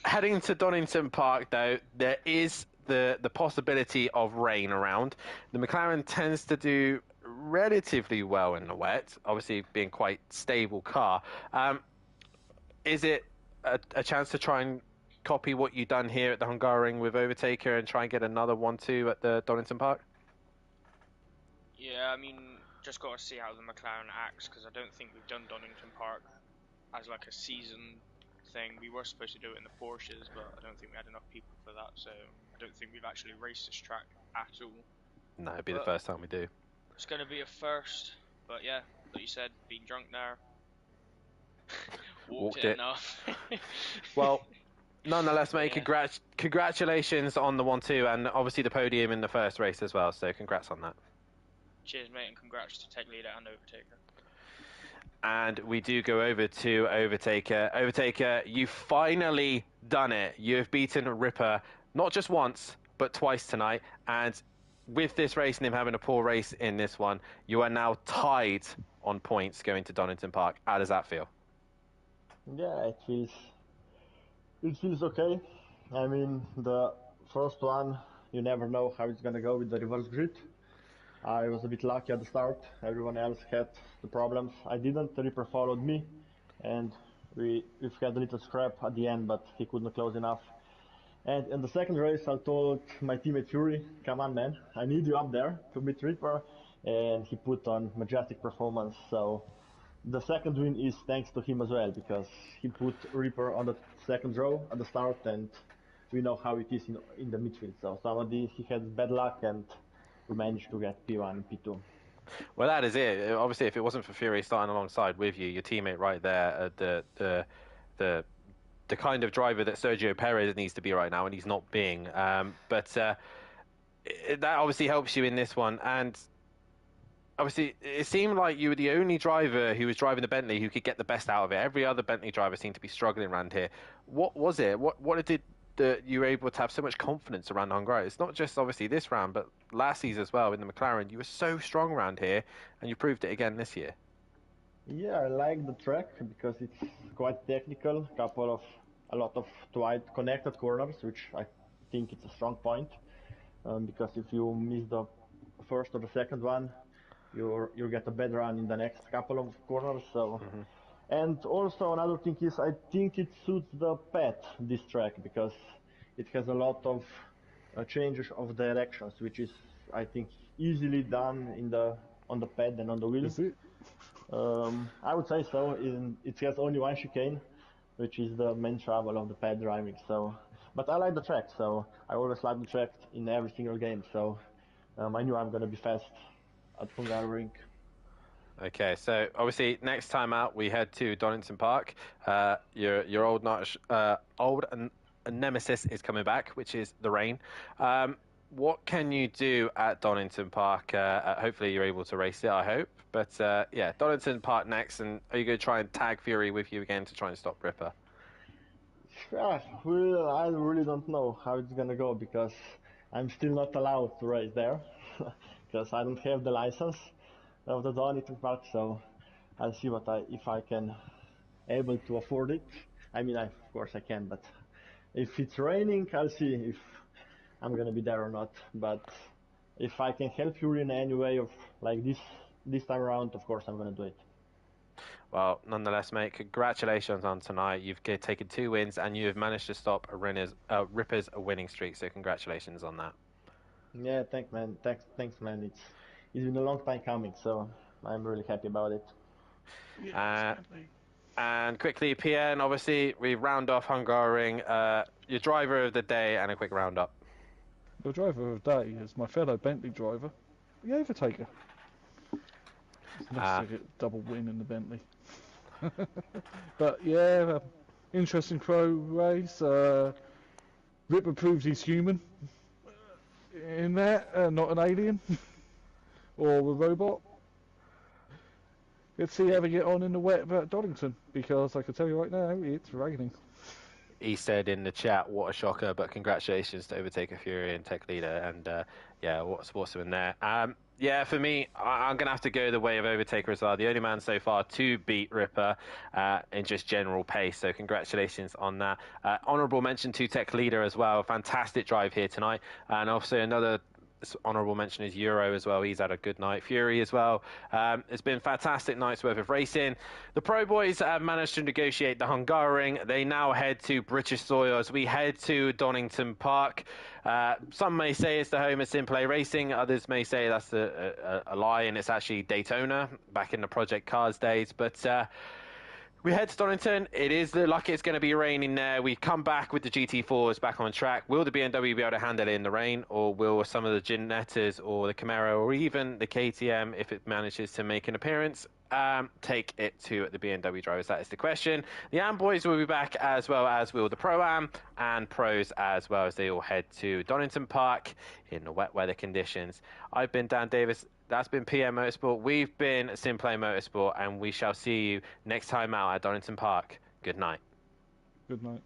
Heading to Donington Park, though, there is the possibility of rain around. The McLaren tends to do relatively well in the wet, obviously being quite stable car. Is it a chance to try and copy what you've done here at the Hungaroring with Overtaker and try and get another 1-2 at the Donington Park? Yeah, I mean, just got to see how the McLaren acts, because I don't think we've done Donington Park as like a season thing. We were supposed to do it in the Porsches, but I don't think we had enough people for that, so I don't think we've actually raced this track at all. No, it'd be the first time we do. It's going to be a first, but yeah, like you said, being drunk there, walked it enough. Well, nonetheless, mate, Yeah. congratulations on the 1-2 and obviously the podium in the first race as well, so congrats on that. Cheers, mate, and congrats to Tech Leader and Overtaker. And we do go over to Overtaker. Overtaker, you've finally done it. You have beaten Ripper not just once, but twice tonight. And with this race and him having a poor race in this one, you are now tied on points going to Donington Park. How does that feel? Yeah, it feels okay. I mean, the first one, you never know how it's gonna go with the reverse grid. I was a bit lucky at the start. Everyone else had the problems. I didn't. Ripper followed me, and we've had a little scrap at the end, but he couldn't close enough. And in the second race, I told my teammate Fury, "Come on, man, I need you up there to beat Ripper," and he put on majestic performance. So the second win is thanks to him as well, because he put Ripper on the second row at the start, and we know how it is in the midfield. So he had bad luck, and we managed to get P1 and P2. Well, that is it. Obviously, if it wasn't for Fury starting alongside with you, your teammate right there, the kind of driver that Sergio Perez needs to be right now, and he's not being. But that obviously helps you in this one. And obviously, it seemed like you were the only driver who was driving the Bentley who could get the best out of it. Every other Bentley driver seemed to be struggling around here. What was it? What did that you were able to have so much confidence around Hungary? It's not just obviously this round, but last season as well in the McLaren. You were so strong around here, and you proved it again this year. Yeah, I like the track because it's quite technical. A lot of wide connected corners, which I think it's a strong point. Because if you miss the first or the second one, you get a bad run in the next couple of corners. So. Mm-hmm. And also another thing is I think it suits the pad, this track, because it has a lot of changes of directions, which is I think easily done on the pad and on the wheel. Is it? I would say so. It has only one chicane, which is the main trouble of the pad driving. So, but I like the track, so I always like the track in every single game. So I knew I'm gonna be fast at Hungaroring. Okay, so obviously next time out we head to Donington Park. Your old nemesis is coming back, which is the rain. What can you do at Donington Park? Hopefully you're able to race it, I hope. But yeah, Donington Park next, and are you going to try and tag Fury with you again to try and stop Ripper? Yeah, well, I really don't know how it's gonna go, because I'm still not allowed to race there because I don't have the license of the Donington Park. So I'll see if I can able to afford it. I mean, of course I can, but if it's raining, I'll see if I'm gonna be there or not. But if I can help you in any way of like this time around, of course I'm gonna do it. Well, nonetheless, mate, congratulations on tonight. You've taken 2 wins and you have managed to stop Ripper's winning streak. So congratulations on that. Yeah, thanks, man. Thanks, man. It's been a long time coming, so I'm really happy about it. And quickly, PN, obviously, we round off Hungaroring. Your driver of the day and a quick roundup. The driver of the day is my fellow Bentley driver, the Overtaker. It's nice to get a double win in the Bentley. But yeah, interesting pro race. Ripper proves he's human in that, not an alien or a robot. Let's see how they get on in the wet at Donington, because I can tell you right now, it's raining. He said in the chat, what a shocker, but congratulations to Overtaker Fury and Tech Leader, and yeah, what's awesome in there. Yeah, for me, I'm going to have to go the way of Overtaker as well. The only man so far to beat Ripper in just general pace, so congratulations on that. Honourable mention to Tech Leader as well. Fantastic drive here tonight. And also another honourable mention is Euro as well. He's had a good night. Fury as well. It's been fantastic nights worth of racing. The Pro Boys have managed to negotiate the Hungaroring. They now head to British soil as we head to Donington Park. Some may say it's the home of SimPlay Racing. Others may say that's a lie and it's actually Daytona back in the Project Cars days. But we head to Donington. It is lucky it's going to be raining there. We come back with the GT4s back on track. Will the BMW be able to handle it in the rain, or will some of the Ginettas or the Camaro or even the KTM, if it manages to make an appearance, take it to the BMW drivers? That is the question. The AM boys will be back, as well as will the Pro-Am and Pros, as well as they all head to Donington Park in the wet weather conditions. I've been Dan Davis. That's been PNMotorsport. We've been SimPlay Motorsport, and we shall see you next time out at Donington Park. Good night. Good night.